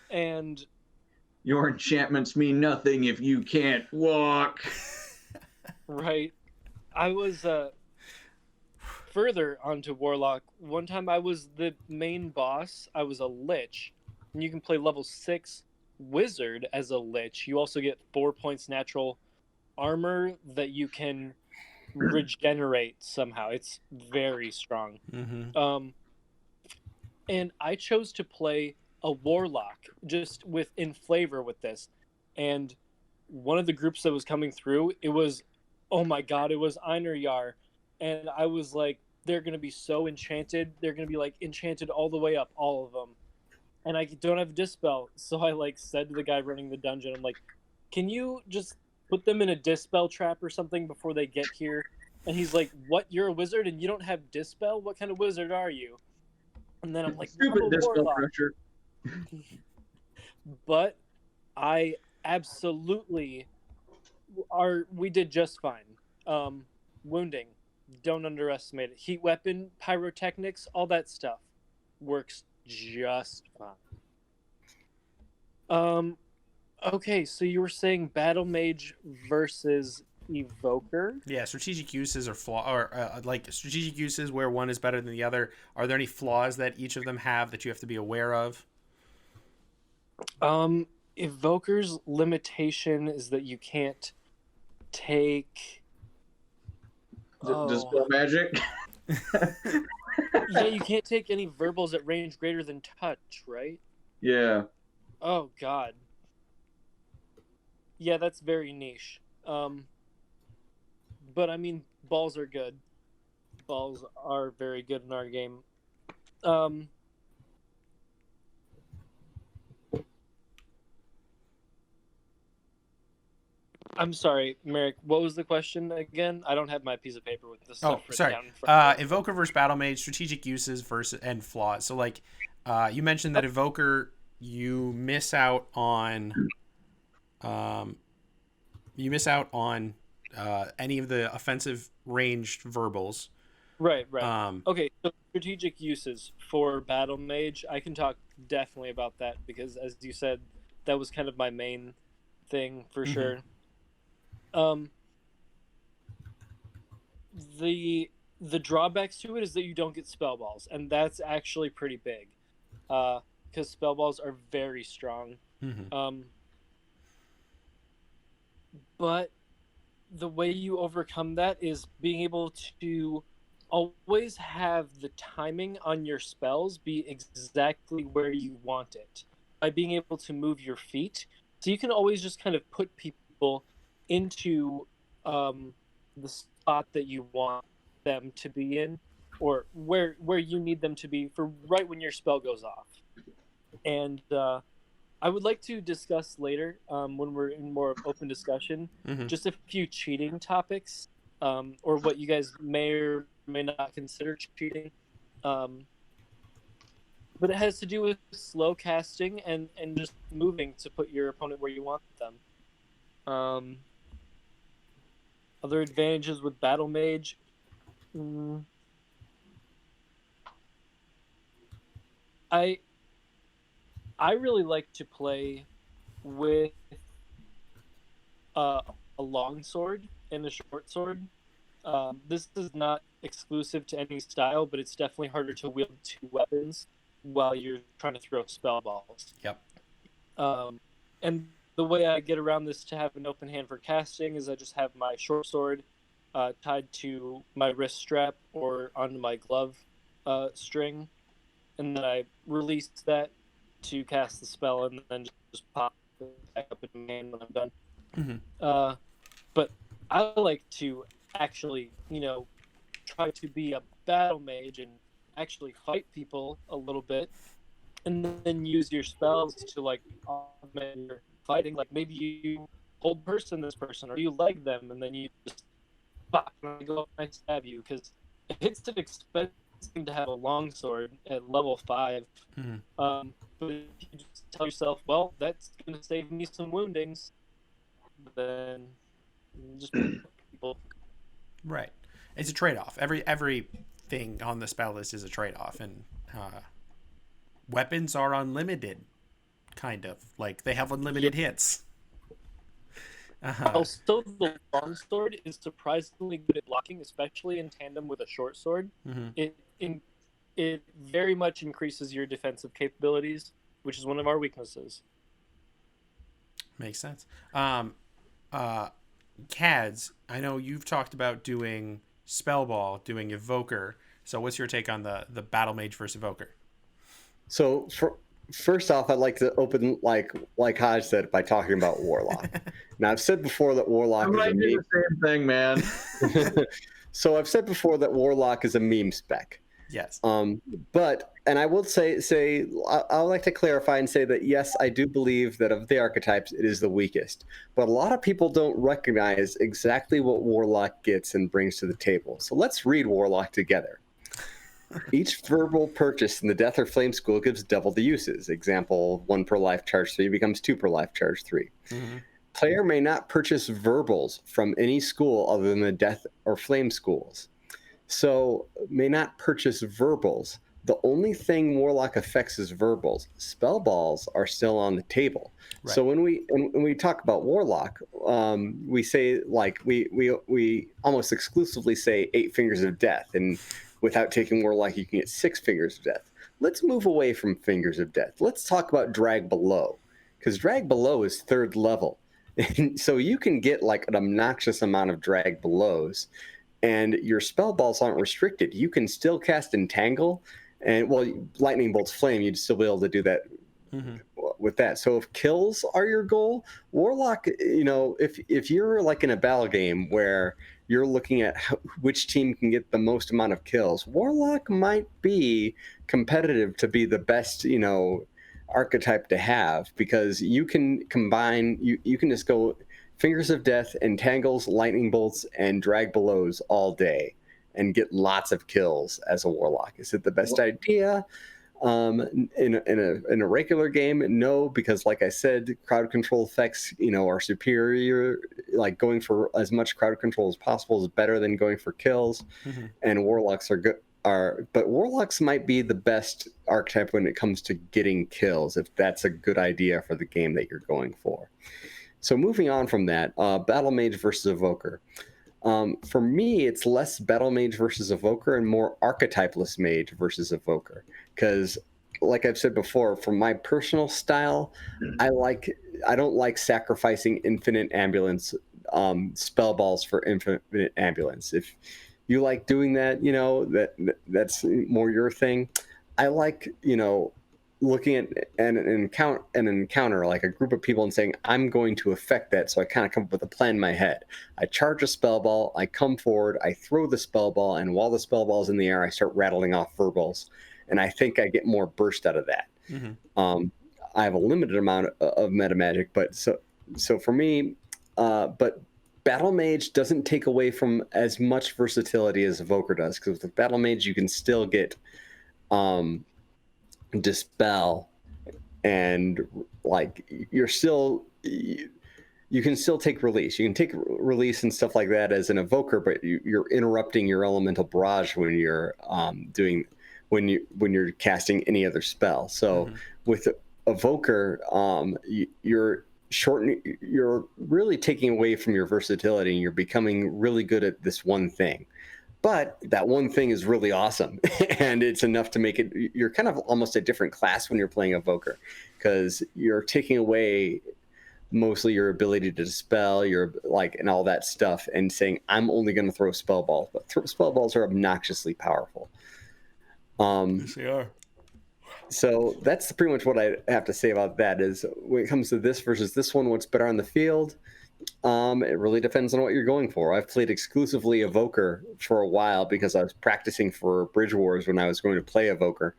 And Your enchantments mean nothing if you can't walk. right. I was further onto Warlock. One time I was the main boss. I was a Lich. And you can play level 6 Wizard as a Lich. You also get 4 points natural armor that you can regenerate somehow. It's very strong. Mm-hmm. And I chose to play a Warlock just in flavor with this. And one of the groups that was coming through, it was, oh my god, it was Einar Yar. And I was like, they're going to be so enchanted. They're going to be like enchanted all the way up, all of them. And I don't have Dispel. So I like said to the guy running the dungeon, I'm like, can you just put them in a Dispel trap or something before they get here? And he's like, what, you're a wizard and you don't have Dispel? What kind of wizard are you? And then I'm like, Stupid Dispel pressure. But I absolutely we did just fine. Wounding, don't underestimate it. Heat weapon, pyrotechnics, all that stuff works just fine. Okay, so you were saying Battle Mage versus Evoker? Yeah, strategic uses or like strategic uses where one is better than the other. Are there any flaws that each of them have that you have to be aware of? Evoker's limitation is that you can't take Dispel Magic? Yeah, you can't take any verbals at range greater than touch, right? Yeah. Oh god. Yeah, that's very niche. But I mean, balls are good. Balls are very good in our game. I'm sorry, Merrick. What was the question again? I don't have my piece of paper with this stuff written down in front of me. Evoker versus Battle Mage, strategic uses versus and flaws. So, like, you mentioned that Evoker, you miss out on, any of the offensive ranged verbals. Right. Okay, so strategic uses for Battle Mage, I can talk definitely about that because, as you said, that was kind of my main thing for sure. The the drawbacks to it is that you don't get spell balls, and that's actually pretty big, because spell balls are very strong. But the way you overcome that is being able to always have the timing on your spells be exactly where you want it by being able to move your feet. So you can always just kind of put people into the spot that you want them to be in, or where you need them to be for right when your spell goes off. And I would like to discuss later, when we're in more open discussion, just a few cheating topics, or what you guys may or may not consider cheating. But it has to do with slow casting and just moving to put your opponent where you want them. Other advantages with Battle Mage. I really like to play with a long sword and a short sword. This is not exclusive to any style, but it's definitely harder to wield two weapons while you're trying to throw spell balls. Yep. And the way I get around this to have an open hand for casting is I just have my short sword tied to my wrist strap or on my glove string, and then I release that to cast the spell, and then just pop it back up in my hand when I'm done. But I like to actually, try to be a battle mage and actually fight people a little bit, and then use your spells to like augment your fighting. Like maybe you hold person this person, or you leg them, and then you just pop and I go up and I stab you, because it's an expensive thing to have a longsword at level 5. But if you just tell yourself, well, that's going to save me some woundings, then just people. Right. It's a trade-off. Everything on the spell list is a trade-off, and weapons are unlimited, kind of. Like, they have unlimited hits. Also, the longsword is surprisingly good at blocking, especially in tandem with a short sword. It very much increases your defensive capabilities, which is one of our weaknesses. Makes sense. Cads, I know you've talked about doing spell ball, doing evoker. So what's your take on the battle mage versus evoker? So first off, I'd like to open like Hodge said by talking about warlock. Now I've said before that warlock is a meme. The same thing, man. So I've said before that warlock is a meme spec. Yes. But I will say I would like to clarify and say that yes, I do believe that of the archetypes, it is the weakest. But a lot of people don't recognize exactly what warlock gets and brings to the table. So let's read warlock together. Each verbal purchase in the Death or Flame school gives double the uses. Example: 1 per life charge 3 becomes 2 per life charge 3. Player may not purchase verbals from any school other than the Death or Flame schools. So, may not purchase verbals. The only thing warlock affects is verbals. Spell balls are still on the table. Right. So when we talk about warlock, we say like we almost exclusively say 8 fingers of death, and without taking warlock, you can get 6 fingers of death. Let's move away from fingers of death. Let's talk about drag below, because drag below is 3rd level, and so you can get like an obnoxious amount of drag belows. And your spell balls aren't restricted. You can still cast Entangle, and Lightning Bolt's Flame, you'd still be able to do that with that. So if kills are your goal, Warlock, if you're like in a battle game where you're looking at which team can get the most amount of kills, Warlock might be competitive to be the best, archetype to have, because you can combine, you can just go Fingers of Death, Entangles, Lightning Bolts, and Drag Belows all day and get lots of kills as a Warlock. Is it the best idea? In a regular game, no, because like I said, crowd control effects, are superior. Like going for as much crowd control as possible is better than going for kills. And Warlocks are good. But Warlocks might be the best archetype when it comes to getting kills, if that's a good idea for the game that you're going for. So moving on from that, Battle Mage versus Evoker. For me, it's less battle mage versus evoker and more archetypeless mage versus evoker. Because, like I've said before, for my personal style, I don't like sacrificing infinite ambulance spell balls for infinite ambulance. If you like doing that, that's more your thing. I like, looking at an encounter like a group of people and saying, I'm going to affect that. So I kind of come up with a plan in my head. I charge a spell ball, I come forward, I throw the spell ball, and while the spell ball's in the air, I start rattling off verbals. And I think I get more burst out of that. I have a limited amount of meta magic, but so for me, but Battle Mage doesn't take away from as much versatility as Evoker does, because with Battle Mage you can still get Dispel, and like you can still take release. You can take release and stuff like that as an evoker, but you're interrupting your elemental barrage when you're when you're casting any other spell. So with evoker, you're really taking away from your versatility, and you're becoming really good at this one thing. But that one thing is really awesome, and it's enough to make it. You're kind of almost a different class when you're playing evoker, because you're taking away mostly your ability to dispel, and all that stuff, and saying, I'm only going to throw spell balls. But spell balls are obnoxiously powerful. Yes, they are. So that's pretty much what I have to say about that. Is when it comes to this versus this one, what's better on the field? It really depends on what you're going for. I've played exclusively Evoker for a while because I was practicing for Bridge Wars when I was going to play Evoker,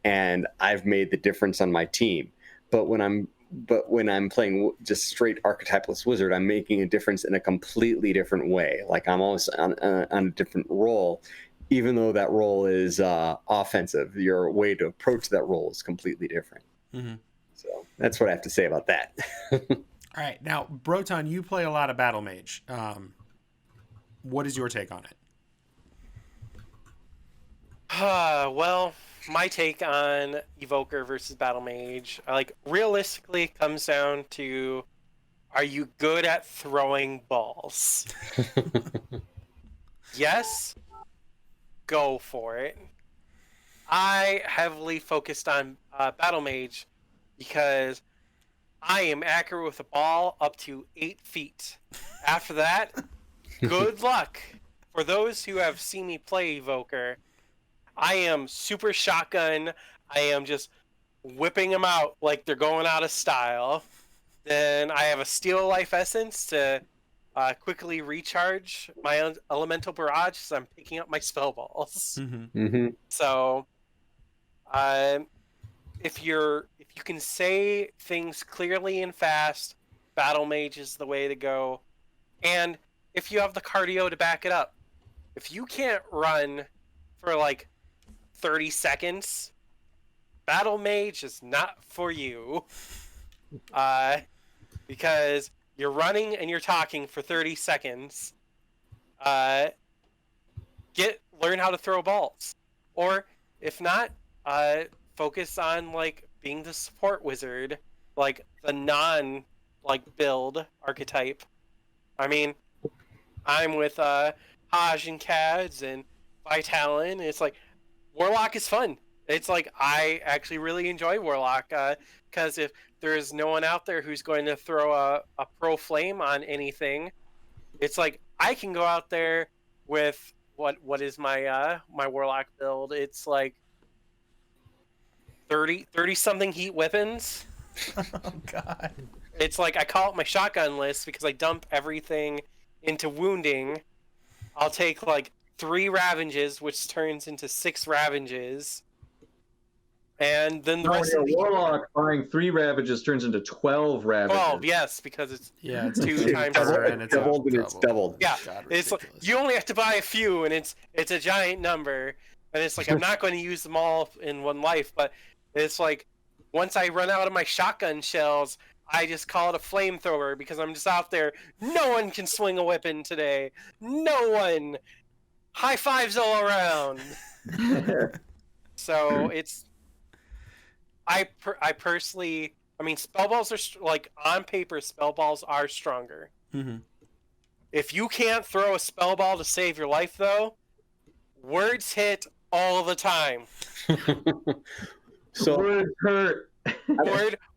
and I've made the difference on my team. But when I'm playing just straight archetypeless wizard, I'm making a difference in a completely different way. Like I'm almost on a different role, even though that role is offensive. Your way to approach that role is completely different. So that's what I have to say about that. All right, now Broton, you play a lot of Battle Mage. What is your take on it? Well, my take on Evoker versus Battle Mage, realistically, it comes down to: are you good at throwing balls? Yes, go for it. I heavily focused on Battle Mage because I am accurate with a ball up to 8 feet. After that, good luck. For those who have seen me play Evoker, I am super shotgun. I am just whipping them out like they're going out of style. Then I have a Steel Life Essence to quickly recharge my elemental barrage as I'm picking up my spell balls. So, if you can say things clearly and fast, Battle Mage is the way to go. And if you have the cardio to back it up, if you can't run for 30 seconds, Battle Mage is not for you. Because you're running and you're talking for 30 seconds. Learn how to throw balls. Or if not, focus on being the support wizard, the non build archetype. I mean, I'm with Haj and Kads and Vitalin. It's Warlock is fun. It's I actually really enjoy Warlock because if there's no one out there who's going to throw a pro flame on anything, it's I can go out there with what is my my Warlock build. It's 30 something heat weapons. Oh god. It's I call it my shotgun list because I dump everything into wounding. I'll take 3 Ravages, which turns into 6 Ravages. And then the rest of the Warlock buying 3 Ravages turns into 12 Ravages. 12, yes, because it's 2 times and it's doubled, and it's doubled. Yeah, God, it's ridiculous. you only have to buy a few, and it's a giant number, and it's I'm not going to use them all in one life, but it's once I run out of my shotgun shells, I just call it a flamethrower because I'm just out there. No one can swing a weapon today. No one. High fives all around. So it's. I personally, I mean, spell balls are on paper. Spell balls are stronger. If you can't throw a spell ball to save your life, though, words hit all the time. So Words hurt.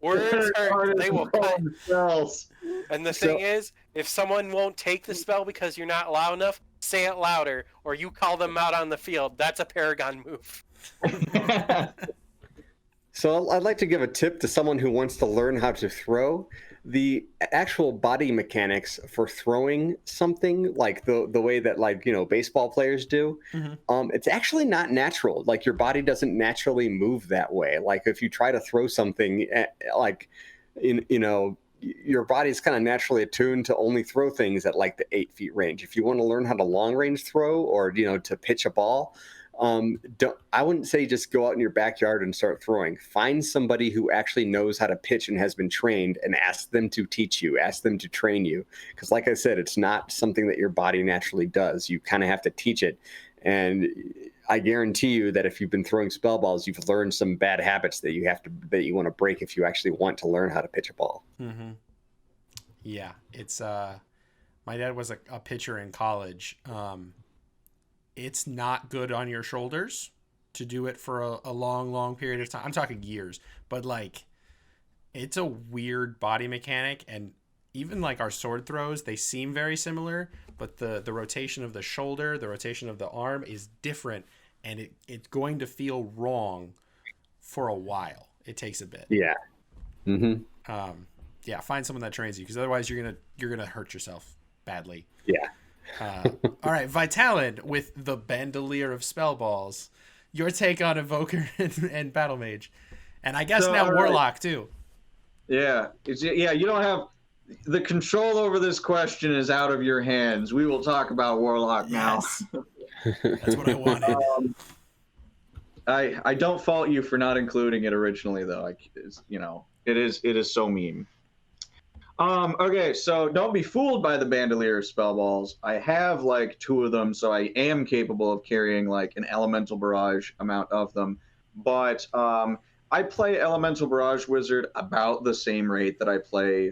Words hurt. They will cut. Themselves. And the thing is, if someone won't take the spell because you're not loud enough, say it louder, or you call them out on the field. That's a Paragon move. So I'd like to give a tip to someone who wants to learn how to throw. The actual body mechanics for throwing something, like the way that, like, baseball players do, it's actually not natural. Like, your body doesn't naturally move that way. Like, if you try to throw something, your body's kind of naturally attuned to only throw things at like the 8 feet range. If you want to learn how to long range throw, or to pitch a ball, I wouldn't say just go out in your backyard and start throwing. Find somebody who actually knows how to pitch and has been trained, and ask them to teach you, ask them to train you. Because like I said, it's not something that your body naturally does. You kind of have to teach it. And I guarantee you that if you've been throwing spell balls, you've learned some bad habits that you want to break if you actually want to learn how to pitch a ball. Mm-hmm. Yeah, it's my dad was a pitcher in college. It's not good on your shoulders to do it for a long period of time. I'm talking years, but like, it's a weird body mechanic. And even like our sword throws, they seem very similar, but the rotation of the shoulder, the rotation of the arm is different, and it's going to feel wrong for a while. It takes a bit. Yeah. Mm-hmm. Yeah. Find someone that trains you, because otherwise you're gonna hurt yourself badly. Yeah. All right, Vitalin with the Bandolier of Spell Balls. Your take on Evoker and Battle Mage, and I guess now Warlock too. Yeah, you don't have the control over this question is out of your hands. We will talk about Warlock now. Yes. That's what I wanted. I don't fault you for not including it originally, though. It is so meme. Okay, so don't be fooled by the Bandolier of Spell Balls. I have like 2 of them, so I am capable of carrying like an Elemental Barrage amount of them. But I play Elemental Barrage Wizard about the same rate that I play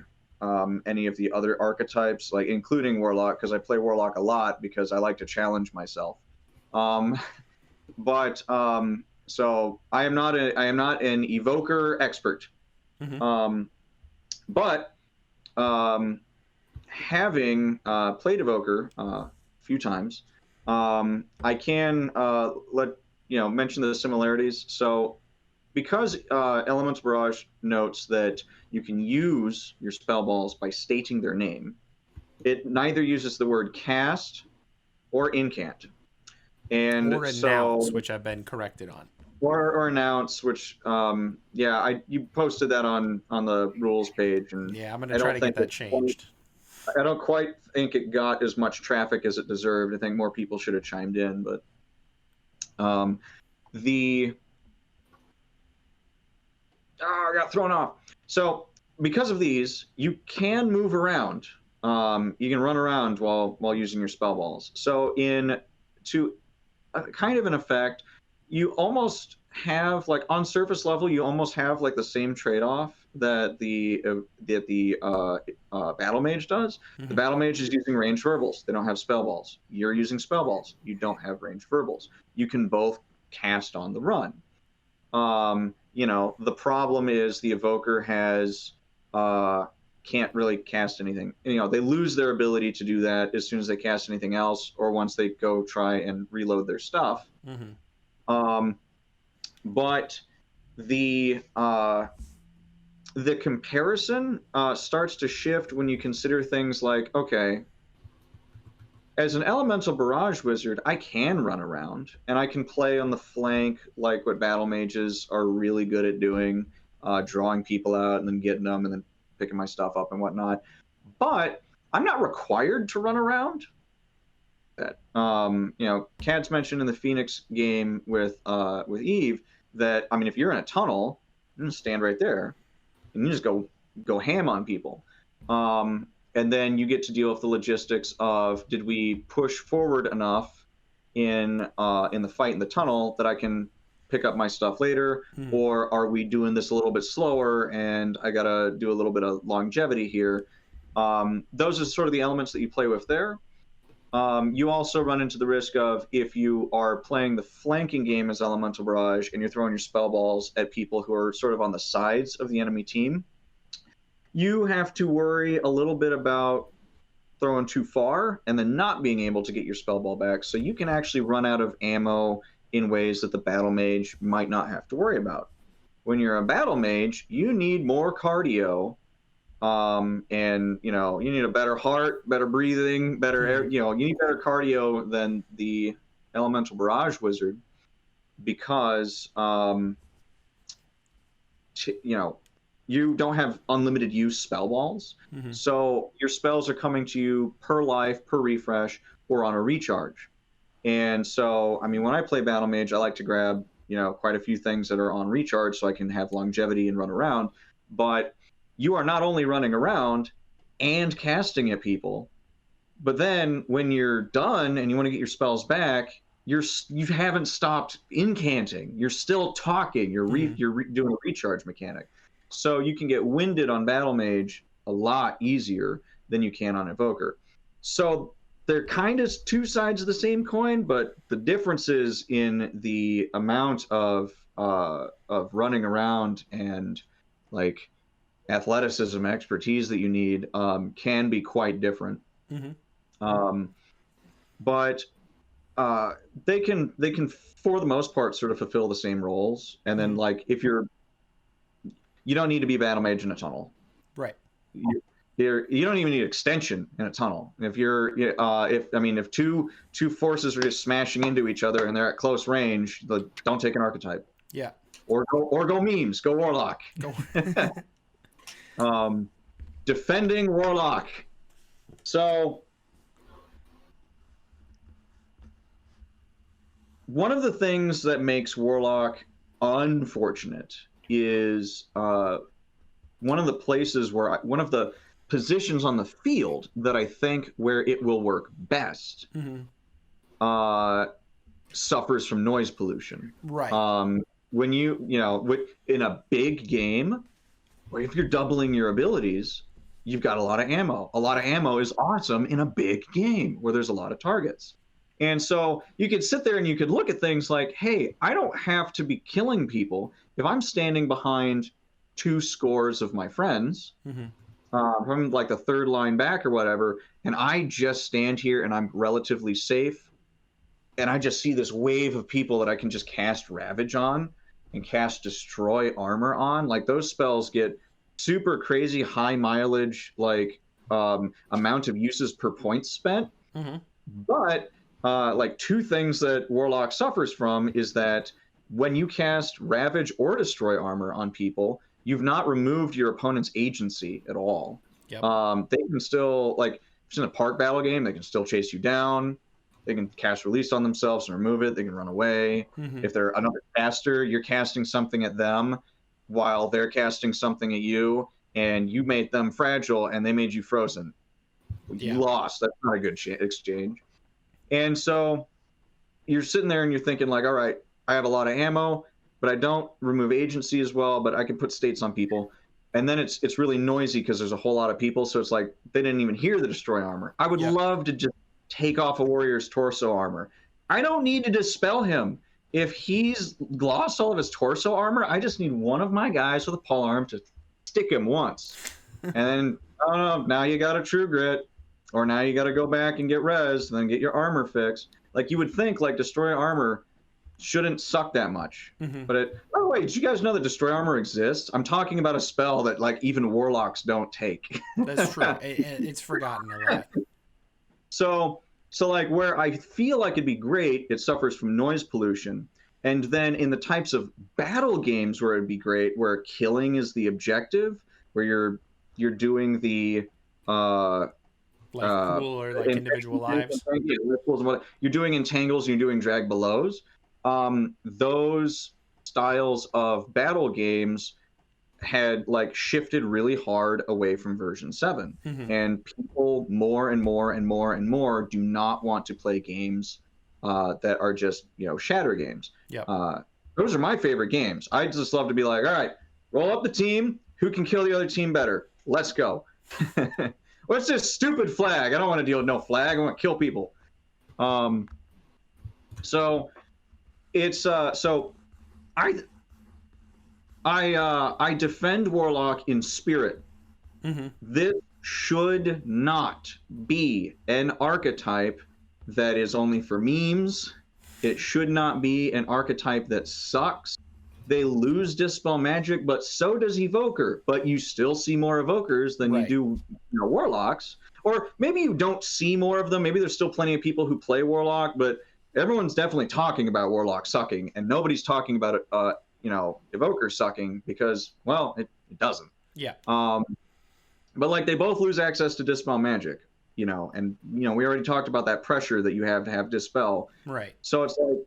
any of the other archetypes, like including Warlock, because I play Warlock a lot because I like to challenge myself. So I am not an Evoker expert. Mm-hmm. But having played Evoker a few times, I can mention the similarities. So because Elemental Barrage notes that you can use your spell balls by stating their name, it neither uses the word cast or incant. And or announce, which I've been corrected on. Or announce, which you posted that on the rules page, and yeah, I'm gonna try to get that changed. I don't quite think it got as much traffic as it deserved. I think more people should have chimed in, but I got thrown off. So because of these, you can move around. You can run around while using your spell balls. So kind of an effect, you almost have, like, on surface level, you almost have like the same trade-off that the Battle Mage does. Mm-hmm. The Battle Mage is using ranged verbals. They don't have spell balls. You're using spell balls. You don't have ranged verbals. You can both cast on the run. The problem is the Evoker can't really cast anything. They lose their ability to do that as soon as they cast anything else, or once they go try and reload their stuff. Mm-hmm. But the comparison starts to shift when you consider things like, okay, as an Elemental Barrage Wizard, I can run around, and I can play on the flank like what Battle Mages are really good at doing, drawing people out and then getting them and then picking my stuff up and whatnot. But I'm not required to run around. Cad's mentioned in the Phoenix game with Eve that, if you're in a tunnel, you just stand right there and you just go ham on people. And then you get to deal with the logistics of, did we push forward enough in the fight in the tunnel that I can pick up my stuff later, or are we doing this a little bit slower and I gotta do a little bit of longevity here? Those are sort of the elements that you play with there. You also run into the risk of, if you are playing the flanking game as Elemental Barrage and you're throwing your spell balls at people who are sort of on the sides of the enemy team, you have to worry a little bit about throwing too far and then not being able to get your spell ball back. So you can actually run out of ammo in ways that the battle mage might not have to worry about. When you're a battle mage, you need more cardio. And you need a better heart, better breathing, better air. You need better cardio than the Elemental Barrage Wizard, because you don't have unlimited use spell balls. So your spells are coming to you per life, per refresh, or on a recharge. And so, I mean, when I play Battle Mage, I like to grab quite a few things that are on recharge so I can have longevity and run around. But you are not only running around and casting at people, but then when you're done and you want to get your spells back, you haven't stopped incanting. You're still talking. You're doing a recharge mechanic. So you can get winded on Battle Mage a lot easier than you can on Evoker. So they're kind of two sides of the same coin, but the difference is in the amount of running around and like athleticism, expertise that you need can be quite different. But they can for the most part sort of fulfill the same roles. And then like if you don't need to be Battle Mage in a tunnel, right? You don't even need extension in a tunnel. If if two forces are just smashing into each other and they're at close range, don't take an archetype. Yeah. Or go memes. Go Warlock. Defending Warlock. So one of the things that makes Warlock unfortunate is one of the positions on the field that I think where it will work best suffers from noise pollution. Right. When in a big game, or if you're doubling your abilities, you've got a lot of ammo. A lot of ammo is awesome in a big game where there's a lot of targets. And so you could sit there and you could look at things like, hey, I don't have to be killing people. If I'm standing behind 2 scores of my friends, from like the third line back or whatever, and I just stand here and I'm relatively safe, and I just see this wave of people that I can just cast Ravage on and cast Destroy Armor on, like those spells get super crazy high mileage, like amount of uses per point spent. But like 2 things that Warlock suffers from is that when you cast Ravage or Destroy Armor on people, you've not removed your opponent's agency at all. Yep. They can still, like, if it's in a park battle game, they can still chase you down. They can cast Release on themselves and remove it. They can run away. If they're another caster, you're casting something at them while they're casting something at you, and you made them fragile and they made you frozen. You lost. That's not a good exchange. And so you're sitting there and you're thinking like, all right, I have a lot of ammo, but I don't remove agency as well, but I can put states on people. And then it's really noisy because there's a whole lot of people, so it's like they didn't even hear the Destroy Armor. I would love to just take off a warrior's torso armor. I don't need to dispel him. If he's glossed all of his torso armor, I just need one of my guys with a polearm to stick him once. And then, oh no, now you got a True Grit, or now you got to go back and get res, and then get your armor fixed. Like you would think, like Destroy Armor shouldn't suck that much. But by the way, did you guys know that Destroy Armor exists? I'm talking about a spell that like even Warlocks don't take. That's true. It's forgotten a lot. So like where I feel like it'd be great, it suffers from noise pollution. And then in the types of battle games where it'd be great, where killing is the objective, where you're doing the Like pool or like individual lives. You're doing entangles, you're doing drag belows. Those styles of battle games had like shifted really hard away from version 7, and people more and more do not want to play games that are just shatter games. Those are my favorite games. I just love to be like, all right, roll up the team, who can kill the other team better, let's go. What's this stupid flag? I don't want to deal with no flag. I want to kill people. So it's so I defend Warlock in spirit. Mm-hmm. This should not be an archetype that is only for memes. It should not be an archetype that sucks. They lose Dispel Magic, but so does Evoker. But you still see more Evokers than you do Warlocks. Or maybe you don't see more of them. Maybe there's still plenty of people who play Warlock, but everyone's definitely talking about Warlock sucking, and nobody's talking about it, Evoker sucking because, well, it doesn't. Yeah. But like they both lose access to Dispel Magic, and we already talked about that pressure that you have to have Dispel. Right. So it's like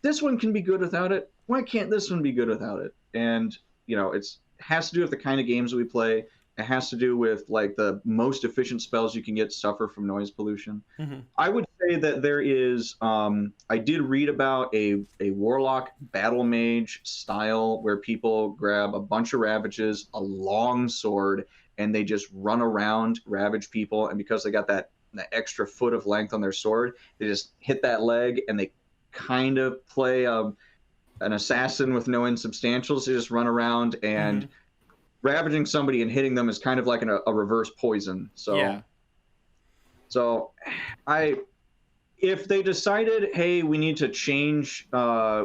this one can be good without it. Why can't this one be good without it? And it has to do with the kind of games that we play. It has to do with like the most efficient spells you can get suffer from noise pollution. Mm-hmm. I would say that there is. I did read about a Warlock Battle Mage style where people grab a bunch of Ravages, a long sword, and they just run around Ravage people. And because they got that extra foot of length on their sword, they just hit that leg and they kind of play an assassin with no insubstantials. They just run around and ravaging somebody and hitting them is kind of like a reverse poison. So, if they decided, hey, we need to change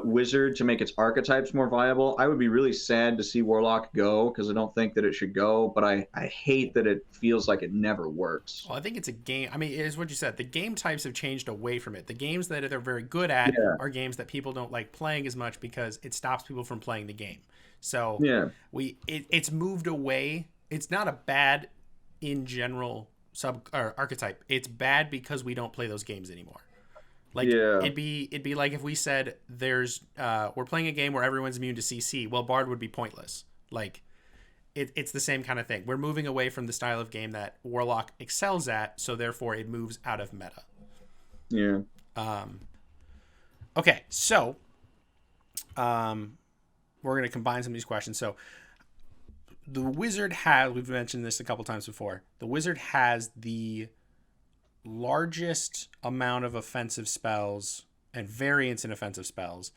Wizard to make its archetypes more viable, I would be really sad to see Warlock go because I don't think that it should go. But I hate that it feels like it never works. Well, I think it's a game. I mean, it is what you said. The game types have changed away from it. The games that they're very good at are games that people don't like playing as much because it stops people from playing the game. So it's moved away. It's not a bad in general archetype. It's bad because we don't play those games anymore. Like it'd be like if we said there's we're playing a game where everyone's immune to CC. Well, Bard would be pointless. Like it's the same kind of thing. We're moving away from the style of game that Warlock excels at, so therefore it moves out of meta. Yeah. Okay, so we're going to combine some of these questions. So the Wizard we've mentioned this a couple times before, the Wizard has the largest amount of offensive spells and variance in offensive spells.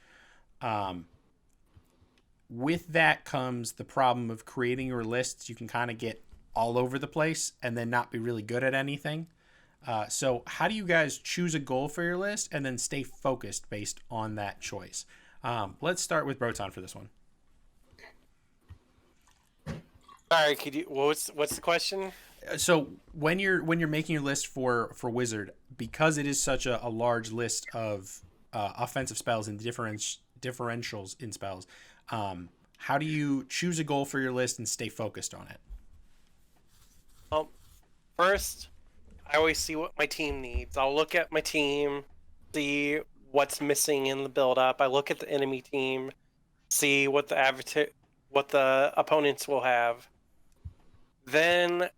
With that comes the problem of creating your lists. You can kind of get all over the place and then not be really good at anything. So how do you guys choose a goal for your list and then stay focused based on that choice? Let's start with Broton for this one. Sorry, could you? What's the question? So when you're making your list for Wizard, because it is such a large list of offensive spells and differentials in spells, how do you choose a goal for your list and stay focused on it? Well, first, I always see what my team needs. I'll look at my team, see what's missing in the build-up. I look at the enemy team, see what the opponents will have. Then,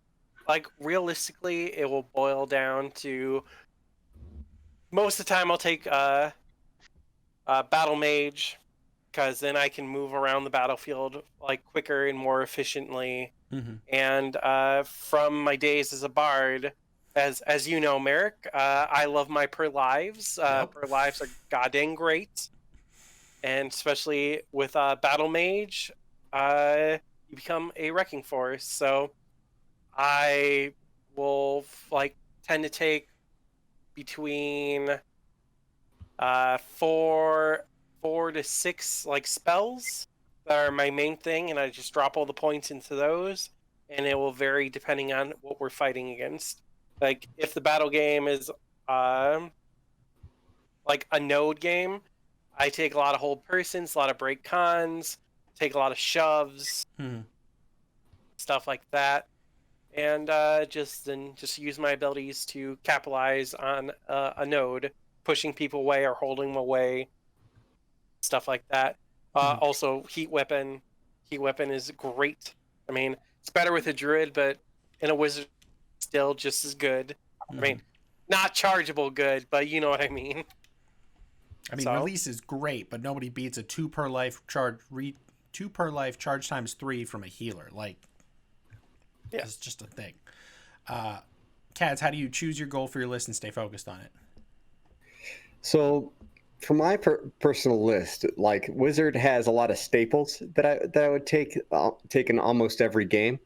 like, realistically, it will boil down to most of the time I'll take a Battle Mage, because then I can move around the battlefield like quicker and more efficiently. Mm-hmm. And from my days as a bard, as you know, Merrick, I love my per lives. Per lives are goddamn great, and especially with Battle Mage, you become a wrecking force. So I will tend to take between 4 to 6 spells that are my main thing, and I just drop all the points into those, and it will vary depending on what we're fighting against. Like if the battle game is like a node game, I take a lot of hold persons, a lot of break cons, take a lot of shoves, stuff like that, and just use my abilities to capitalize on a node, pushing people away or holding them away, stuff like that. Also, heat weapon is great. I mean, it's better with a druid, but in a wizard, still just as good. I mean, not chargeable good, but you know what I mean. I mean, release is great, but nobody beats a 2 per life charge 2 per life charge times 3 from a healer. Like, it's just a thing. Cads, how do you choose your goal for your list and stay focused on it? So, for my personal list, like Wizard has a lot of staples that I would take in almost every game.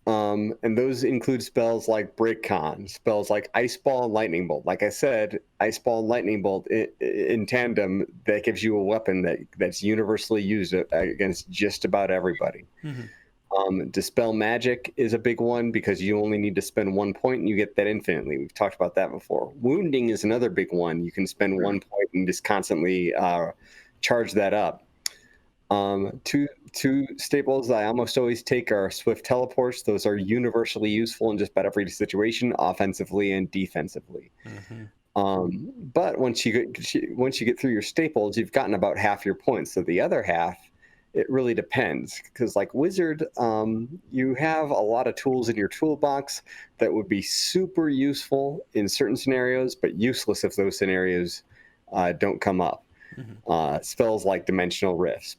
And those include spells like Break Con, spells like Ice Ball and Lightning Bolt. Like I said, Ice Ball and Lightning Bolt in tandem, that gives you a weapon that's universally used against just about everybody. Dispel Magic is a big one because you only need to spend 1 point and you get that infinitely. We've talked about that before. Wounding is another big one. You can spend 1 point and just constantly charge that up. Two staples I almost always take are Swift Teleports. Those are universally useful in just about every situation, offensively and defensively. But once you get through your staples, you've gotten about half your points. So the other half, it really depends, because like Wizard, you have a lot of tools in your toolbox that would be super useful in certain scenarios, but useless if those scenarios don't come up. Spells like Dimensional Rift,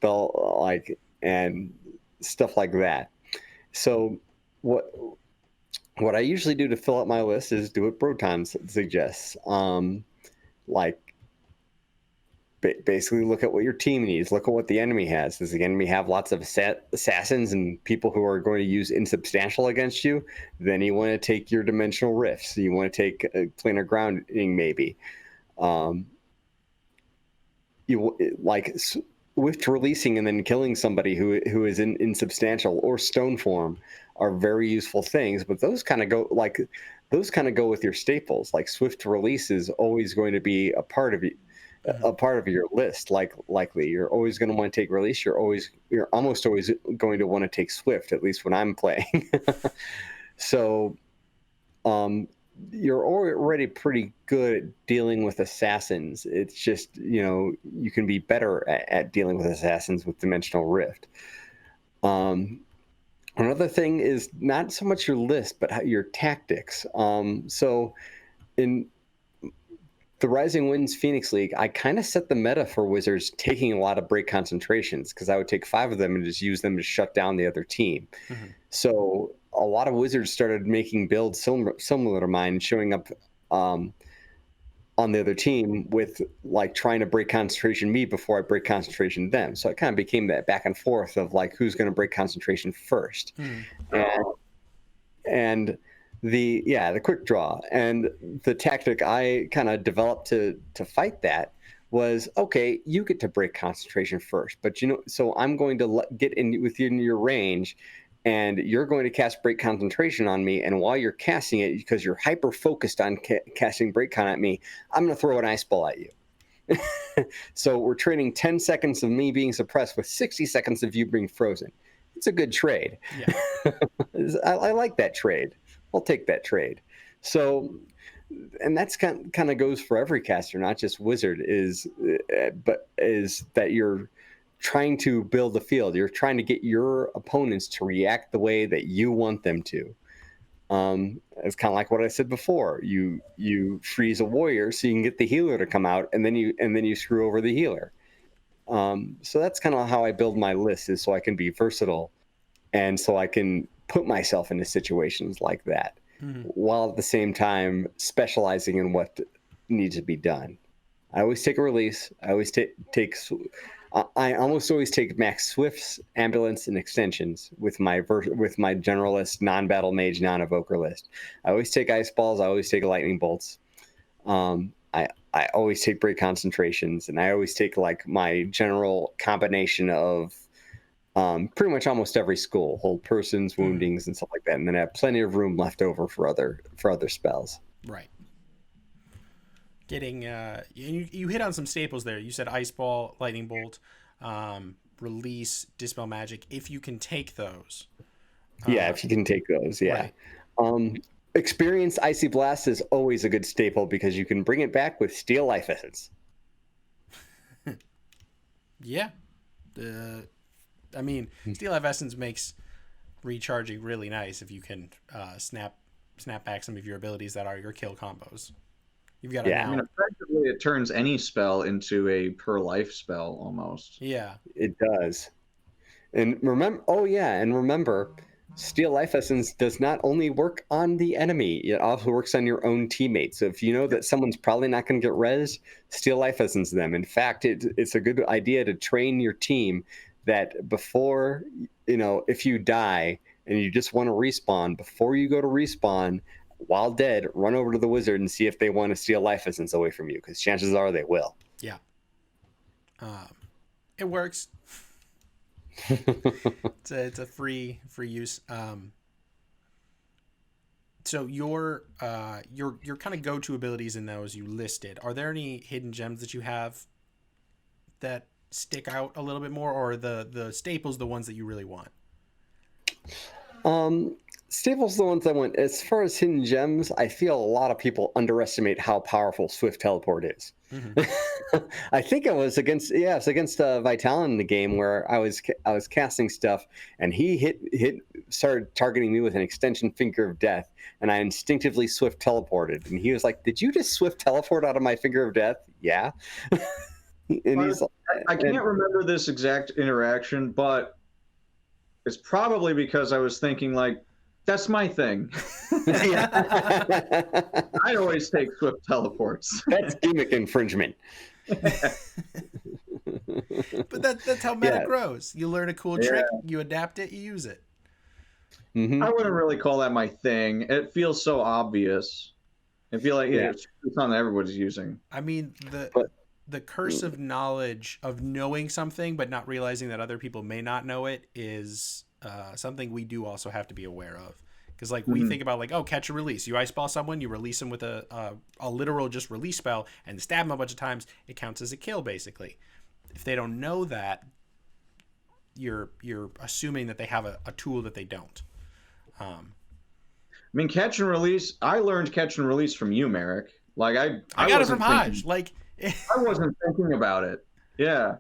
and stuff like that. So what I usually do to fill up my list is do what Broton suggests. Basically look at what your team needs. Look at what the enemy has. Does the enemy have lots of assassins and people who are going to use insubstantial against you? Then you want to take your Dimensional Rifts. You want to take Planar Grounding, maybe. You like Swift Releasing and then killing somebody who is in insubstantial, or Stone Form are very useful things, but those kind of go with your staples. Like Swift Release is always going to be a part of your list. Likely you're always going to want to take Release. You're almost always going to want to take Swift, at least when I'm playing. So you're already pretty good at dealing with assassins. It's just, you can be better at dealing with assassins with Dimensional Rift. Another thing is not so much your list, but your tactics. So in the Rising Winds Phoenix League, I kind of set the meta for Wizards taking a lot of break concentrations, because I would take 5 of them and just use them to shut down the other team. So a lot of Wizards started making builds similar to mine, showing up on the other team with like trying to break concentration me before I break concentration them. So it kind of became that back and forth of like who's going to break concentration first. And the quick draw and the tactic I kind of developed to fight that was, okay, you get to break concentration first, but so I'm going to get within your range, and you're going to cast Break Concentration on me, and while you're casting it, because you're hyper focused on casting Break Con at me, I'm going to throw an Ice Ball at you. So we're trading 10 seconds of me being suppressed with 60 seconds of you being frozen. It's a good trade. Yeah. I like that trade. I'll take that trade. So, and that's kind of goes for every caster, not just Wizard, but is that you're trying to build the field. You're trying to get your opponents to react the way that you want them to. It's kind of like what I said before. You freeze a warrior so you can get the healer to come out, and then you screw over the healer. So that's kind of how I build my list, is so I can be versatile, and so I can put myself into situations like that, while at the same time specializing in what needs to be done. I always take a Release. I always I almost always take Max Swifts, Ambulance, and Extensions with my generalist, non-battle mage, non-evoker list. I always take Ice Balls. I always take Lightning Bolts. I always take Break Concentrations, and I always take like my general combination of pretty much almost every school: Hold Persons, Woundings, and stuff like that. And then I have plenty of room left over for other spells. Right. Getting you hit on some staples there. You said Ice Ball, Lightning Bolt, Release, Dispel Magic. If you can take those. If you can take those, yeah. Right. Experienced Icy Blast is always a good staple because you can bring it back with Steel Life Essence. Yeah. I mean, Steel Life Essence makes recharging really nice if you can snap back some of your abilities that are your kill combos. You've got I mean, effectively, it turns any spell into a per life spell almost. Yeah, it does. And remember, Steal Life Essence does not only work on the enemy, it also works on your own teammates. So if you know that someone's probably not going to get rezzed, Steal Life Essence them. In fact, it's a good idea to train your team that before, if you die and you just want to respawn, before you go to respawn, while dead, run over to the wizard and see if they want to steal Life Essence away from you, because chances are they will. Yeah. It works. It's a free use. So your kind of go-to abilities in those you listed, are there any hidden gems that you have that stick out a little bit more, or the staples the ones that you really want? Staples the ones I want. As far as hidden gems, I feel a lot of people underestimate how powerful Swift Teleport is. Mm-hmm. I think it was against Vital in the game where I was casting stuff and he started targeting me with an extension Finger of Death, and I instinctively Swift Teleported, and he was like, "Did you just Swift Teleport out of my Finger of Death?" Yeah. And I can't remember this exact interaction, but it's probably because I was thinking like, that's my thing. I always take Swift Teleports. That's gimmick infringement. But that's how meta grows. You learn a cool trick, you adapt it, you use it. Mm-hmm. I wouldn't really call that my thing. It feels so obvious. I feel like it's something that everybody's using. I mean, the curse of knowledge of knowing something but not realizing that other people may not know it is something we do also have to be aware of. Because we think about catch and release. You ice ball someone, you release them with a literal just release spell and stab them a bunch of times. It counts as a kill, basically. If they don't know that, you're assuming that they have a tool that they don't. I mean, catch and release. I learned catch and release from you, Merrick. Like I got it from Hodge. I wasn't thinking about it. Yeah.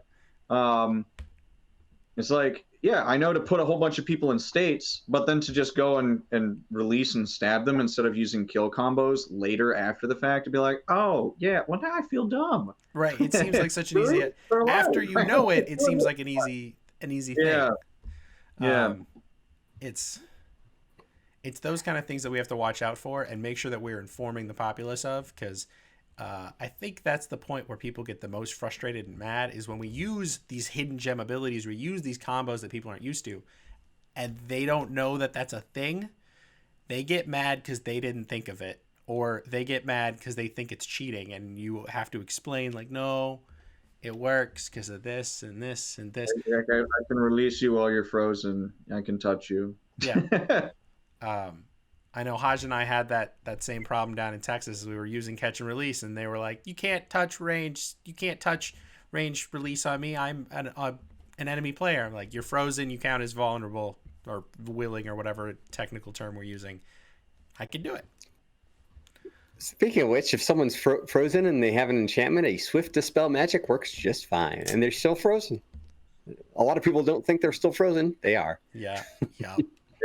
It's like, I know to put a whole bunch of people in states, but then to just go and release and stab them instead of using kill combos later after the fact, to be like, oh, yeah, well, now I feel dumb. Right. It seems like such an easy... After you know it, it seems like an easy thing. Yeah. It's those kind of things that we have to watch out for and make sure that we're informing the populace of, because I think that's the point where people get the most frustrated and mad, is when we use these hidden gem abilities, we use these combos that people aren't used to, and they don't know that that's a thing. They get mad because they didn't think of it, or they get mad because they think it's cheating, and you have to explain, no, it works because of this and this and this. I can release you while you're frozen. I can touch you. Yeah. I know Haj and I had that same problem down in Texas. We were using catch and release, and they were like, you can't touch range release on me. I'm an enemy player. I'm like, you're frozen. You count as vulnerable or willing or whatever technical term we're using. I can do it. Speaking of which, if someone's frozen and they have an enchantment, a Swift Dispel Magic works just fine, and they're still frozen. A lot of people don't think they're still frozen. They are. Yeah.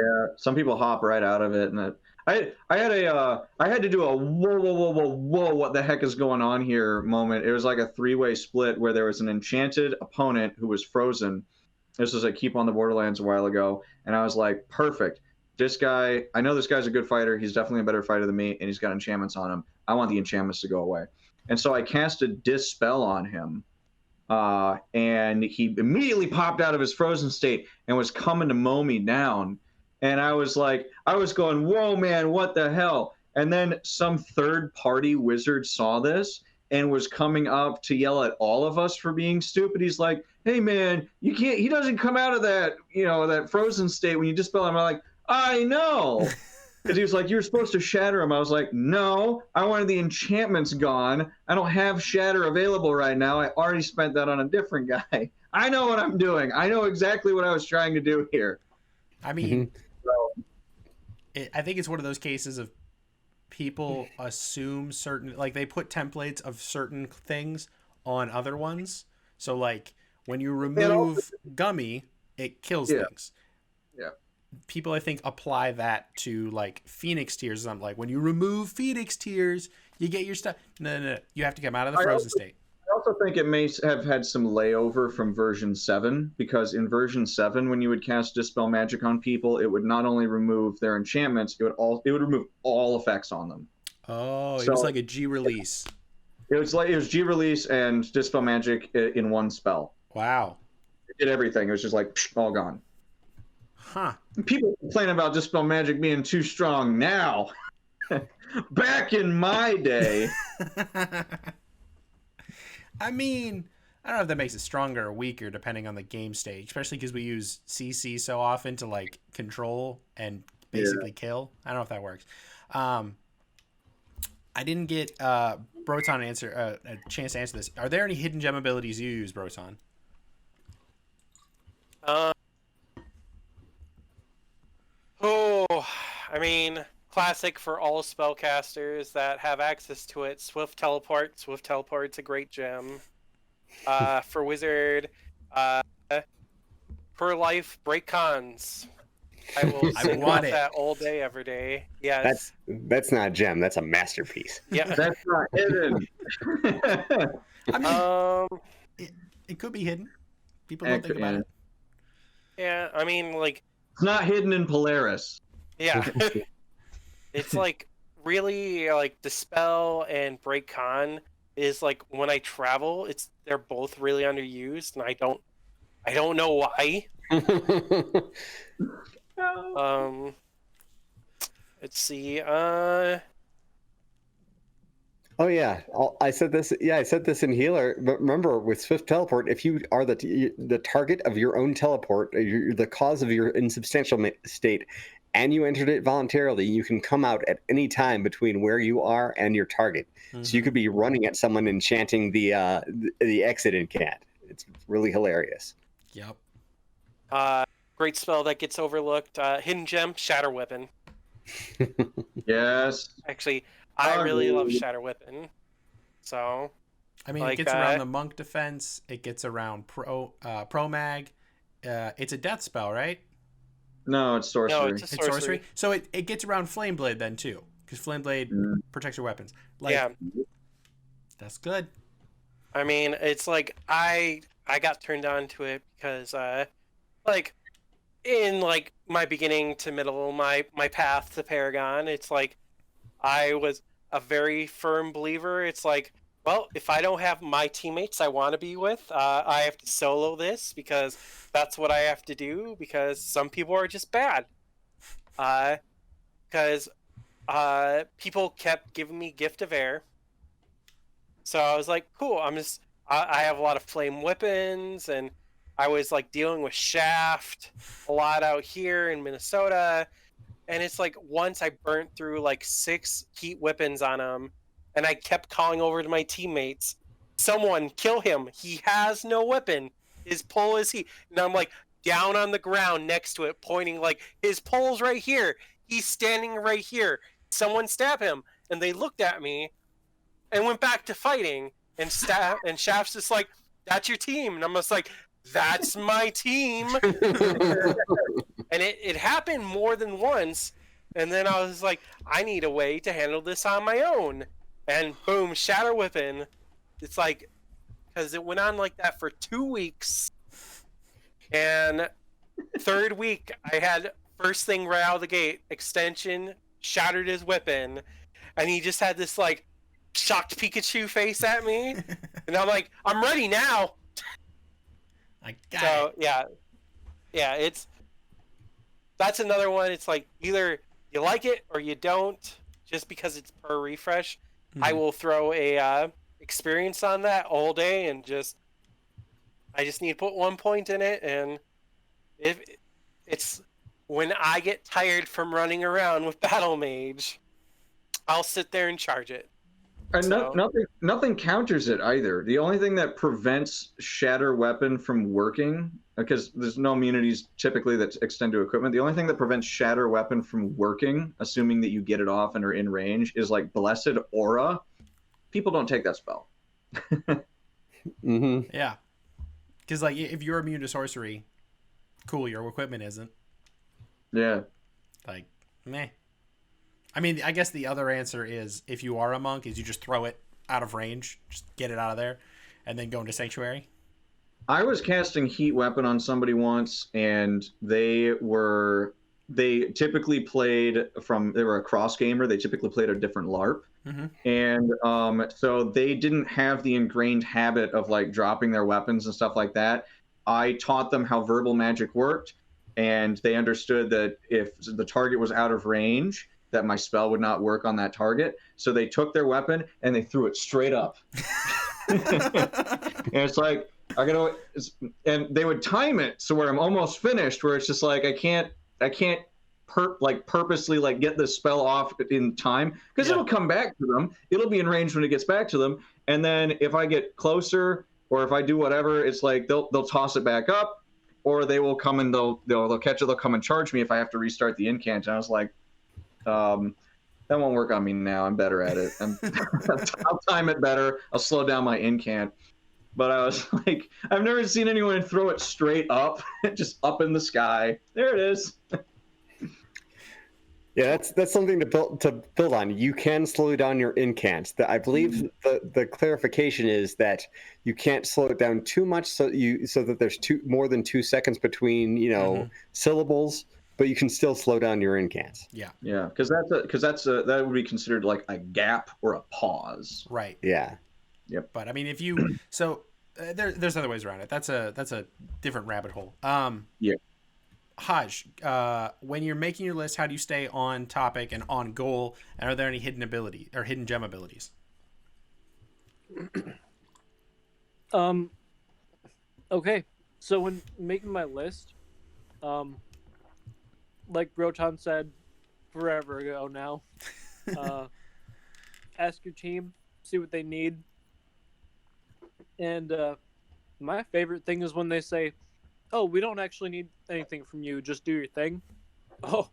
Yeah, some people hop right out of it, and I had to do a whoa, what the heck is going on here moment. It was like a three-way split where there was an enchanted opponent who was frozen. This was a Keep on the Borderlands a while ago, and I was like, perfect. This guy, I know this guy's a good fighter. He's definitely a better fighter than me, and he's got enchantments on him. I want the enchantments to go away. And so I casted Dispel on him, and he immediately popped out of his frozen state and was coming to mow me down. And I was going, whoa, man, what the hell? And then some third-party wizard saw this and was coming up to yell at all of us for being stupid. He's like, hey, man, you can't, he doesn't come out of that, that frozen state when you dispel him. I'm like, I know. Because he was like, you're supposed to shatter him. I was like, no, I wanted the enchantments gone. I don't have shatter available right now. I already spent that on a different guy. I know what I'm doing. I know exactly what I was trying to do here. I mean, I think it's one of those cases of people assume certain, they put templates of certain things on other ones. So when you remove gummy, it kills things. Yeah. People, I think, apply that to Phoenix Tears. I'm like, when you remove Phoenix Tears, you get your stuff. No. You have to come out of the frozen state. also think it may have had some layover from version 7, because in version 7, when you would cast Dispel Magic on people, it would not only remove their enchantments, it would remove all effects on them. Oh, it So- was like a G release. It was G release and Dispel Magic in one spell. Wow. It did everything. It was just like all gone. Huh. People complain about Dispel Magic being too strong now. Back in my day. I mean, I don't know if that makes it stronger or weaker depending on the game stage, especially because we use CC so often to like control and basically kill. I don't know if that works. I didn't get Broton a chance to answer this. Are there any hidden gem abilities you use, Broton? I mean, classic for all spellcasters that have access to it. Swift Teleport. Swift Teleport's a great gem. For Wizard, for life, break cons. I will I think want about it. that all day, every day. Yes. That's not a gem. That's a masterpiece. Yeah. That's not hidden. I mean, it could be hidden. People don't think about it. Yeah. I mean, like, It's not hidden in Polaris. yeah. It's like really like Dispel and Break Con is like when I travel, they're both really underused, and I don't know why. Let's see. Oh yeah, I said this. Yeah, I said this in Healer. But remember, with Swift Teleport, if you are the target of your own teleport, you're the cause of your insubstantial state, and you entered it voluntarily, you can come out at any time between where you are and your target. Mm-hmm. So you could be running at someone and chanting the exit incant. It's really hilarious. Yep. Great spell that gets overlooked. Hidden gem, Shatter Weapon. Yes. Actually, I really love Shatter Weapon. So, I mean, like, it gets around the monk defense. It gets around pro mag. It's a death spell, right? No, it's sorcery. no, it's a It's sorcery. So it gets around Flame Blade then too, because Flame Blade protects your weapons. Like, Yeah. That's good. I mean, it's like I got turned on to it because like in like my beginning to middle my path to Paragon, it's like I was a very firm believer. It's like, well, if I don't have my teammates I want to be with, I have to solo this because that's what I have to do because some people are just bad. Because people kept giving me Gift of Air. So I was like, cool, I have a lot of flame weapons, and I was like dealing with Shaft a lot out here in Minnesota. And it's like once I burnt through like 6 heat weapons on him, and I kept calling over to my teammates, someone kill him. He has no weapon. His pole is heat. And I'm like down on the ground next to it, pointing like his pole's right here. He's standing right here. Someone stab him. And they looked at me and went back to fighting. And Shaft's just like, that's your team. And I'm just like, that's my team. And it happened more than once. And then I was like, I need a way to handle this on my own. And boom, Shatter Weapon. It's like, because it went on like that for 2 weeks. And third week, I had first thing right out of the gate, extension, shattered his weapon. And he just had this like shocked Pikachu face at me. And I'm like, I'm ready now. I got it. Yeah, that's another one. It's like either you like it or you don't, just because it's per refresh. I will throw a experience on that all day, and I just need to put 1 point in it. And if it's when I get tired from running around with Battle Mage, I'll sit there and charge it. And So- nothing counters it either. The only thing that prevents Shatter Weapon from working, because there's no immunities typically that extend to equipment, the only thing that prevents Shatter Weapon from working, assuming that you get it off and are in range, is like Blessed Aura. People don't take that spell. Mm-hmm. Yeah. Because like if you're immune to sorcery, cool, your equipment isn't. Yeah. Like, meh. I mean, I guess the other answer is if you are a monk, is you just throw it out of range, just get it out of there. and then go into Sanctuary? I was casting Heat Weapon on somebody once, and they typically played they were a cross gamer. They typically played a different LARP. Mm-hmm. And so they didn't have the ingrained habit of like dropping their weapons and stuff like that. I taught them how verbal magic worked, and they understood that if the target was out of range, that my spell would not work on that target. So they took their weapon and they threw it straight up. And it's like, and they would time it so where I'm almost finished, where it's just like I can't purposely like get this spell off in time, because it'll come back to them. It'll be in range when it gets back to them, and then if I get closer or if I do whatever, it's like they'll toss it back up, or they will come and they'll catch it. They'll come and charge me if I have to restart the incant. And I was like, that won't work on me now. I'm better at it. I'll time it better. I'll slow down my incant. But I was like, I've never seen anyone throw it straight up, just up in the sky. There it is. Yeah, that's something to build on. You can slow down your incants. I believe the clarification is that you can't slow it down too much, so that there's more than 2 seconds between syllables, but you can still slow down your incants. Yeah, because that would be considered like a gap or a pause. Right. Yeah. Yep. But I mean, if you there's other ways around it. That's a different rabbit hole. Yeah. Haj, when you're making your list, how do you stay on topic and on goal? And are there any hidden ability or hidden gem abilities? Okay. So when making my list, like Broton said forever ago now, ask your team, see what they need. And my favorite thing is when they say, oh, we don't actually need anything from you, just do your thing. Oh,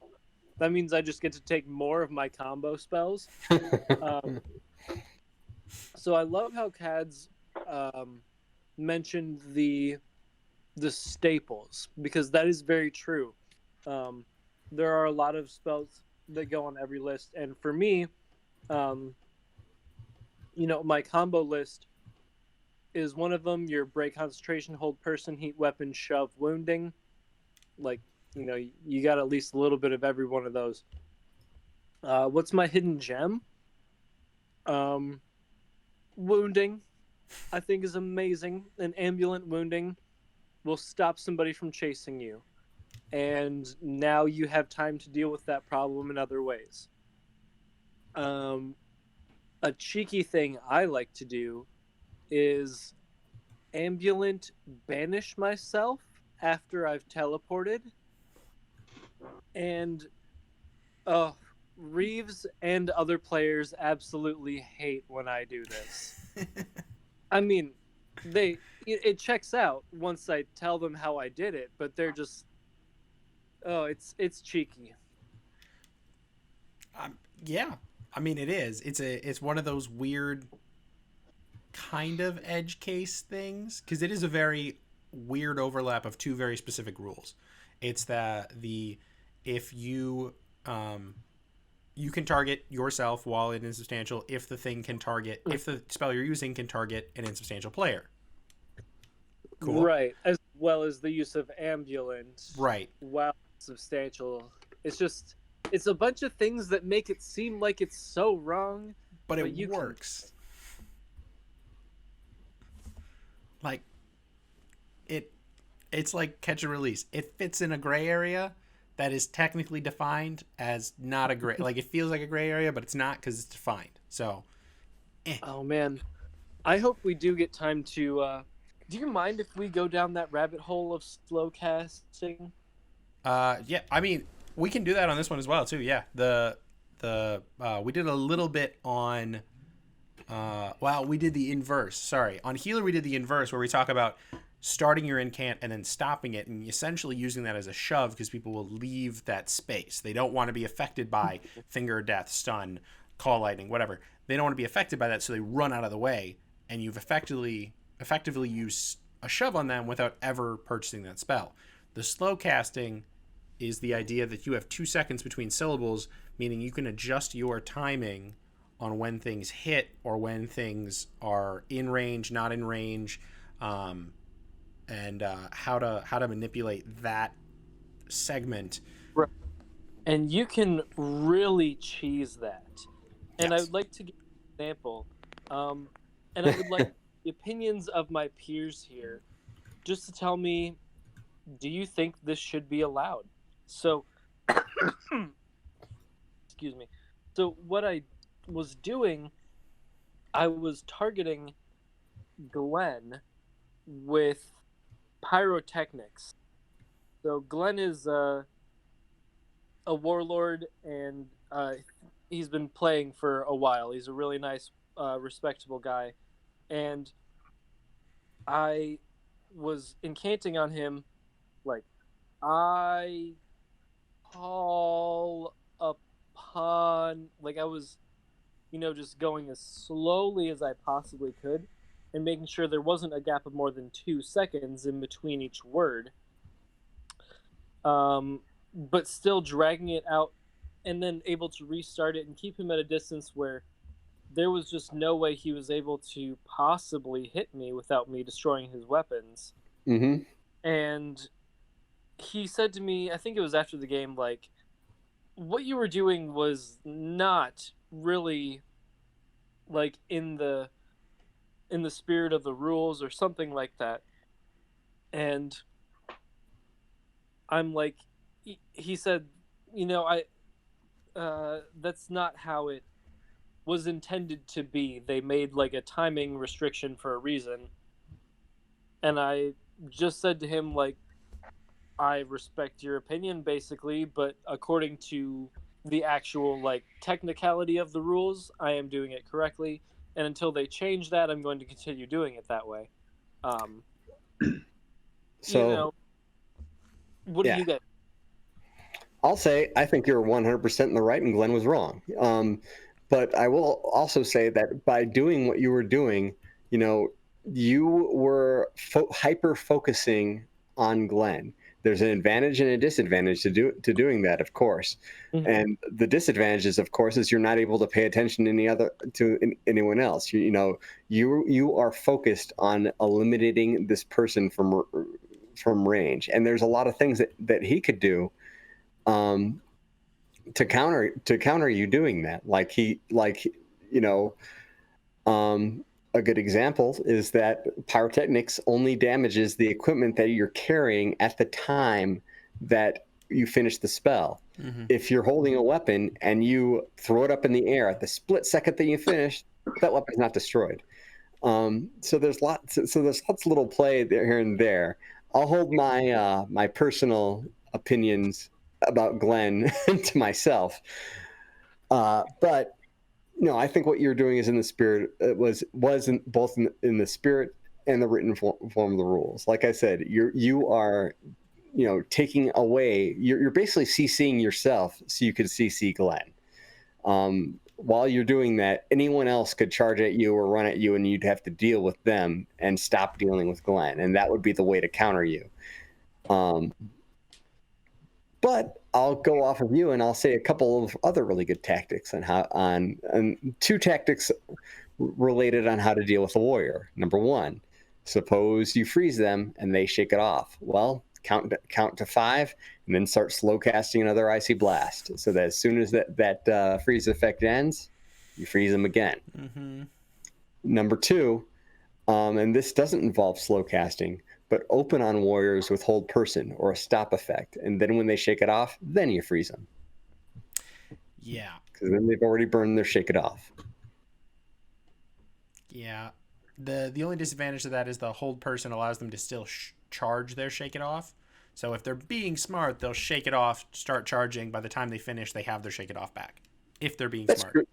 that means I just get to take more of my combo spells. So I love how Cads mentioned the staples, because that is very true. There are a lot of spells that go on every list, and for me, my combo list is one of them. Your break, concentration, hold person, heat, weapon, shove, wounding. Like, you got at least a little bit of every one of those. What's my hidden gem? Wounding, I think, is amazing. An ambulant wounding will stop somebody from chasing you, and now you have time to deal with that problem in other ways. A cheeky thing I like to do is ambulant banish myself after I've teleported. And Reeves and other players absolutely hate when I do this. I mean, it checks out once I tell them how I did it, but they're just, it's cheeky. Yeah, I mean, it is. It's one of those weird kind of edge case things, because it is a very weird overlap of two very specific rules. It's that if you you can target yourself while in insubstantial if the thing can target, if the spell you're using can target an insubstantial player. Cool. Right, as well as the use of ambulant. Right. While substantial. It's a bunch of things that make it seem like it's so wrong, but it works. Like, it's like catch and release. It fits in a gray area that is technically defined as not a gray. Like, it feels like a gray area, but it's not, because it's defined. So, Oh man, I hope we do get time to. Do you mind if we go down that rabbit hole of slow casting? Yeah. I mean, we can do that on this one as well too. Yeah. We did a little bit on. We did the inverse. Sorry, on healer we did the inverse, where we talk about starting your incant and then stopping it, and essentially using that as a shove, because people will leave that space. They don't want to be affected by finger of death, stun, call lightning, whatever. They don't want to be affected by that, so they run out of the way, and you've effectively used a shove on them without ever purchasing that spell. The slow casting is the idea that you have 2 seconds between syllables, meaning you can adjust your timing when things hit or when things are in range, not in range, and how to manipulate that segment. Right. And you can really cheese that. And I Yes. would like to give an example. And I would like the opinions of my peers here just to tell me, do you think this should be allowed? So, excuse me. So, what I was doing, I was targeting Glenn with pyrotechnics. So, Glenn is a warlord, and he's been playing for a while. He's a really nice, respectable guy, and I was incanting on him, like, I call upon, like, I was, just going as slowly as I possibly could, and making sure there wasn't a gap of more than 2 seconds in between each word. But still dragging it out and then able to restart it and keep him at a distance where there was just no way he was able to possibly hit me without me destroying his weapons. Mm-hmm. And he said to me, I think it was after the game, like, what you were doing was not really like in the spirit of the rules or something like that. And I'm like, he said, that's not how it was intended to be. They made like a timing restriction for a reason. And I just said to him, like, I respect your opinion basically, but according to the actual like technicality of the rules, I am doing it correctly. And until they change that, I'm going to continue doing it that way. So, what do you get? I'll say I think you're 100% in the right and Glenn was wrong. But I will also say that by doing what you were doing, you were hyper focusing on Glenn. There's an advantage and a disadvantage to doing that, of course. Mm-hmm. And the disadvantage is, of course, is you're not able to pay attention to anyone else. You are focused on eliminating this person from range, and there's a lot of things that he could do to counter you doing that. A good example is that pyrotechnics only damages the equipment that you're carrying at the time that you finish the spell. Mm-hmm. If you're holding a weapon and you throw it up in the air at the split second that you finish, that weapon's not destroyed. So there's lots of little play there here and there. I'll hold my personal opinions about Glenn to myself, but no, I think what you're doing is in the spirit. It was both in the spirit and the written form of the rules. Like I said, you are taking away. You're basically CCing yourself so you could CC Glenn. While you're doing that, anyone else could charge at you or run at you, and you'd have to deal with them and stop dealing with Glenn, and that would be the way to counter you. But I'll go off of you and I'll say a couple of other really good tactics on two tactics related on how to deal with a warrior. Number one, suppose you freeze them and they shake it off. Well, count to 5 and then start slow casting another icy blast, so that as soon as that freeze effect ends, you freeze them again. Mm-hmm. Number 2, and this doesn't involve slow casting, but open on warriors with hold person or a stop effect, and then when they shake it off, then you freeze them. Yeah, because then they've already burned their shake it off. Yeah, the only disadvantage to that is the hold person allows them to still charge their shake it off. So if they're being smart, they'll shake it off, start charging. By the time they finish, they have their shake it off back. If they're being smart. True.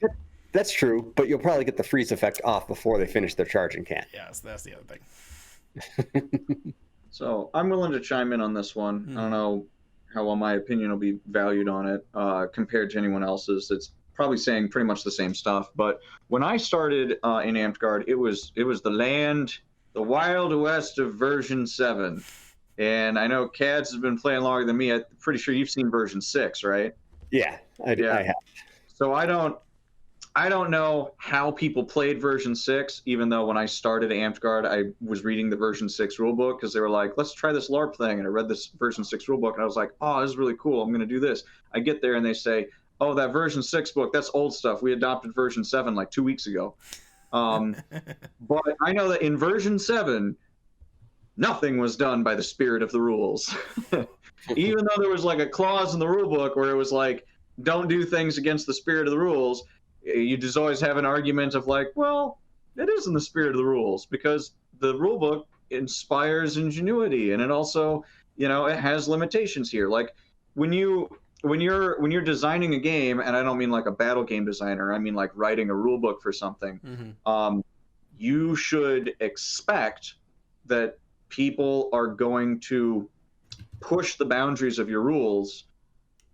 That's true, but you'll probably get the freeze effect off before they finish their charging can. Yeah, so that's the other thing. So I'm willing to chime in on this one. I don't know how well my opinion will be valued on it compared to anyone else's. It's probably saying pretty much the same stuff. But when I started in Amped Guard, it was the Wild West of version 7. And I know Cads has been playing longer than me. I'm pretty sure you've seen version 6, right? Yeah, I have. So I don't know how people played version 6, even though when I started Amtgard, I was reading the version 6 rulebook because they were like, let's try this LARP thing. And I read this version 6 rulebook and I was like, oh, this is really cool. I'm going to do this. I get there and they say, oh, that version 6 book, that's old stuff. We adopted version 7 like 2 weeks ago. But I know that in version 7, nothing was done by the spirit of the rules. Even though there was like a clause in the rulebook where it was like, don't do things against the spirit of the rules, you just always have an argument of like, well, it is in the spirit of the rules because the rule book inspires ingenuity, and it also, you know, it has limitations here. Like when you're designing a game, and I don't mean like a battle game designer, I mean like writing a rule book for something. You should expect that people are going to push the boundaries of your rules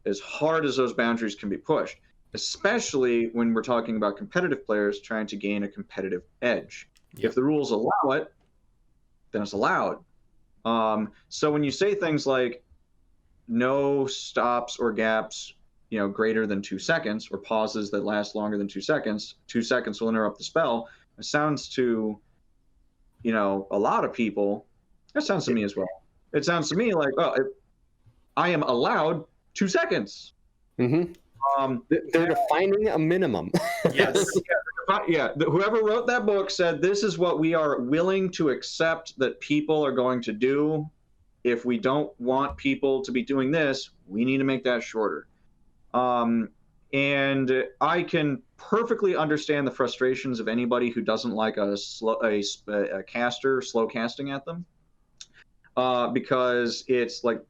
as hard as those boundaries can be pushed, especially when we're talking about competitive players trying to gain a competitive edge. Yep. If the rules allow it, then it's allowed. So when you say things like no stops or gaps, you know, greater than 2 seconds, or pauses that last longer than 2 seconds, 2 seconds will interrupt the spell. It sounds to, you know, a lot of people, that sounds to me as well. It sounds to me like, oh, I am allowed 2 seconds. They're defining a minimum. Yes. Yeah, whoever wrote that book said this is what we are willing to accept that people are going to do. If we don't want people to be doing this, we need to make that shorter. And I can perfectly understand the frustrations of anybody who doesn't like a caster slow casting at them, because it's like,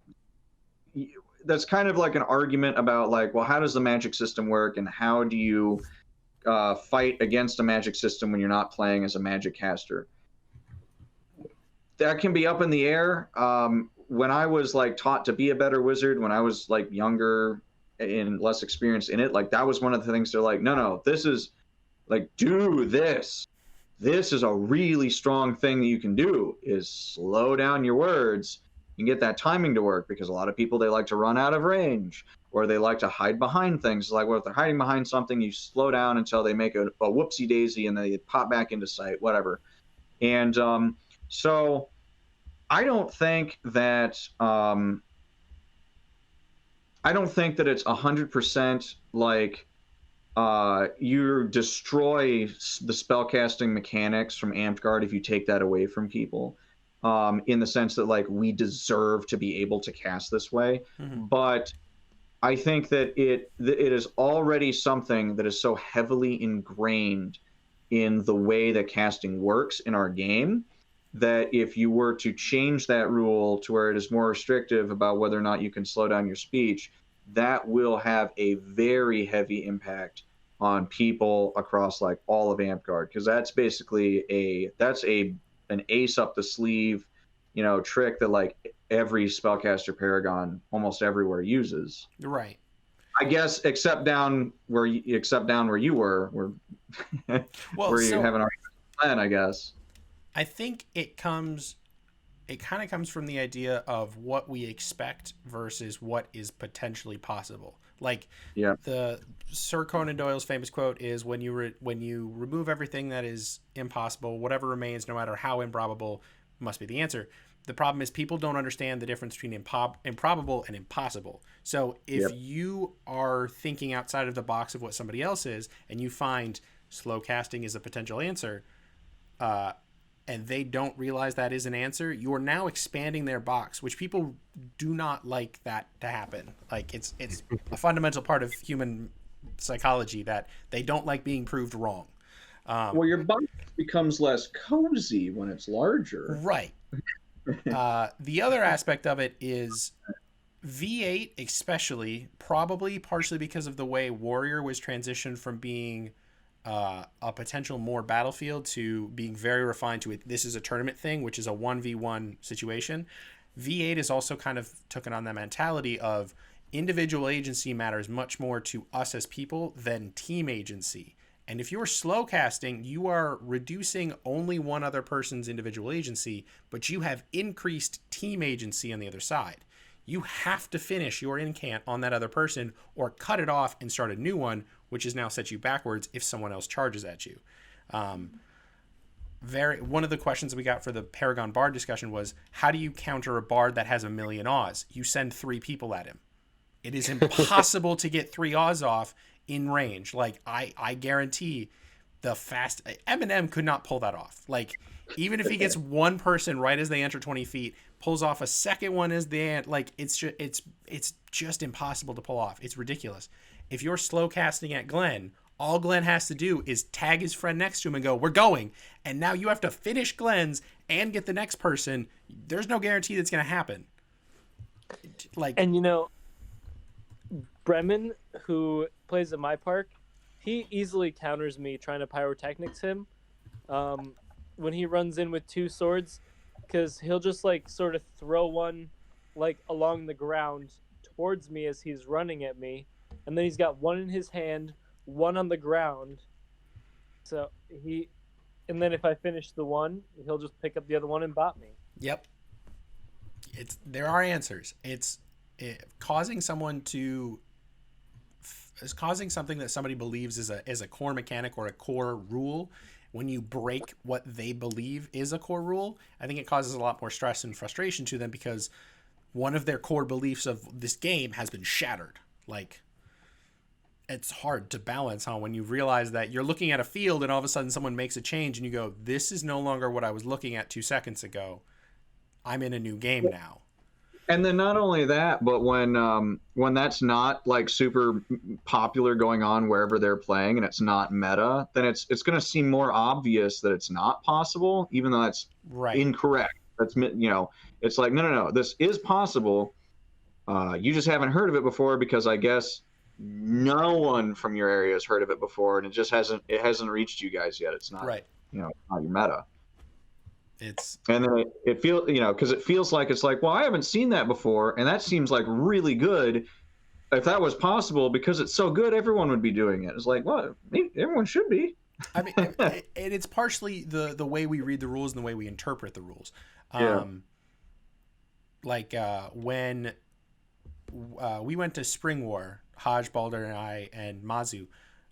that's kind of like an argument about like, well, how does the magic system work, and how do you fight against a magic system when you're not playing as a magic caster? That can be up in the air. When I was like taught to be a better wizard, when I was like younger and less experienced in it, like that was one of the things they're like, no, this is like, do this. This is a really strong thing that you can do, is slow down your words and get that timing to work, because a lot of people, they like to run out of range, or they like to hide behind things. Like, well, if they're hiding behind something, you slow down until they make a whoopsie daisy and they pop back into sight, whatever. And so I don't think that it's 100% like you destroy the spellcasting mechanics from Amtgard if you take that away from people, in the sense that like we deserve to be able to cast this way. But I think that it is already something that is so heavily ingrained in the way that casting works in our game, that if you were to change that rule to where it is more restrictive about whether or not you can slow down your speech, that will have a very heavy impact on people across like all of Amtgard, because that's basically an ace up the sleeve, you know, trick that like every spellcaster Paragon almost everywhere uses. Right. I guess except down where you were, where Well, where you so have an argument plan, I guess. I think it kind of comes from the idea of what we expect versus what is potentially possible. Like, Yeah. the Sir Conan Doyle's famous quote is, when you remove everything that is impossible, whatever remains, no matter how improbable, must be the answer. The problem is people don't understand the difference between improbable and impossible. So if you are thinking outside of the box of what somebody else is, and you find slow casting is a potential answer, and they don't realize that is an answer, you are now expanding their box, which people do not like that to happen. Like, it's a fundamental part of human psychology that they don't like being proved wrong. Well, your box becomes less cozy when it's larger. Right. The other aspect of it is V8, especially, probably partially because of the way Warrior was transitioned from being a potential more battlefield to being very refined to it. This is a tournament thing, which is a 1v1 situation. V8 is also kind of taken on that mentality of individual agency matters much more to us as people than team agency. And if you're slow casting, you are reducing only one other person's individual agency, but you have increased team agency on the other side. you have to finish your incant on that other person or cut it off and start a new one, which is now set you backwards if someone else charges at you. One of the questions we got for the Paragon Bard discussion was, how do you counter a Bard that has 1,000,000 Oz? You send 3 people at him. It is impossible to get 3 Oz off in range. Like, I guarantee the fast Eminem could not pull that off. Like, even if he gets one person right as they enter 20 feet, pulls off a second one as they like, it's just impossible to pull off. It's ridiculous. If you're slow casting at Glenn, all Glenn has to do is tag his friend next to him and go, "We're going." And now you have to finish Glenn's and get the next person. There's no guarantee that's going to happen. Like, And you know, Bremen, who plays at my park, he easily counters me trying to pyrotechnics him when he runs in with 2 swords, because he'll just like sort of throw one like along the ground towards me as he's running at me, and then he's got one in his hand, one on the ground. So and then if I finish the one, he'll just pick up the other one and bot me. Yep. There are answers. Causing someone to is causing something that somebody believes is a core mechanic or a core rule. When you break what they believe is a core rule, I think it causes a lot more stress and frustration to them, because one of their core beliefs of this game has been shattered. Like, it's hard to balance, huh? When you realize that you're looking at a field and all of a sudden someone makes a change and you go, this is no longer what I was looking at 2 seconds ago. I'm in a new game now. And then not only that, but when that's not like super popular going on wherever they're playing and it's not meta, then it's going to seem more obvious that it's not possible, even though that's incorrect. That's, it's like, no, this is possible. You just haven't heard of it before because I guess no one from your area has heard of it before, and it just hasn't reached you guys yet. It's not not your meta. And then it feels, because it feels like it's like, well, I haven't seen that before, and that seems like really good. If that was possible, because it's so good, everyone would be doing it. It's like, well, maybe everyone should be. I mean, and it's partially the way we read the rules and the way we interpret the rules. Like when we went to Spring War, Haj, Balder, and I, and Mazu.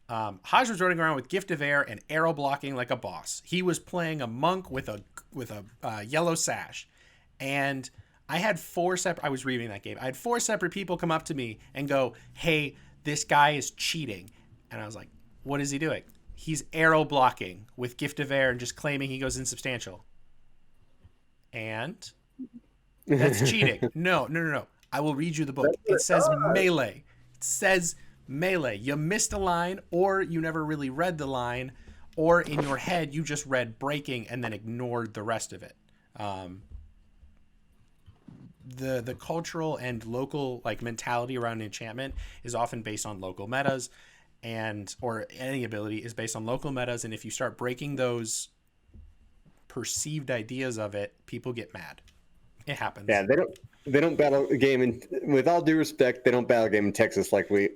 Haj was running around with Gift of Air and arrow blocking like a boss. He was playing a monk with a yellow sash, and I had 4 separate. I was reading that game. I had 4 separate people come up to me and go, "Hey, this guy is cheating," and I was like, "What is he doing?" He's arrow blocking with Gift of Air and just claiming he goes insubstantial. And that's cheating. No. I will read you the book. It says melee. It says melee. You missed a line, or you never really read the line, or in your head you just read breaking and then ignored the rest of it. The cultural and local mentality around enchantment is often based on local metas, or any ability is based on local metas, and if you start breaking those perceived ideas of it, people get mad. It happens. Yeah, they don't battle a game, and with all due respect, they don't battle a game in Texas like we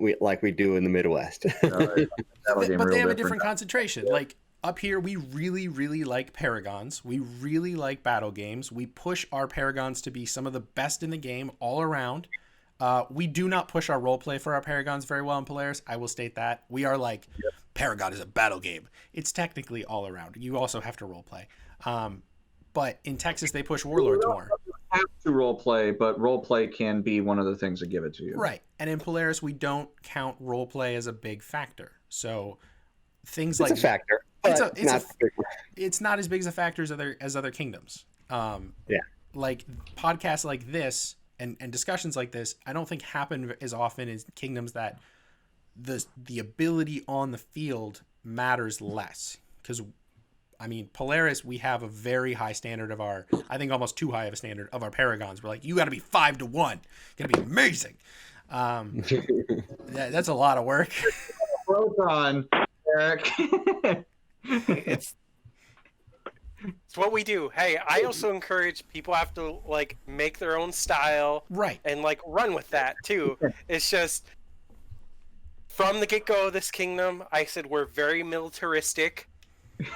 do in the Midwest. But they have a different concentration. Yeah. Like up here, we really, really like Paragons. We really like battle games. We push our Paragons to be some of the best in the game all around. We do not push our roleplay for our Paragons very well in Polaris. I will state that. We are like, Paragon is a battle game. It's technically all around. You also have to roleplay. But in Texas, they push Warlords more. Have to role play, but role play can be one of the things that give it to you. Right. And in Polaris, we don't count role play as a big factor. So things it's a factor. It's not as big as a factor as other kingdoms. Like podcasts like this and discussions like this, I don't think happen as often as kingdoms that the ability on the field matters less. Because I mean, Polaris, we have a very high standard of I think almost too high of a standard of our Paragons. We're like, you got to be 5-1. Got to be amazing. That's a lot of work. Proton, Eric. It's what we do. Hey, I also encourage people have to make their own style, right, and run with that too. It's just from the get-go of this kingdom, I said we're very militaristic.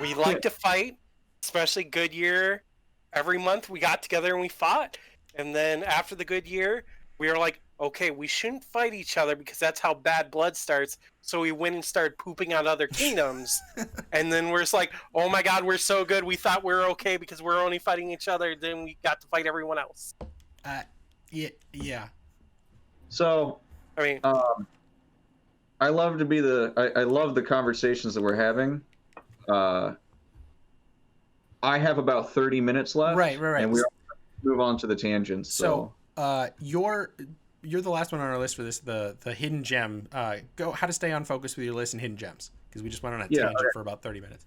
We like to fight, especially Goodyear. Every month we got together and we fought. And then after the Goodyear, We were like, okay, we shouldn't fight each other because that's how bad blood starts. So we went and started pooping out other kingdoms. And then we're just like, oh my god, we're so good. We thought we were okay because we're only fighting each other. Then we got to fight everyone else. Yeah. So, I mean, I love to be I love the conversations that we're having. I have about 30 minutes left. Right. And we're move on to the tangents. So, you're the last one on our list for this, the hidden gem. Go how to stay on focus with your list and hidden gems, because we just went on a tangent for about 30 minutes.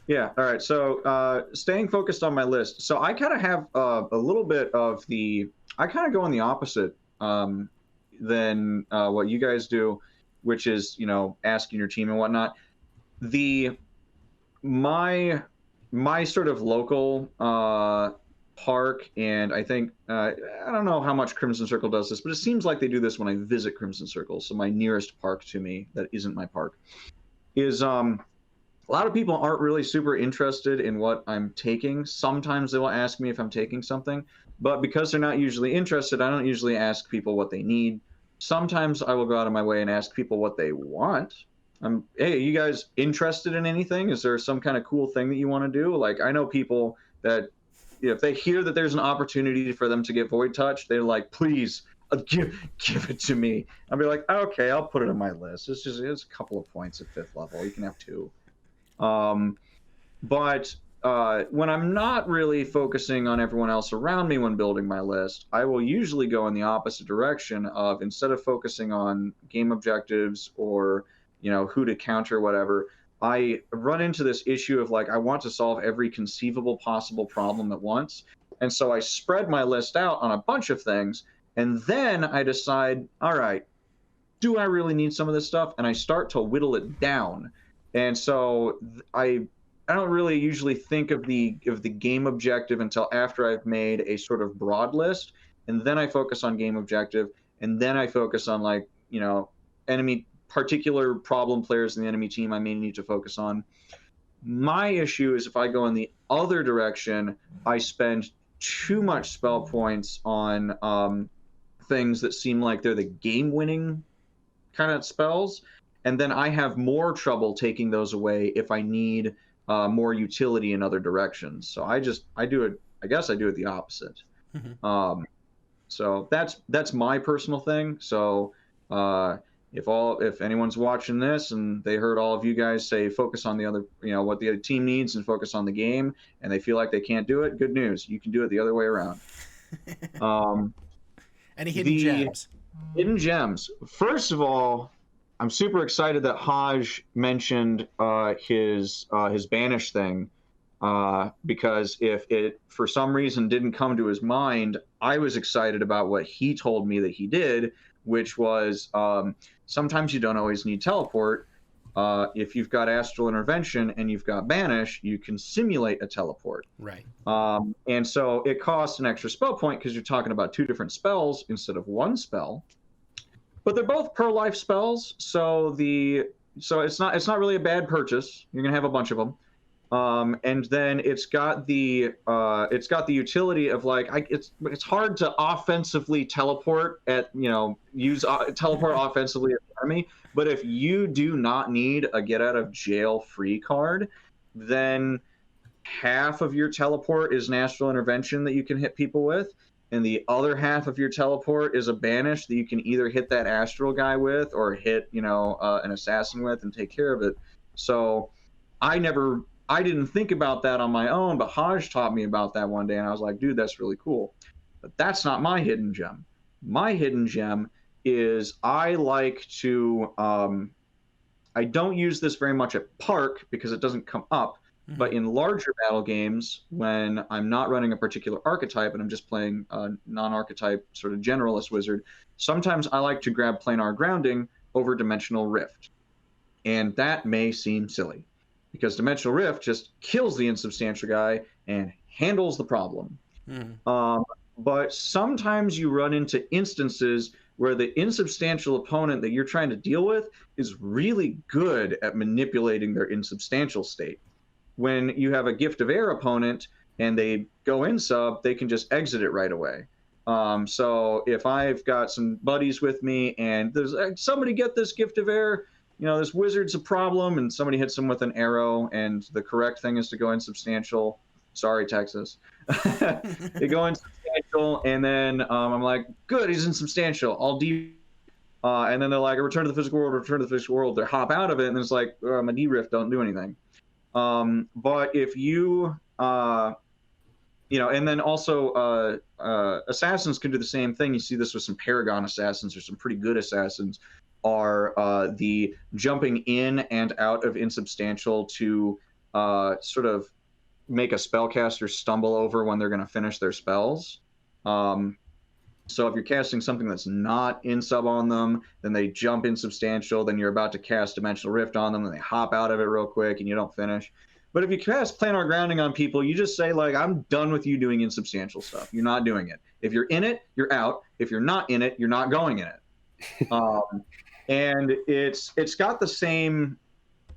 Yeah. All right. So, staying focused on my list. So I kind of have a little bit of I kind of go in the opposite than what you guys do, which is, asking your team and whatnot. My sort of local park, and I think I don't know how much Crimson Circle does this, but it seems like they do this when I visit Crimson Circle. So my nearest park to me that isn't my park is a lot of people aren't really super interested in what I'm taking. Sometimes they will ask me if I'm taking something, but because they're not usually interested, I don't usually ask people what they need. Sometimes I will go out of my way and ask people what they want. Hey, are you guys interested in anything? Is there some kind of cool thing that you want to do? Like, I know people that if they hear that there's an opportunity for them to get void touch, they're like, please give it to me. I'll be like, okay, I'll put it on my list. It's a couple of points at 5th level. You can have 2. But when I'm not really focusing on everyone else around me when building my list, I will usually go in the opposite direction of, instead of focusing on game objectives or who to counter, whatever, I run into this issue of I want to solve every conceivable possible problem at once. And so I spread my list out on a bunch of things. And then I decide, all right, do I really need some of this stuff? And I start to whittle it down. And so I don't really usually think of the game objective until after I've made a sort of broad list. And then I focus on game objective. And then I focus on enemy particular problem players in the enemy team I may need to focus on. My issue is if I go in the other direction, I spend too much spell points on things that seem like they're the game-winning kind of spells, and then I have more trouble taking those away if I need more utility in other directions. So I do it the opposite. Mm-hmm. So that's my personal thing. So if anyone's watching this and they heard all of you guys say focus on the other, what the other team needs and focus on the game, and they feel like they can't do it, good news. You can do it the other way around. Any hidden gems? Hidden gems. First of all, I'm super excited that Haj mentioned his banish thing, because if it for some reason didn't come to his mind, I was excited about what he told me that he did, which was sometimes you don't always need teleport. If you've got astral intervention and you've got banish, you can simulate a teleport. Right. And so it costs an extra spell point because you're talking about 2 different spells instead of 1 spell. But they're both per life spells, so it's not really a bad purchase. You're gonna have a bunch of them. And then it's got the utility of it's hard to offensively teleport teleport offensively at the enemy. But if you do not need a get out of jail free card, then half of your teleport is an astral intervention that you can hit people with, and the other half of your teleport is a banish that you can either hit that astral guy with or hit an assassin with and take care of it. So I didn't think about that on my own, but Haj taught me about that one day, and I was like, dude, that's really cool. But that's not my hidden gem. My hidden gem is I like to, I don't use this very much at Park because it doesn't come up, but in larger battle games, when I'm not running a particular archetype and I'm just playing a non-archetype sort of generalist wizard, sometimes I like to grab planar grounding over Dimensional Rift. And that may seem silly, because Dimensional Rift just kills the insubstantial guy and handles the problem. But sometimes you run into instances where the insubstantial opponent that you're trying to deal with is really good at manipulating their insubstantial state. When you have a Gift of Air opponent and they go in sub, they can just exit it right away. So if I've got some buddies with me and there's somebody get this gift of air, this wizard's a problem, and somebody hits him with an arrow, and the correct thing is to go insubstantial. Sorry, Texas. They go insubstantial, and then I'm like, good, he's insubstantial. And then they're like, return to the physical world, return to the physical world. They hop out of it, and it's like, my D-rift don't do anything. But if you, and then also assassins can do the same thing. You see this with some Paragon assassins, or some pretty good assassins, are the jumping in and out of insubstantial to sort of make a spellcaster stumble over when they're going to finish their spells. So if you're casting something that's not in sub on them, then they jump insubstantial, then you're about to cast Dimensional Rift on them, and they hop out of it real quick, and you don't finish. But if you cast Planar Grounding on people, you just say, like, I'm done with you doing insubstantial stuff. You're not doing it. If you're in it, you're out. If you're not in it, you're not going in it. And it's got the same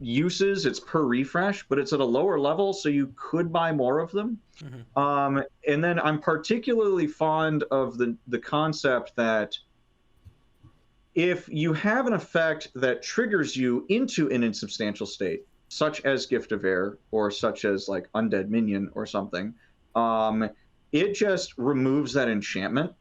uses. It's per refresh, but it's at a lower level, so you could buy more of them. Mm-hmm. And then I'm particularly fond of the concept that if you have an effect that triggers you into an insubstantial state, such as Gift of Air, or such as like Undead Minion or something, it just removes that enchantment.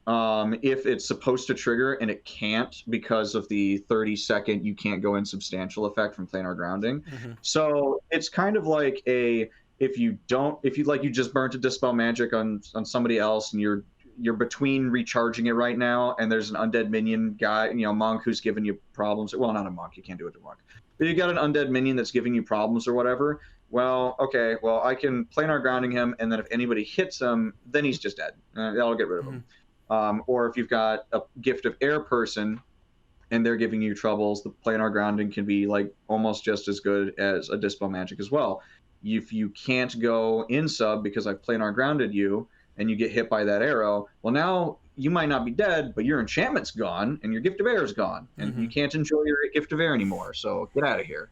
If it's supposed to trigger and it can't because of the 30-second you can't go insubstantial effect from Planar Grounding. Mm-hmm. So it's kind of like if you just burnt a Dispel Magic on somebody else, and you're between recharging it right now, and there's an undead minion guy, monk, who's giving you problems. Well, not a monk, you can't do it to a monk. But you got an undead minion that's giving you problems or whatever. Well, okay, I can Planar Grounding him, and then if anybody hits him, then he's just dead. That'll get rid of him. Or if you've got a Gift of Air person and they're giving you troubles, the Planar Grounding can be like almost just as good as a Dispel Magic as well. If you can't go in sub because I've Planar Grounded you and you get hit by that arrow, well, now you might not be dead, but your enchantment's gone and your Gift of Air is gone, and you can't enjoy your Gift of Air anymore, so get out of here.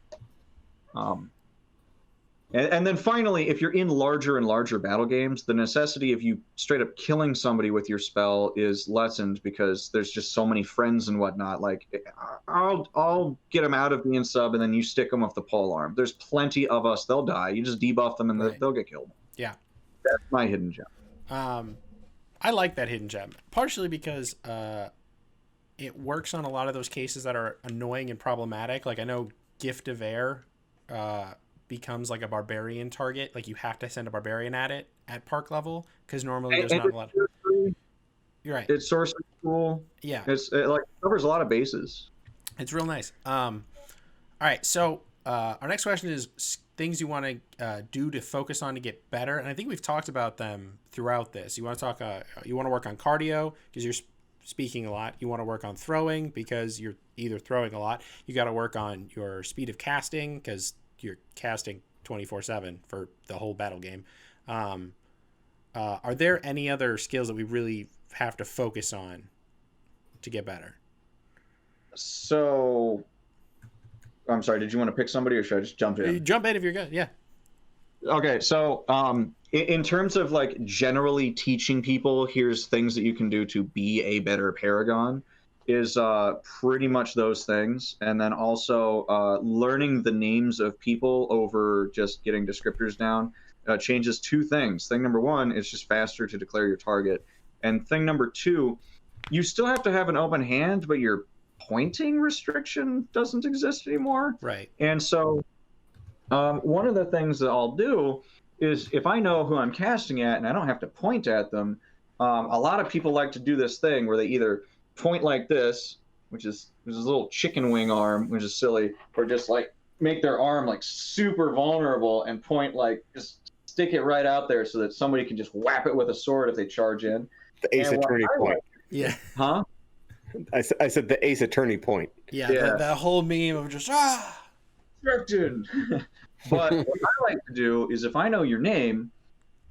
And then finally, if you're in larger and larger battle games, the necessity of you straight up killing somebody with your spell is lessened because there's just so many friends and whatnot. Like, I'll get them out of being sub, and then you stick them with the pole arm. There's plenty of us. They'll die. You just debuff them, and they'll get killed. Yeah. That's my hidden gem. I like that hidden gem, partially because it works on a lot of those cases that are annoying and problematic. Like, I know Gift of Air becomes like a barbarian target. Like, you have to send a barbarian at it at park level because normally there's not a lot. You're right. It's sorcery cool. Yeah. It covers a lot of bases. It's real nice. All right. So our next question is things you want to do to focus on to get better. And I think we've talked about them throughout this. You want to you want to work on cardio because you're speaking a lot. You want to work on throwing because you're either throwing a lot. You got to work on your speed of casting because you're casting 24/7 for the whole battle game. Are there any other skills that we really have to focus on to get better? So, I'm sorry, did you want to pick somebody or should I just jump in? Jump in if you're good, yeah. Okay, so in terms of like generally teaching people, here's things that you can do to be a better Paragon, is pretty much those things. And then also learning the names of people over just getting descriptors down changes two things. Thing number one, it's just faster to declare your target. And thing number two, you still have to have an open hand, but your pointing restriction doesn't exist anymore. Right. And so one of the things that I'll do is if I know who I'm casting at and I don't have to point at them, a lot of people like to do this thing where they either point like this, which is a little chicken wing arm, which is silly, or just like make their arm like super vulnerable and point like just stick it right out there so that somebody can just whap it with a sword if they charge in. The Ace Attorney point. Yeah. Huh? I said the Ace Attorney point. Yeah. The whole meme of just Scripted. But what I like to do is if I know your name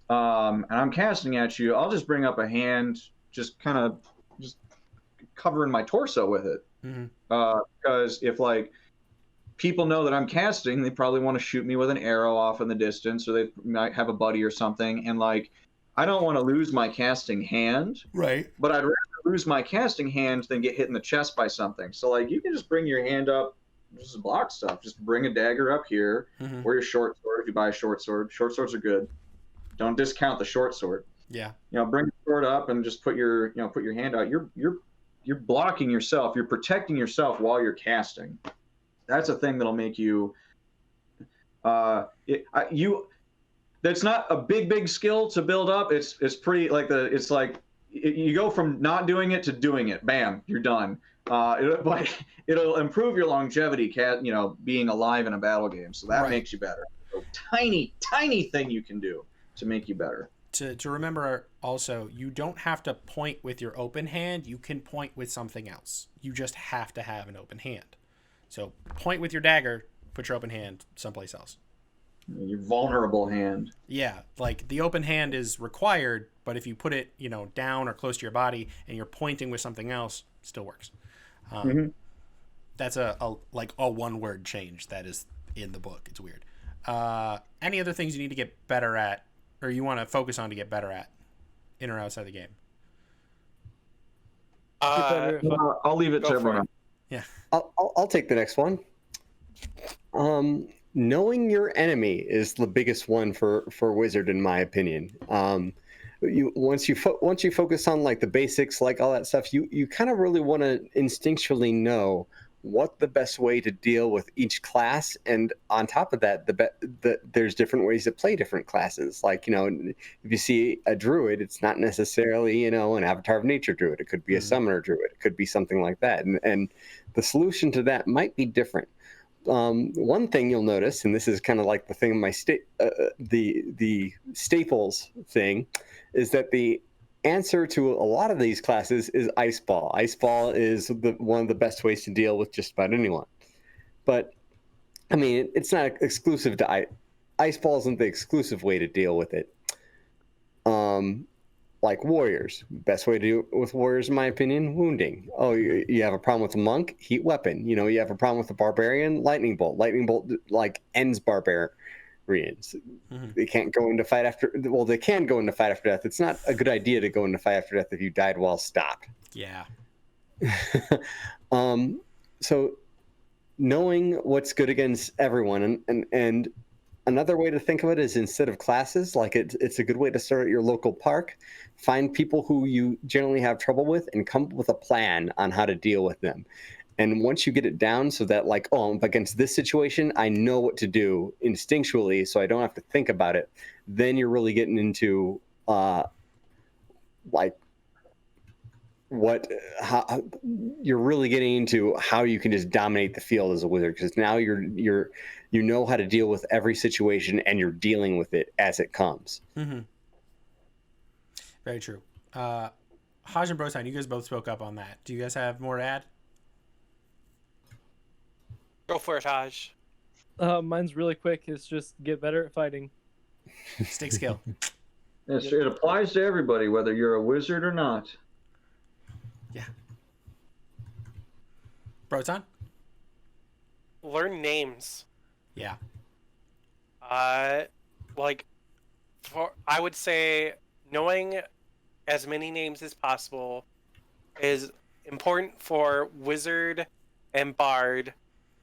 and I'm casting at you, I'll just bring up a hand, just kind of just covering my torso with it. Because if like people know that I'm casting, they probably want to shoot me with an arrow off in the distance, or they might have a buddy or something. And like I don't want to lose my casting hand, Right. but I'd rather lose my casting hand than get hit in the chest by something. So like you can just bring your hand up, just block stuff. Just bring a dagger up here, Mm-hmm. or your short sword if you buy a short sword. Short swords are good. Don't discount the short sword. Yeah. Bring the sword up and just put your hand out. You're blocking yourself. You're protecting yourself while you're casting. That's a thing that'll make you. That's not a big skill to build up. It's pretty like you go from not doing it to doing it. Bam, you're done. But it'll improve your longevity, being alive in a battle game. So that makes you better. So tiny thing you can do to make you better. To remember also, you don't have to point with your open hand. You can point with something else. You just have to have an open hand. So point with your dagger, put your open hand someplace else. Your vulnerable hand. Yeah, like the open hand is required, but if you put it, down or close to your body and you're pointing with something else, it still works. That's a one-word change that is in the book. It's weird. Any other things you need to get better at, or you want to focus on to get better at, in or outside the game? I'll leave it to everyone. Yeah, I'll take the next one. Knowing your enemy is the biggest one for wizard, in my opinion. Once you focus on like the basics, like all that stuff, you kind of really want to instinctually know what the best way to deal with each class, and on top of that, there's different ways to play different classes. Like if you see a druid, it's not necessarily an avatar of nature druid. It could be a summoner druid. It could be something like that, and the solution to that might be different. One thing you'll notice, and this is kind of like the thing, the staples thing, is that the answer to a lot of these classes is ice ball. Ice ball is one of the best ways to deal with just about anyone. But I mean, it's not exclusive to ice ball. Isn't the exclusive way to deal with it. Like warriors, best way to deal with warriors, in my opinion, wounding. Oh, you have a problem with a monk, heat weapon. You have a problem with a barbarian, lightning bolt. Lightning bolt like ends barbarians. They can't go into fight after. Well, they can go into fight after death. It's not a good idea to go into fight after death if you died while stopped. Yeah. So knowing what's good against everyone, and another way to think of it is, instead of classes, like it's a good way to start at your local park. Find people who you generally have trouble with and come up with a plan on how to deal with them. And once you get it down so that like, I'm up against this situation, I know what to do instinctually, so I don't have to think about it. Then you're really getting into you're really getting into how you can just dominate the field as a wizard, because now you know how to deal with every situation and you're dealing with it as it comes. Mm-hmm. Very true. Haj and Brostein, you guys both spoke up on that. Do you guys have more to add? Go for it, Haj. Mine's really quick. It's just get better at fighting. Stick skill. It applies to everybody, whether you're a wizard or not. Yeah. Brostein? Learn names. Yeah. I would say knowing as many names as possible is important for wizard and bard,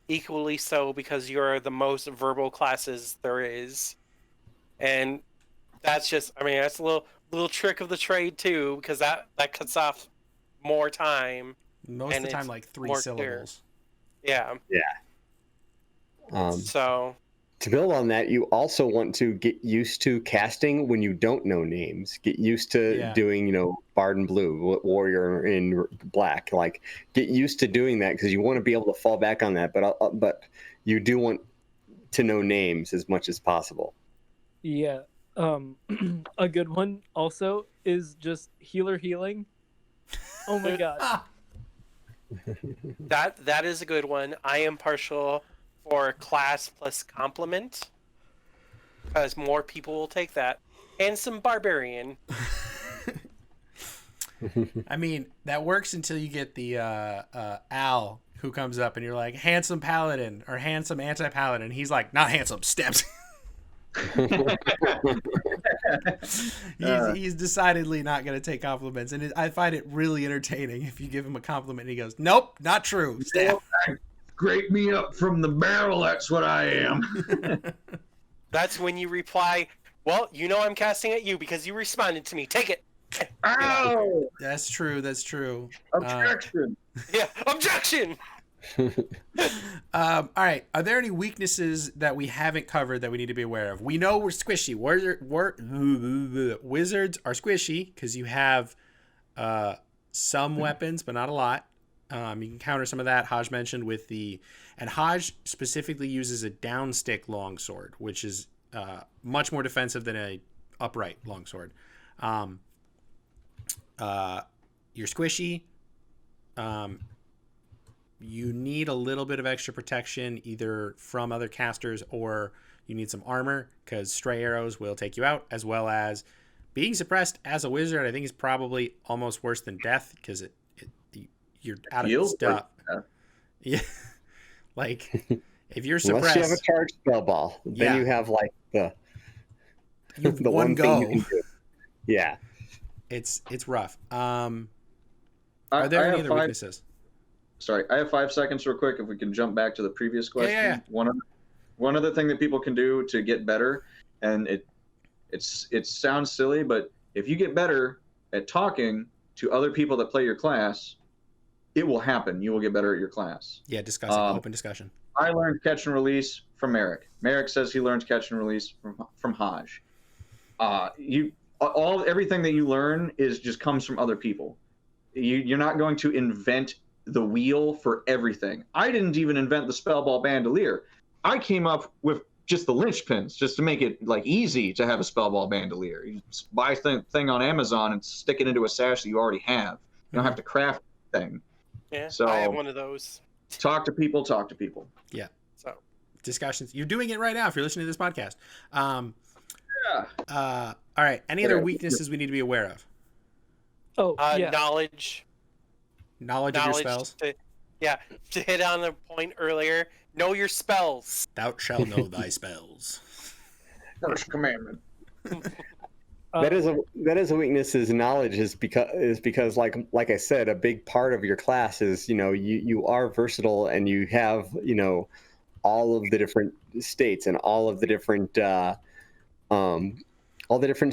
equally so, because you're the most verbal classes there is. And that's just, that's a little trick of the trade too, because that cuts off more time. Most of the time, like 3 syllables. Clear. Yeah. So to build on that, you also want to get used to casting when you don't know names. Get used to doing, Bard in blue, Warrior in black. Like, get used to doing that, because you want to be able to fall back on that. But you do want to know names as much as possible. Yeah. A good one also is just healer healing. Oh my god. That is a good one. I am partial for class plus complement, because more people will take that. Handsome barbarian. That works until you get the Al who comes up and you're like, handsome paladin or handsome anti-paladin. He's like, not handsome, steps. He's decidedly not going to take compliments, and I find it really entertaining if you give him a compliment and he goes, "Nope, not true." Staff. Scrape me up from the barrel. That's what I am. That's when you reply, "Well, you know I'm casting at you because you responded to me. Take it." Ow! That's true. That's true. Objection. Yeah, objection. All right. Are there any weaknesses that we haven't covered that we need to be aware of? We know we're squishy. Wizards are squishy because you have some weapons, but not a lot. You can counter some of that. Haj mentioned with and Haj specifically uses a downstick longsword, which is much more defensive than a upright longsword. You're squishy. You need a little bit of extra protection either from other casters or you need some armor because stray arrows will take you out, as well as being suppressed as a wizard. I think is probably almost worse than death because you're out of stuff. Yeah, like if you're suppressed, unless you have a charged spell ball, then you have like the one go. Thing you can do. Yeah, it's rough. Are there any other weaknesses? Sorry, I have 5 seconds real quick. If we can jump back to the previous question. Yeah. One other thing that people can do to get better, and it sounds silly, but if you get better at talking to other people that play your class, it will happen. You will get better at your class. Yeah, discussing, open discussion. I learned catch and release from Merrick. Merrick says he learns catch and release from Haj. Everything that you learn just comes from other people. You're not going to invent the wheel for everything. I didn't even invent the spellball bandolier. I came up with just the linchpins, just to make it like easy to have a spellball bandolier. You just buy thing on Amazon and stick it into a sash that you already have. You don't have to craft the thing. Yeah, so I have one of those. Talk to people. Yeah. So discussions. You're doing it right now if you're listening to this podcast. Yeah. All right. Any other weaknesses we need to be aware of? Knowledge of your spells. To hit on the point earlier, know your spells. Thou shalt know thy spells. First commandment. That is a weakness. Is knowledge is because like I said, a big part of your class is you are versatile and you have all of the different states and all of the different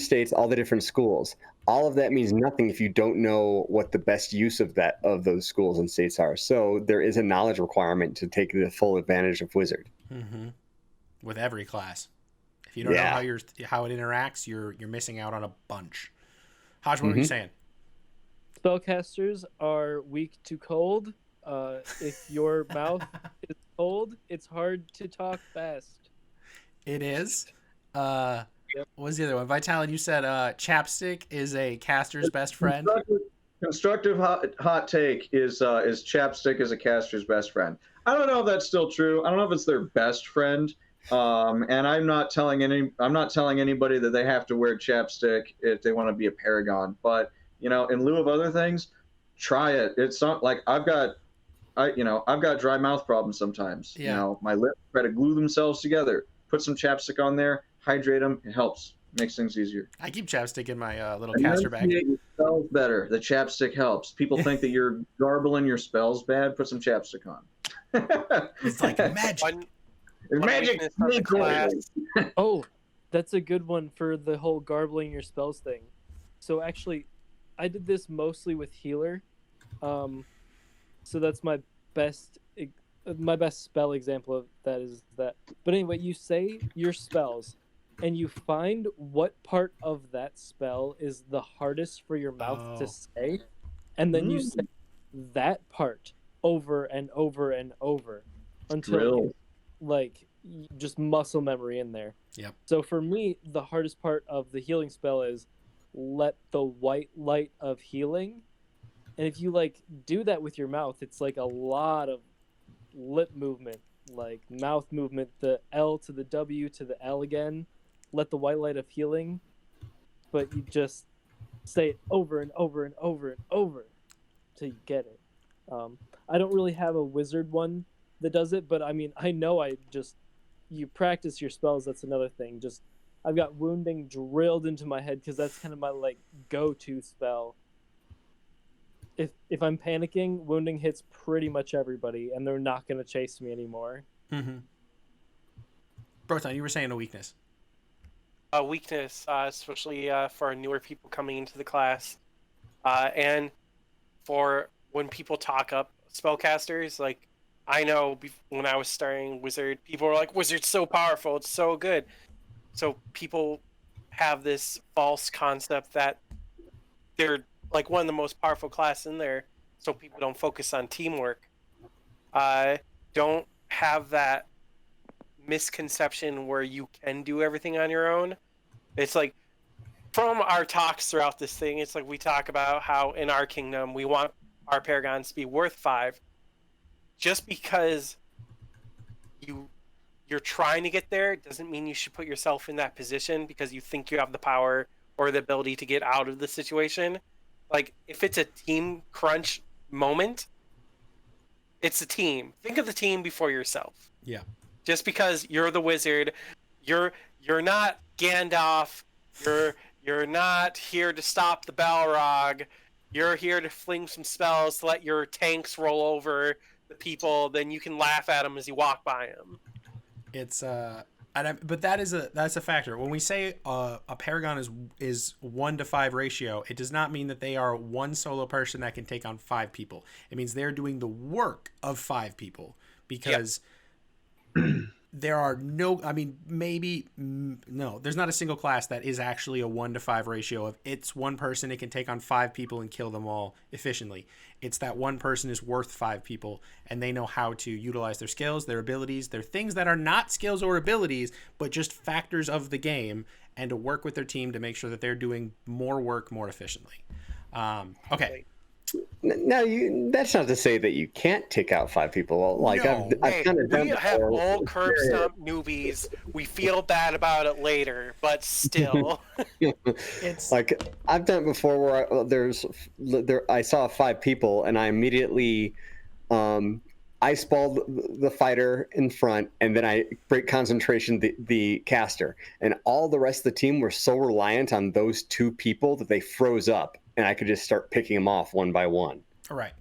states, all the different schools. All of that means nothing if you don't know what the best use of those schools and states are. So there is a knowledge requirement to take the full advantage of wizard. Mm-hmm. With every class, if you don't know how it interacts, you're missing out on a bunch. Haj, what were you saying? Spellcasters are weak to cold. If your mouth is cold, it's hard to talk fast. It is. What was the other one? Vitalin, you said chapstick is a caster's best friend. Constructive hot take is chapstick is a caster's best friend. I don't know if that's still true. I don't know if it's their best friend. And I'm not telling anybody that they have to wear chapstick if they want to be a paragon. But in lieu of other things, try it. It's not like I've got dry mouth problems sometimes. Yeah. My lips try to glue themselves together. Put some chapstick on there. Hydrate them. It helps. Makes things easier. I keep chapstick in my little caster bag. Your spells better. The chapstick helps. People think that you're garbling your spells bad. Put some chapstick on. It's like magic. Magic. Oh, that's a good one for the whole garbling your spells thing. So actually, I did this mostly with healer. So that's my best spell example of that is that. But anyway, you say your spells, and you find what part of that spell is the hardest for your mouth to say, and then you say that part over and over and over until just muscle memory in there. Yep. So for me, the hardest part of the healing spell is let the white light of healing. And if you do that with your mouth, it's like a lot of lip movement, like mouth movement, the L to the W to the L again. Let the white light of healing, but you just say it over and over and over and over till you get it. I don't really have a wizard one that does it, but I mean, I know you practice your spells. That's another thing. Just I've got wounding drilled into my head because that's kind of my like go-to spell. If I'm panicking, wounding hits pretty much everybody, and they're not going to chase me anymore. Mm-hmm. Proton, you were saying a weakness. A weakness, especially for newer people coming into the class, and for when people talk up spellcasters. Like, I know when I was starting Wizard, people were like, "Wizard's so powerful, it's so good." So people have this false concept that they're like one of the most powerful class in there, so people don't focus on teamwork. Don't have that misconception where you can do everything on your own. It's like, from our talks throughout this thing, it's like we talk about how in our kingdom we want our paragons to be worth 5. Just because you're trying to get there doesn't mean you should put yourself in that position because you think you have the power or the ability to get out of the situation. Like, if it's a team crunch moment, it's a team. Think of the team before yourself. Yeah. Just because you're the wizard, you're not Gandalf, you're not here to stop the Balrog, you're here to fling some spells to let your tanks roll over the people, then you can laugh at them as you walk by them. It's but that's a factor. When we say a paragon is 1 to 5 ratio, it does not mean that they are one solo person that can take on 5 people. It means they're doing the work of 5 people, because there are no, I mean, maybe no, there's not a single class that is actually a 1 to 5 ratio of it's one person, it can take on 5 people and kill them all efficiently. It's that one person is worth 5 people, and they know how to utilize their skills, their abilities, their things that are not skills or abilities, but just factors of the game, and to work with their team to make sure that they're doing more work more efficiently. Okay. Now, that's not to say that you can't take out 5 people. Like, No. I've kind of done We have before. all curb stomp newbies. We feel bad about it later, but still. It's Like, I've done it before where I saw 5 people and I immediately iceballed the fighter in front, and then I break concentration the caster, and all the rest of the team were so reliant on those 2 people that they froze up, and I could just start picking them off one by one. all right.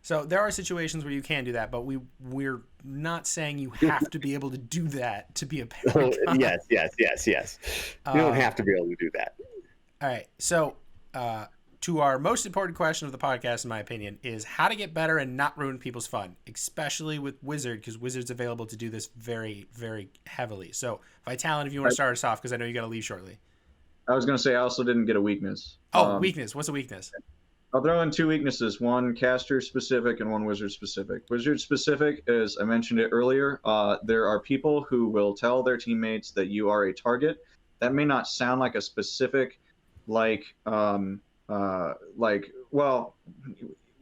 So there are situations where you can do that, but we're not saying you have to be able to do that to be a paragon. Yes. You don't have to be able to do that. All right. So to our most important question of the podcast, in my opinion, is how to get better and not ruin people's fun, especially with Wizard, because Wizard's available to do this very, very heavily. So, Vitalin, if you want to start us off, because I know you got to leave shortly. I was going to say I also didn't get a weakness. Oh, weakness. What's a weakness? I'll throw in 2 weaknesses, one caster specific and one wizard specific. Wizard specific, as I mentioned it earlier, there are people who will tell their teammates that you are a target. That may not sound like a specific, well,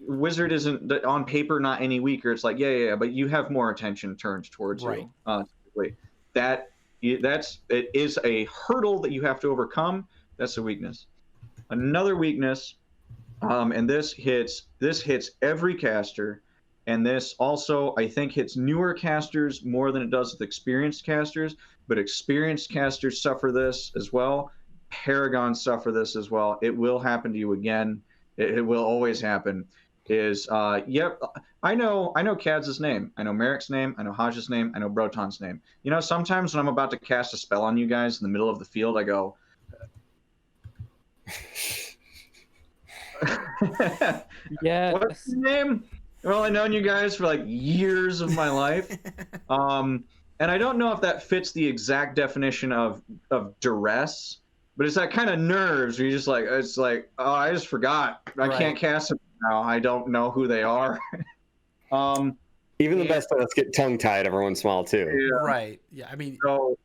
wizard isn't on paper not any weaker. It's like, yeah, but you have more attention turned towards right. you. Typically. It is a hurdle that you have to overcome. That's a weakness. Another weakness, and this hits every caster, and this also I think hits newer casters more than it does with experienced casters, but experienced casters suffer this as well. Paragons suffer this as well. It will happen to you again. It will always happen. I know Kadz's name. I know Merrick's name. I know Haj's name. I know Broton's name. You know, sometimes when I'm about to cast a spell on you guys in the middle of the field, I go, Yeah. what's your name? Well, I've known you guys for like years of my life. And I don't know if that fits the exact definition of duress, but it's that kind of nerves where you're just like, it's like, oh, I just forgot. I can't cast them now. I don't know who they are. Even the best of us get tongue-tied every once in a while, too. Yeah. Right. Yeah. I mean, So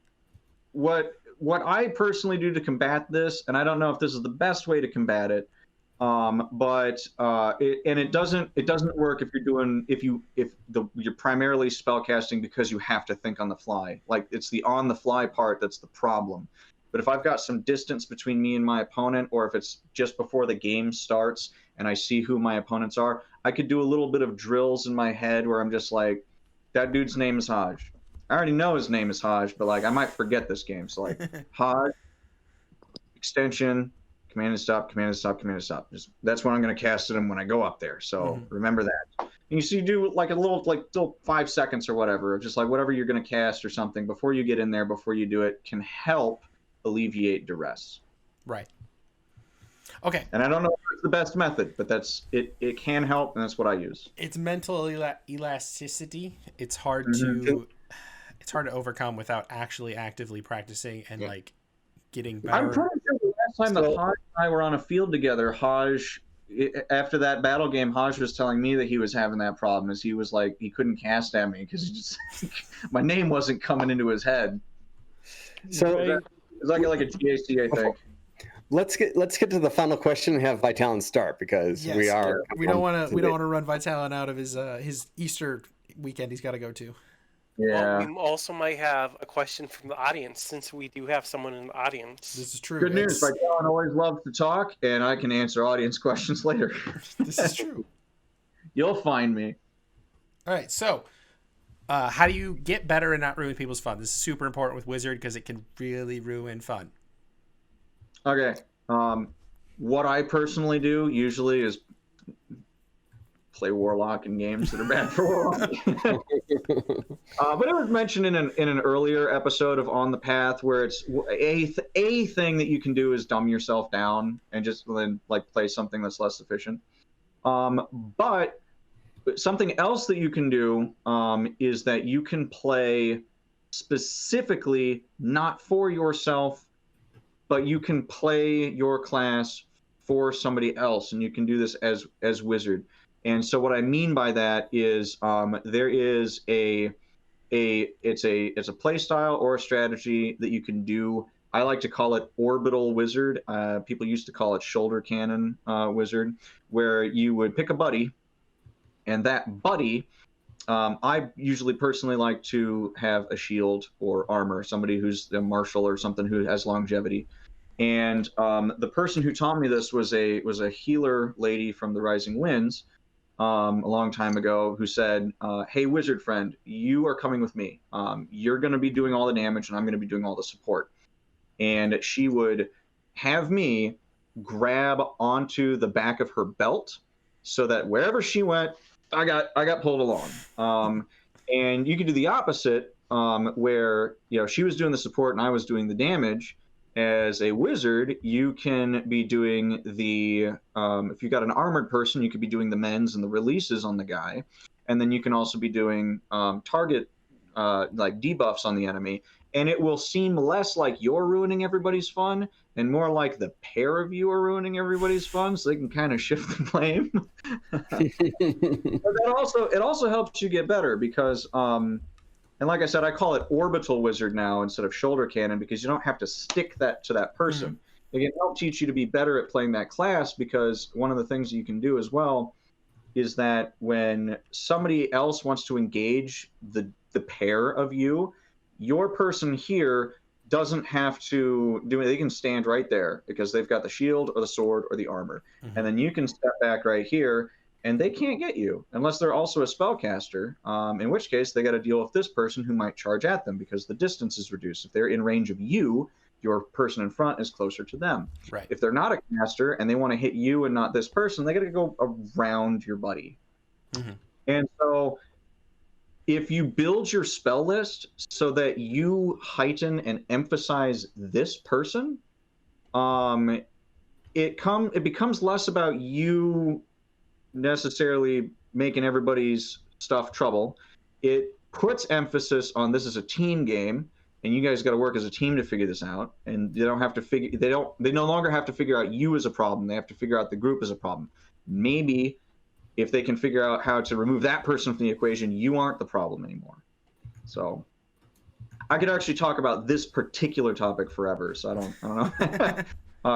what I personally do to combat this, and I don't know if this is the best way to combat it, but it doesn't work if you're primarily spellcasting because you have to think on the fly. Like, it's the on the fly part that's the problem. But if I've got some distance between me and my opponent, or if it's just before the game starts and I see who my opponents are, I could do a little bit of drills in my head where I'm just like, that dude's name is Haj. I already know his name is Haj, but like I might forget this game. So like, Haj, extension, command and stop, command and stop, command and stop. That's when I'm going to cast it when I go up there. So remember that. And you see, do like a little 5 seconds or whatever, of just like whatever you're going to cast or something before you get in there, before you do it, can help alleviate duress. Right. Okay. And I don't know if it's the best method, but it can help, and that's what I use. It's mental elasticity. It's hard to overcome without actually actively practicing and like getting better. I'm pretty sure the last time that Haj and I were on a field together, after that battle game, Haj was telling me that he was having that problem. Is he was like he couldn't cast at me because my name wasn't coming into his head. So it's like a GAC, I think. Let's get to the final question and have Vitalin start, because we don't want to run Vitalin out of his Easter weekend he's got to go to. Yeah. Well, we also might have a question from the audience, since we do have someone in the audience. This is true. Good news. Vitalin always loves to talk, and I can answer audience questions later. This is true. You'll find me. All right. So, how do you get better and not ruin people's fun? This is super important with Wizard because it can really ruin fun. Okay. What I personally do usually is play Warlock in games that are bad for Warlock. But it was mentioned in an earlier episode of On the Path, where it's a thing that you can do is dumb yourself down and just then like play something that's less efficient. But something else that you can do is that you can play specifically not for yourself, but you can play your class for somebody else, and you can do this as Wizard. And so what I mean by that is there is it's a play style or a strategy that you can do. I like to call it Orbital Wizard. People used to call it Shoulder Cannon Wizard, where you would pick a buddy, and that buddy, I usually personally like to have a shield or armor, somebody who's a martial or something who has longevity. And the person who taught me this was a healer lady from the Rising Winds a long time ago, who said, hey, wizard friend, you are coming with me. You're going to be doing all the damage, and I'm going to be doing all the support. And she would have me grab onto the back of her belt so that wherever she went, I got pulled along. And you could do the opposite, where she was doing the support and I was doing the damage. As a wizard, you can be doing the if you've got an armored person, you could be doing the mends and the releases on the guy, and then you can also be doing target like debuffs on the enemy, and it will seem less like you're ruining everybody's fun and more like the pair of you are ruining everybody's fun, so they can kind of shift the blame. But it also helps you get better because and like I said, I call it Orbital Wizard now instead of Shoulder Cannon, because you don't have to stick that to that person. It can help teach you to be better at playing that class, because one of the things you can do as well is that when somebody else wants to engage the pair of you, your person here doesn't have to do it. They can stand right there because they've got the shield or the sword or the armor. And then you can step back right here, and they can't get you unless they're also a spellcaster, in which case they got to deal with this person who might charge at them because the distance is reduced. If they're in range of you, your person in front is closer to them. Right. If they're not a caster and they want to hit you and not this person, they got to go around your buddy. And so if you build your spell list so that you heighten and emphasize this person, it becomes less about you necessarily making everybody's stuff trouble. It puts emphasis on this is a team game, and you guys got to work as a team to figure this out. And they no longer have to figure out you as a problem. They have to figure out the group as a problem. Maybe if they can figure out how to remove that person from the equation, you aren't the problem anymore. So I could actually talk about this particular topic forever. So I don't know,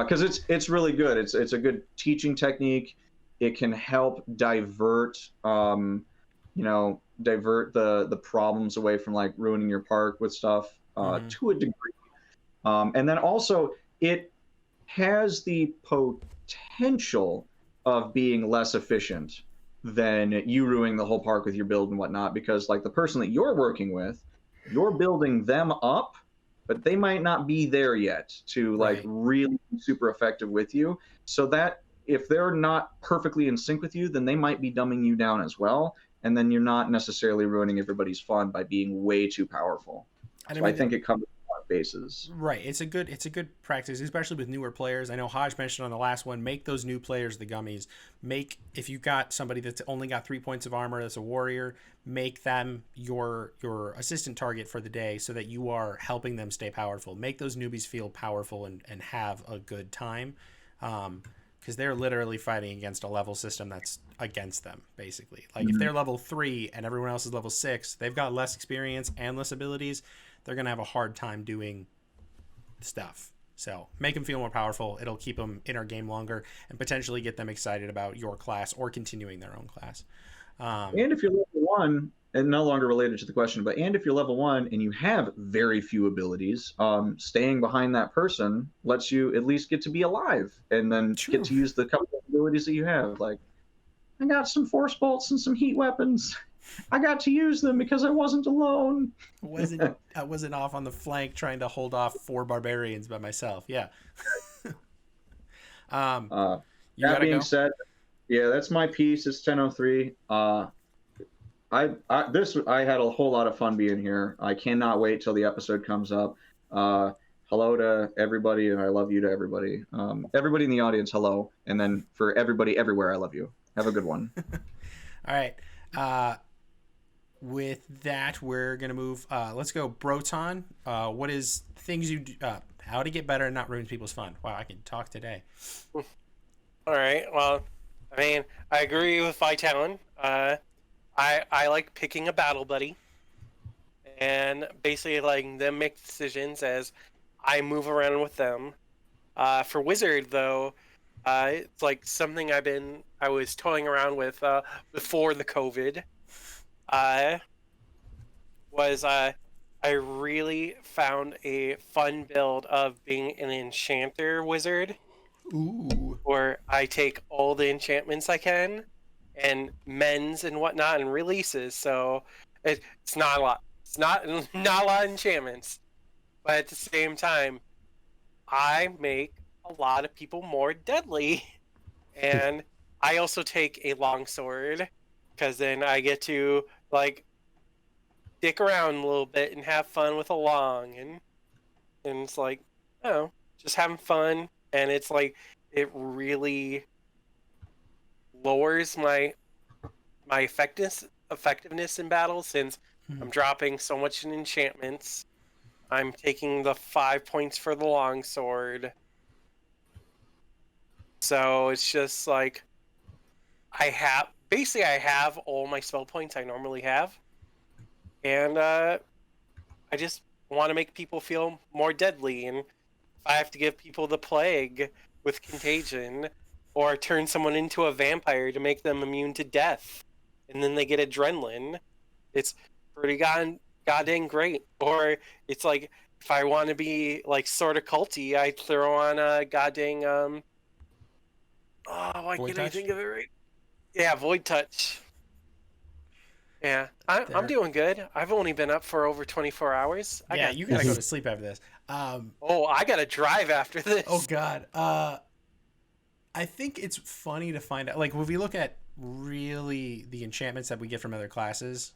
because it's really good. It's a good teaching technique. It can help divert the problems away from like ruining your park with stuff to a degree. And then also it has the potential of being less efficient than you ruining the whole park with your build and whatnot, because like the person that you're working with, you're building them up, but they might not be there yet to like Right. really be super effective with you. So that if they're not perfectly in sync with you, then they might be dumbing you down as well, and then you're not necessarily ruining everybody's fun by being way too powerful. And So I think it covers a lot of bases. right. It's a good practice, especially with newer players. I know Hodge mentioned on the last one, make those new players the gummies. If you got somebody that's only got 3 points of armor that's a warrior, make them your assistant target for the day so that you are helping them stay powerful. Make those newbies feel powerful and have a good time. Because they're literally fighting against a level system that's against them, basically. Like, if they're level 3 and everyone else is level 6, they've got less experience and less abilities. They're going to have a hard time doing stuff. So make them feel more powerful. It'll keep them in our game longer and potentially get them excited about your class or continuing their own class. And if you're level 1, and no longer related to the question, but and if you're level 1 and you have very few abilities, staying behind that person lets you at least get to be alive and then get to use the couple of abilities that you have. Like, I got some force bolts and some heat weapons. I got to use them because I wasn't alone. I wasn't off on the flank trying to hold off 4 barbarians by myself. Yeah. That being said, yeah, that's my piece. It's 10:03. I had a whole lot of fun being here. I cannot wait till the episode comes up. Hello to everybody, and I love you to everybody. Everybody in the audience, hello, and then for everybody everywhere, I love you. Have a good one. All right. With that, we're gonna move. Let's go, Broton. What is things you do? How to get better and not ruin people's fun? Wow, I can talk today. All right. Well, I mean, I agree with Vitalin. I like picking a battle buddy and basically letting them make decisions as I move around with them. For Wizard, though, it's like something I was toying around with before the COVID. I really found a fun build of being an enchanter wizard. Ooh. Where I take all the enchantments I can and mends and whatnot and releases. So it's not a lot. It's not a lot of enchantments. But at the same time, I make a lot of people more deadly. And I also take a longsword because then I get to like dick around a little bit and have fun with a long and it's like, oh, just having fun. And it's like it really lowers my effectiveness in battle since I'm dropping so much in enchantments. I'm taking the 5 points for the longsword. So it's just like I have all my spell points I normally have. And I just want to make people feel more deadly. And if I have to give people the plague with contagion or turn someone into a vampire to make them immune to death and then they get adrenaline, it's pretty goddamn great. Or it's like if I want to be like sort of culty, I throw on a goddamn why can't I think of it right? Yeah, Void Touch. Yeah, I'm doing good. I've only been up for over 24 hours. You gotta go to sleep after this. I gotta drive after this. Oh God. I think it's funny to find out. Like, when we look at really the enchantments that we get from other classes,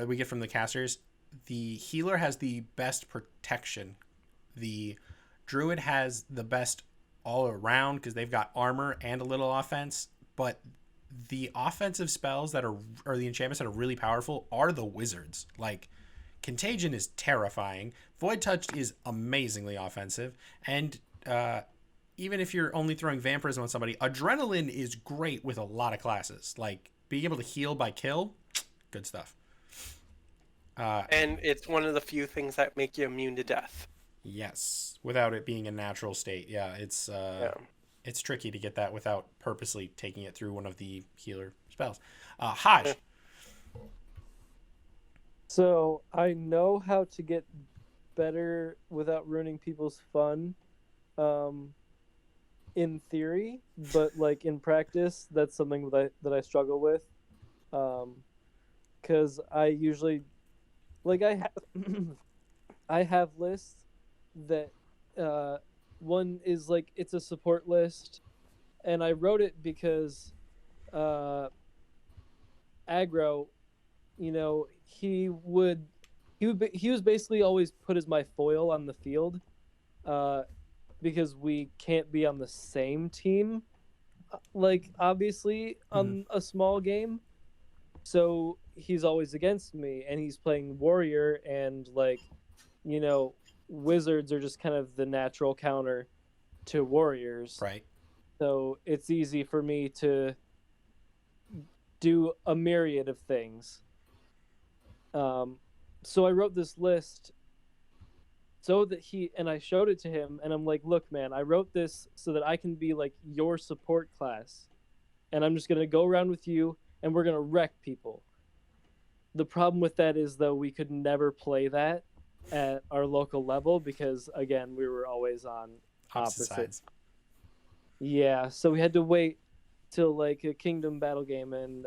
we get from the casters, the healer has the best protection. The druid has the best all around because they've got armor and a little offense, but the offensive spells or the enchantments that are really powerful are the wizards. Like, Contagion is terrifying. Void Touch is amazingly offensive. And even if you're only throwing Vampirism on somebody, Adrenaline is great with a lot of classes. Like, being able to heal by kill, good stuff. And it's one of the few things that make you immune to death. Yes, without it being a natural state. Yeah, it's tricky to get that without purposely taking it through one of the healer spells. Hodge. So I know how to get better without ruining people's fun, in theory, but like in practice, that's something that I struggle with, because I usually, like, I have lists that one is like it's a support list, and I wrote it because aggro, he was basically always put as my foil on the field, because we can't be on the same team, like obviously on a small game. So he's always against me, and he's playing warrior, and like, wizards are just kind of the natural counter to warriors. Right. So it's easy for me to do a myriad of things. So I wrote this list so that I showed it to him, and I'm like, look, man, I wrote this so that I can be like your support class, and I'm just going to go around with you, and we're going to wreck people. The problem with that is, though, we could never play that at our local level because, again, we were always on opposite sides. Yeah, so we had to wait till like a kingdom battle game, and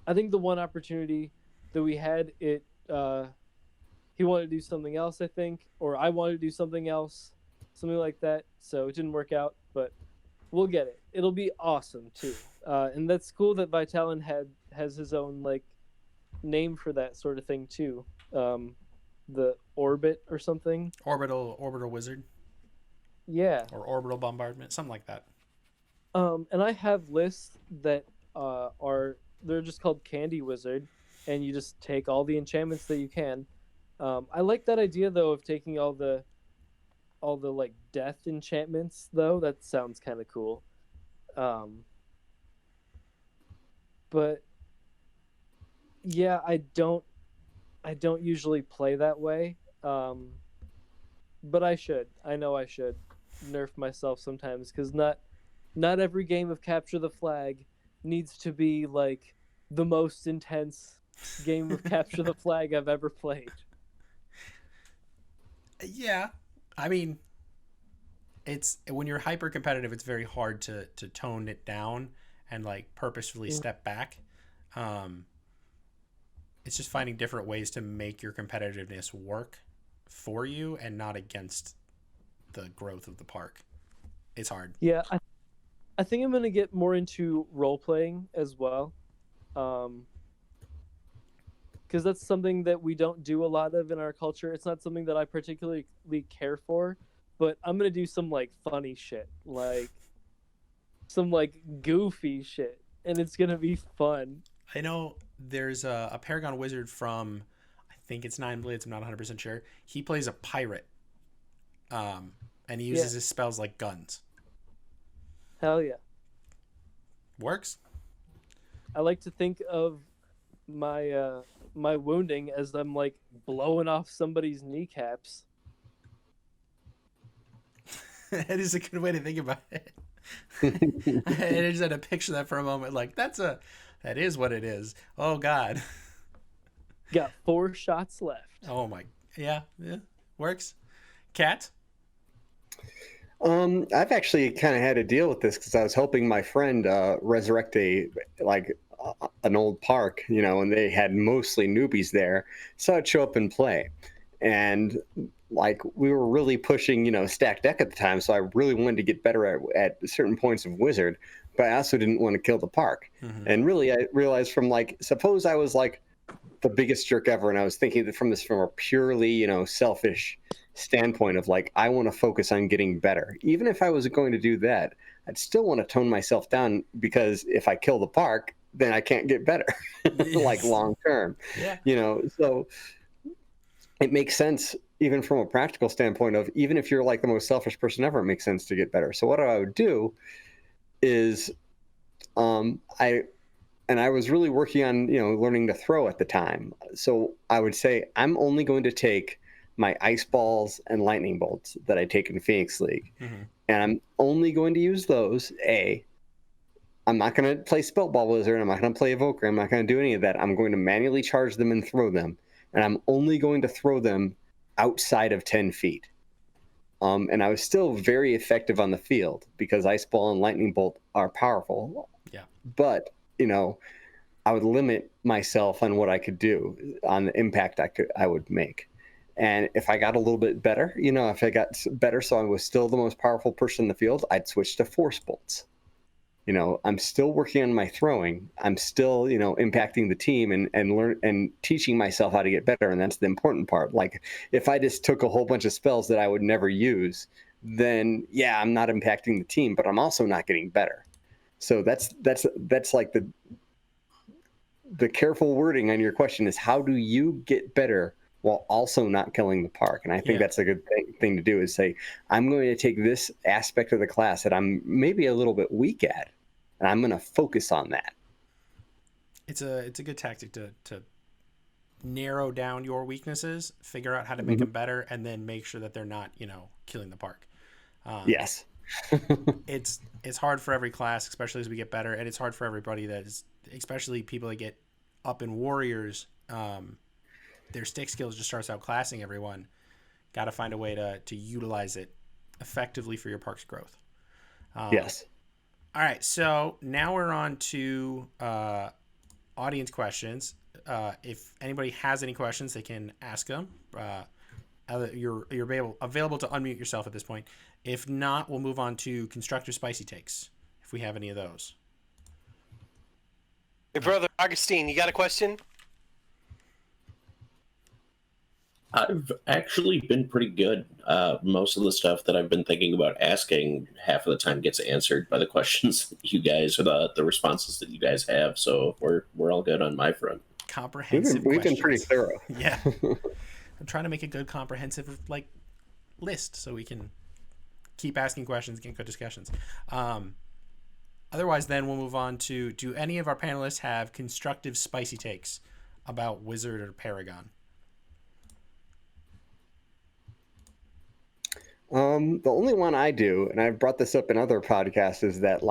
I think the one opportunity that we had, he wanted to do something else, I think, or I wanted to do something else, something like that. So it didn't work out, but we'll get it. It'll be awesome too, and that's cool that Vitalin has his own like name for that sort of thing too. The orbit or something. Orbital wizard. Yeah. Or orbital bombardment, something like that. And I have lists that they're just called Candy Wizard, and you just take all the enchantments that you can. I like that idea though of taking all the like death enchantments though. That sounds kind of cool. But yeah, I don't usually play that way. But I should. I know I should nerf myself sometimes, because not every game of Capture the Flag needs to be like the most intense game of Capture the Flag I've ever played. Yeah, I mean, it's when you're hyper competitive, it's very hard to tone it down and like purposefully step back. It's just finding different ways to make your competitiveness work for you and not against the growth of the park. It's hard. Yeah, I think I'm gonna get more into role playing as well, because that's something that we don't do a lot of in our culture. It's not something that I particularly care for, but I'm gonna do some like funny shit, like some like goofy shit, and it's gonna be fun. I know there's a Paragon wizard from, I think it's Nine Blades, I'm not 100% sure. He plays a pirate, and he uses his spells like guns. Hell yeah. Works. I like to think of my my wounding as I'm like blowing off somebody's kneecaps. That is a good way to think about it. I just had to picture that for a moment. Like that is what it is. Oh God. Got 4 shots left. Oh my. Yeah. Works. Cat. I've actually kind of had to deal with this because I was helping my friend resurrect an old park, and they had mostly newbies there. So I'd show up and play. And like we were really pushing, stack deck at the time. So I really wanted to get better at certain points of wizard, but I also didn't want to kill the park. Mm-hmm. And really I realized from suppose I was like the biggest jerk ever. And I was thinking that from a purely, selfish standpoint of I want to focus on getting better. Even if I was going to do that, I'd still want to tone myself down, because if I kill the park, then I can't get better, long term. Yeah. So it makes sense, even from a practical standpoint of, even if you're the most selfish person ever, it makes sense to get better. So what I would do is, I was really working on, learning to throw at the time. So I would say, I'm only going to take my ice balls and lightning bolts that I take in Phoenix League. Mm-hmm. And I'm only going to use those. I'm not going to play Spellball Wizard. I'm not going to play Evoker. I'm not going to do any of that. I'm going to manually charge them and throw them. And I'm only going to throw them outside of 10 feet. And I was still very effective on the field because Ice Ball and Lightning Bolt are powerful. Yeah. But, I would limit myself on what I could do, on the impact I would make. And if I got a little bit better, if I got better, so I was still the most powerful person in the field, I'd switch to force bolts. I'm still working on my throwing. I'm still, impacting the team and learn and teaching myself how to get better. And that's the important part. Like if I just took a whole bunch of spells that I would never use, then yeah, I'm not impacting the team, but I'm also not getting better. So that's like the careful wording on your question is, how do you get better while also not killing the park? And I think that's a good thing to do, is say, I'm going to take this aspect of the class that I'm maybe a little bit weak at, and I'm going to focus on that. It's a good tactic to narrow down your weaknesses, figure out how to make them better, and then make sure that they're not, killing the park. Yes. It's hard for every class, especially as we get better, and it's hard for everybody that is, especially people that get up in warriors. Their stick skills just starts outclassing everyone. Got to find a way to utilize it effectively for your park's growth. Yes. All right, so now we're on to audience questions. If anybody has any questions, they can ask them. You're available to unmute yourself at this point. If not, we'll move on to constructive spicy takes, if we have any of those. Hey, brother Augustine, you got a question? I've actually been pretty good. Most of the stuff that I've been thinking about asking, half of the time gets answered by the questions that you guys, or the responses that you guys have. So we're all good on my front. Comprehensive We've been questions. pretty thorough. Yeah. I'm trying to make a good comprehensive list so we can keep asking questions, get good discussions. Otherwise, then we'll move on to, do any of our panelists have constructive spicy takes about Wizard or Paragon? The only one I do, and I've brought this up in other podcasts, is that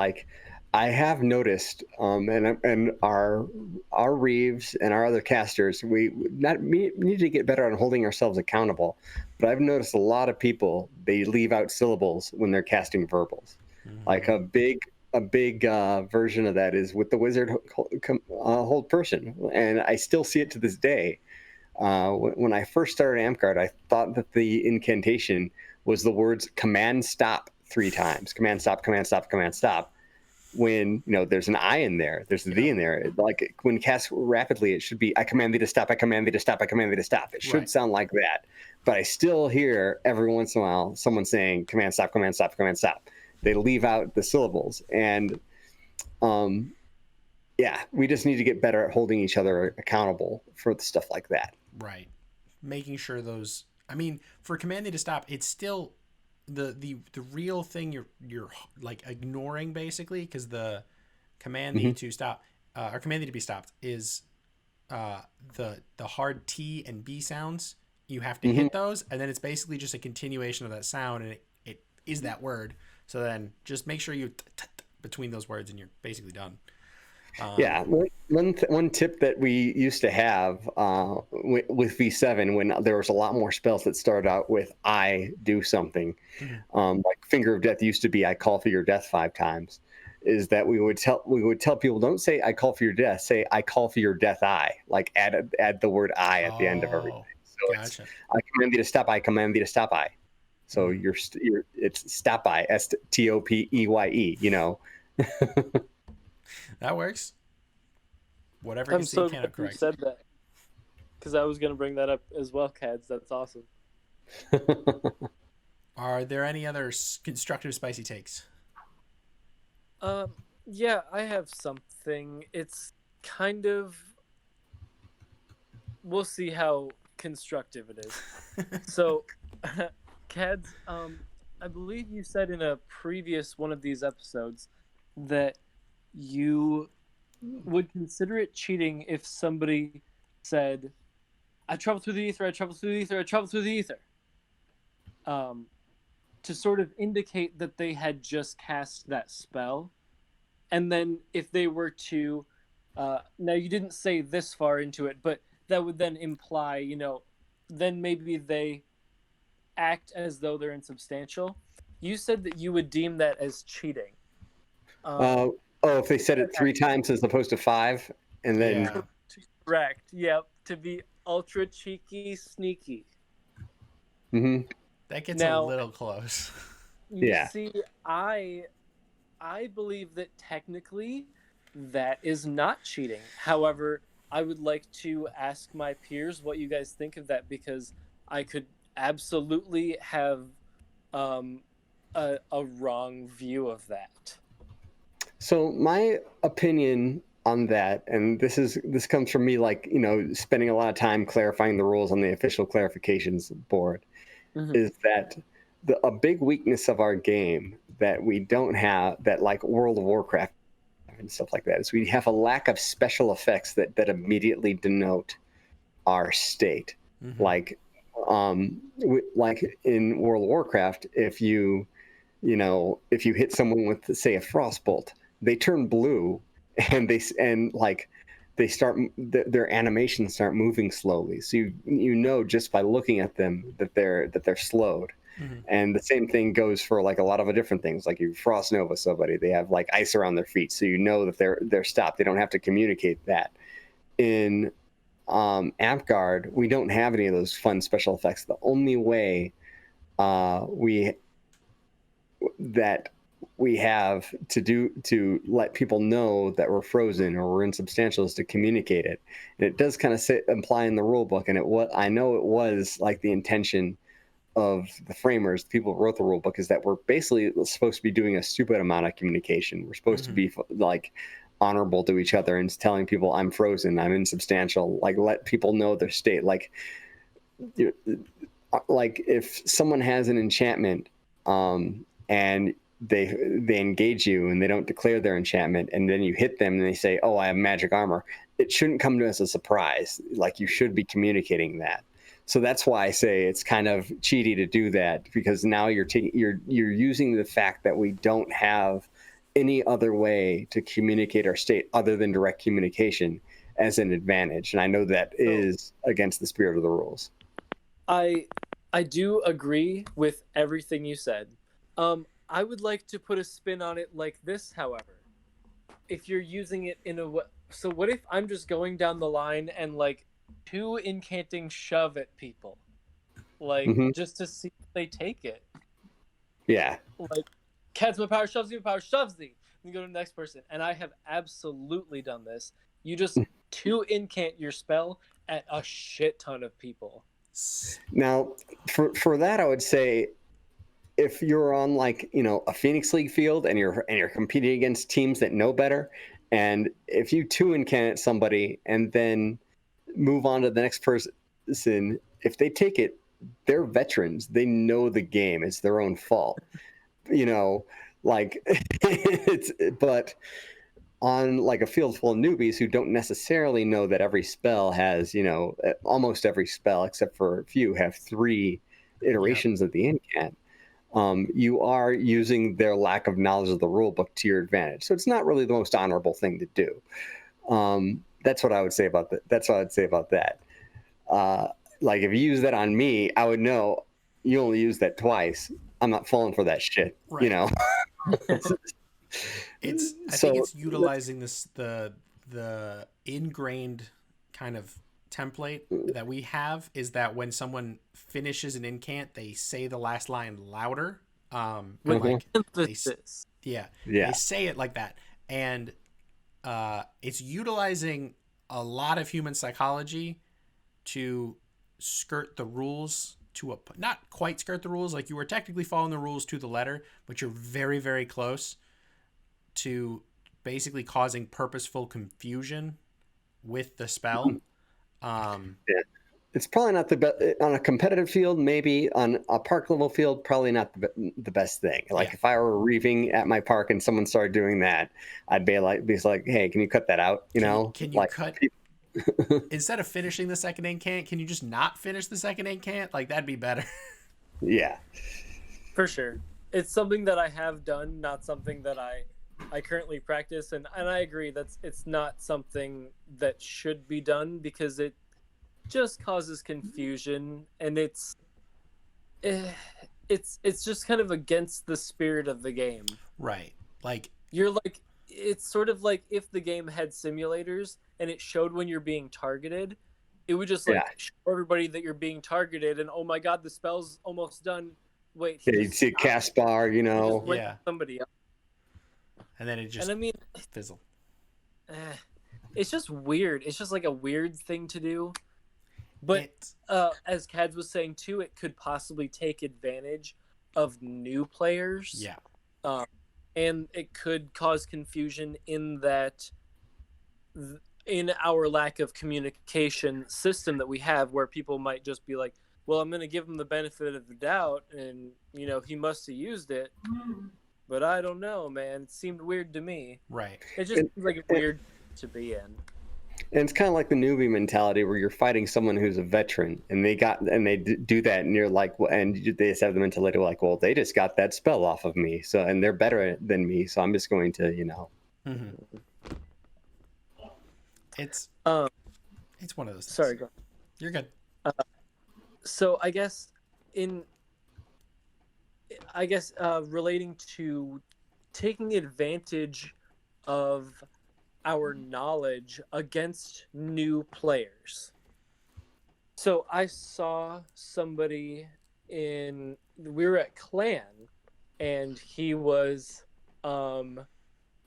I have noticed, and our Reeves and our other casters, we need to get better on holding ourselves accountable. But I've noticed a lot of people, they leave out syllables when they're casting verbals. Like a big version of that is with the wizard hold person, and I still see it to this day. When I first started Amtgard, I thought that the incantation was the words command stop 3 times. Command stop, command stop, command stop. When, there's an I in there, there's the V in there. Like when cast rapidly, it should be, I command thee to stop, I command thee to stop, I command thee to stop. It should sound like that. But I still hear every once in a while someone saying command stop, command stop, command stop. They leave out the syllables. And we just need to get better at holding each other accountable for stuff like that. Right. Making sure those, for command thee to stop, it's still the real thing you're ignoring, basically, because the command thee to stop, or command thee to be stopped, is the hard T and B sounds. You have to hit those, and then it's basically just a continuation of that sound, and it is that word. So then just make sure you between those words, and you're basically done. One tip that we used to have with V7, when there was a lot more spells that started out with I do something, like Finger of Death used to be I call for your death 5 times, is that we would tell people, don't say I call for your death, say I call for your death I, like add the word I at the end of everything. So gotcha. It's I command thee to stop, I command thee to stop I. So it's stop I, STOPEYE, That works. Whatever you I'm see, so can glad you correct. said that, because I was going to bring that up as well, Cads. That's awesome. Are there any other constructive spicy takes? Yeah, I have something. It's kind of, we'll see how constructive it is. So, Cads, I believe you said in a previous one of these episodes that you would consider it cheating if somebody said, I travel through the ether, I travel through the ether, I travel through the ether. To sort of indicate that they had just cast that spell. And then if they were to, now you didn't say this far into it, but that would then imply, then maybe they act as though they're insubstantial. You said that you would deem that as cheating. If they said it 3 times as opposed to 5, and then Yeah. Correct. Yep. To be ultra cheeky, sneaky. Hmm. That gets a Now, little close. you Yeah. see, I believe that technically that is not cheating. However, I would like to ask my peers what you guys think of that, because I could absolutely have um, a wrong view of that. So my opinion on that, and this comes from me, like, spending a lot of time clarifying the rules on the official clarifications board, Mhm. is that a big weakness of our game that we don't have, that like World of Warcraft and stuff like that, is we have a lack of special effects that immediately denote our state. Mhm. Like in World of Warcraft, if you hit someone with, say, a frostbolt, they turn blue, and they start, their animations start moving slowly. So just by looking at them that they're slowed. Mhm. And the same thing goes for like a lot of different things. Like you frost nova somebody, they have like ice around their feet, so that they're stopped. They don't have to communicate that. In Amtgard, we don't have any of those fun special effects. The only way we that we have to let people know that we're frozen or we're insubstantial is to communicate it. And it does kind of imply in the rule book, and what I know it was like the intention of the framers, the people who wrote the rule book, is that we're basically supposed to be doing a stupid amount of communication. We're supposed to be like honorable to each other and telling people, I'm frozen, I'm insubstantial, like let people know their state. Like if someone has an enchantment, and they engage you and they don't declare their enchantment, and then you hit them and they say, oh, I have magic armor, it shouldn't come to us as a surprise. Like, you should be communicating that. So that's why I say it's kind of cheaty to do that, because now you're using the fact that we don't have any other way to communicate our state other than direct communication as an advantage. And I know that is against the spirit of the rules. I do agree with everything you said. I would like to put a spin on it like this, however. If you're using it in a way, so what if I'm just going down the line and like two incanting shove at people, like just to see if they take it? Yeah. Like, cats my power, shoves thee. And you go to the next person, and I have absolutely done this. You just two incant your spell at a shit ton of people. Now, for that, I would say, if you're on like a Phoenix League field and you're competing against teams that know better, and if you two incant somebody and then move on to the next person, if they take it, they're veterans. They know the game. It's their own fault. Like but on like a field full of newbies who don't necessarily know that every spell has, almost every spell except for a few have 3 iterations of the incant. You are using their lack of knowledge of the rule book to your advantage. So it's not really the most honorable thing to do. That's what I would say about that. That's what I'd say about that. Like, if you use that on me, I would know you only use that twice. I'm not falling for that shit. Right. I think it's utilizing the ingrained kind of template that we have, is that when someone finishes an incant, they say the last line louder. Like they say it like that, and it's utilizing a lot of human psychology to skirt the rules, to not quite skirt the rules, like you were technically following the rules to the letter, but you're very, very close to basically causing purposeful confusion with the spell. It's probably not the best on a competitive field. Maybe on a park level field, probably not the best thing. Like, if I were reaving at my park and someone started doing that, I'd be like, hey, can you cut that out? Can you cut? Instead of finishing the second incant, can you just not finish the second incant? Like, that'd be better. Yeah, for sure. It's something that I have done, not something that I currently practice, and I agree it's not something that should be done, because it just causes confusion, and it's just kind of against the spirit of the game. Right. Like, you're like, it's sort of like if the game had simulators and it showed when you're being targeted, it would just like show everybody that you're being targeted, and oh my god, the spell's almost done. Wait, Yeah, you'd see a cast bar, He just went Yeah. to somebody else. And then it just And I mean, fizzled. it's just weird. It's just like a weird thing to do. But as Cads was saying too, it could possibly take advantage of new players. Yeah. And it could cause confusion in that, in our lack of communication system that we have, where people might just be like, well, I'm going to give him the benefit of the doubt, and, you know, he must have used it. But I don't know, man. It seemed weird to me. Right. It just seems like weird to be in. And it's kind of like the newbie mentality where you're fighting someone who's a veteran, and they do that, and you're like, and they just have the mentality like, well, they just got that spell off of me, so, and they're better than me, so I'm just going to, you know. Mm-hmm. It's one of those things. Sorry, go. You're good. So I guess relating to taking advantage of our knowledge against new players. So I saw somebody we were at Clan, and he was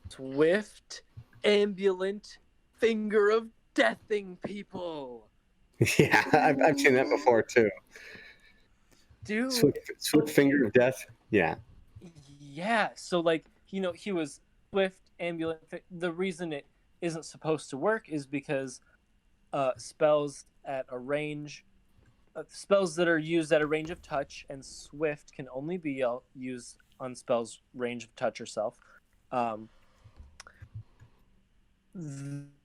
swift, ambulant, finger of deathing people. Yeah, I've seen that before too. Dude, Swift finger of death. Yeah. Yeah, so like, you know, he was swift, ambulant. The reason it isn't supposed to work is because spells at a range, spells that are used at a range of touch and swift can only be used on spells range of touch yourself.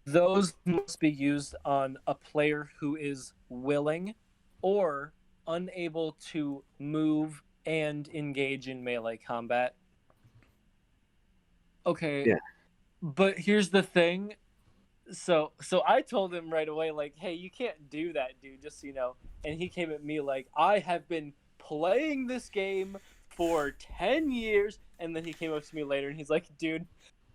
Those must be used on a player who is willing or unable to move and engage in melee combat. Okay. Yeah. But here's the thing. So I told him right away, like, hey, you can't do that, dude, just so you know. And he came at me like, I have been playing this game for 10 years. And then he came up to me later and he's like, dude,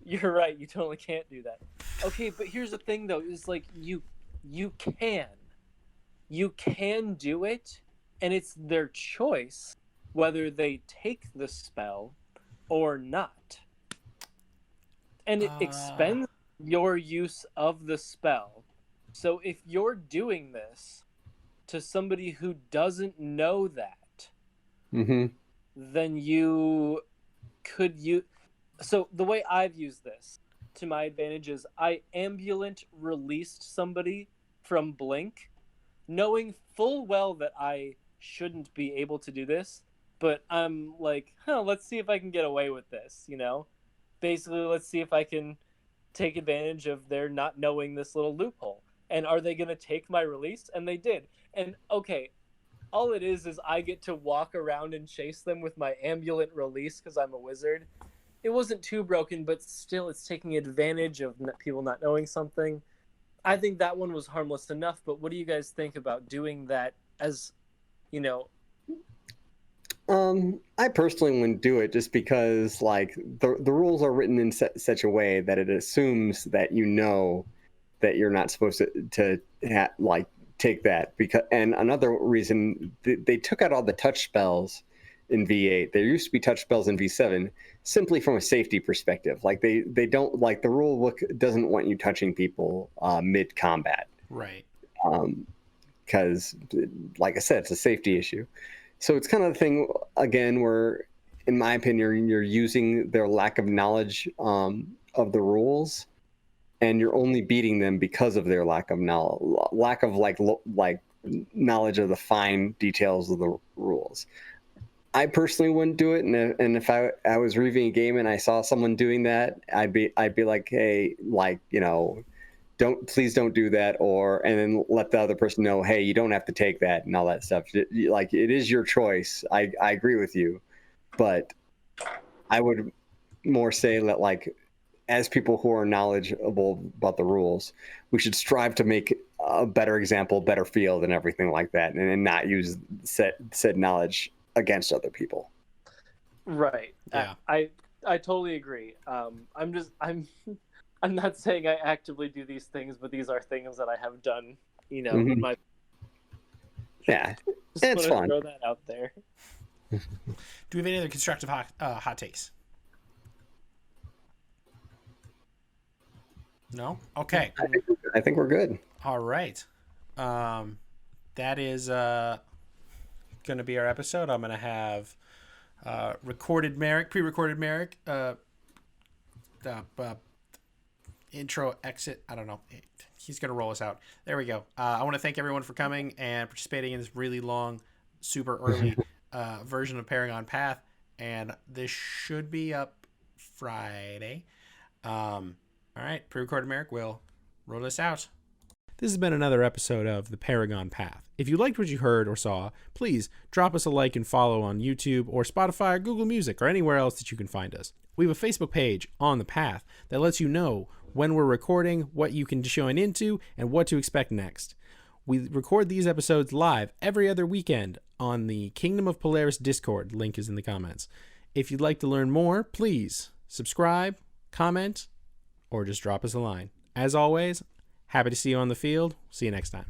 you're right, you totally can't do that. Okay, but here's the thing though, is like you can do it, and it's their choice whether they take the spell or not. And it expends your use of the spell. So if you're doing this to somebody who doesn't know that, then you could use... So the way I've used this to my advantage is I ambulant released somebody from Blink, knowing full well that I shouldn't be able to do this, but I'm like, let's see if I can get away with this, you know? Basically, let's see if I can take advantage of their not knowing this little loophole. And are they going to take my release? And they did. And okay, all it is I get to walk around and chase them with my ambulant release because I'm a wizard. It wasn't too broken, but still it's taking advantage of people not knowing something. I think that one was harmless enough, but what do you guys think about doing that as, you know... I personally wouldn't do it just because, like, the rules are written in such a way that it assumes that you know that you're not supposed to take that. And another reason, they took out all the touch spells in V8. There used to be touch spells in V7 simply from a safety perspective. Like, they don't, like, the rule book doesn't want you touching people mid-combat. Right. Because, like I said, it's a safety issue. So it's kind of the thing, again, where, in my opinion, you're using their lack of knowledge of the rules, and you're only beating them because of their lack of knowledge of the fine details of the rules. I personally wouldn't do it, and if I was reviewing a game and I saw someone doing that, I'd be like, hey, like, you know, please don't do that, and then let the other person know, hey, you don't have to take that and all that stuff. Like, it is your choice. I agree with you, but I would more say that, like, as people who are knowledgeable about the rules, we should strive to make a better example, better field, and everything like that, and not use said knowledge against other people. Right. Yeah. I totally agree. I'm not saying I actively do these things, but these are things that I have done You know, Mhm. my Yeah, just it's wanna fun. throw that out there. Do we have any other constructive hot takes? No? Okay. I think we're good. All right. That is going to be our episode. I'm going to have recorded Merrick, pre-recorded Merrick, intro, exit. I don't know. He's going to roll us out. There we go. I want to thank everyone for coming and participating in this really long, super early version of Paragon Path. And this should be up Friday. All right. Pre-recorded Merrick will roll us out. This has been another episode of The Paragon Path. If you liked what you heard or saw, please drop us a like and follow on YouTube or Spotify or Google Music or anywhere else that you can find us. We have a Facebook page on The Path that lets you know when we're recording, what you can join into, and what to expect next. We record these episodes live every other weekend on the Kingdom of Polaris Discord. Link is in the comments. If you'd like to learn more, please subscribe, comment, or just drop us a line. As always, happy to see you on the field. See you next time.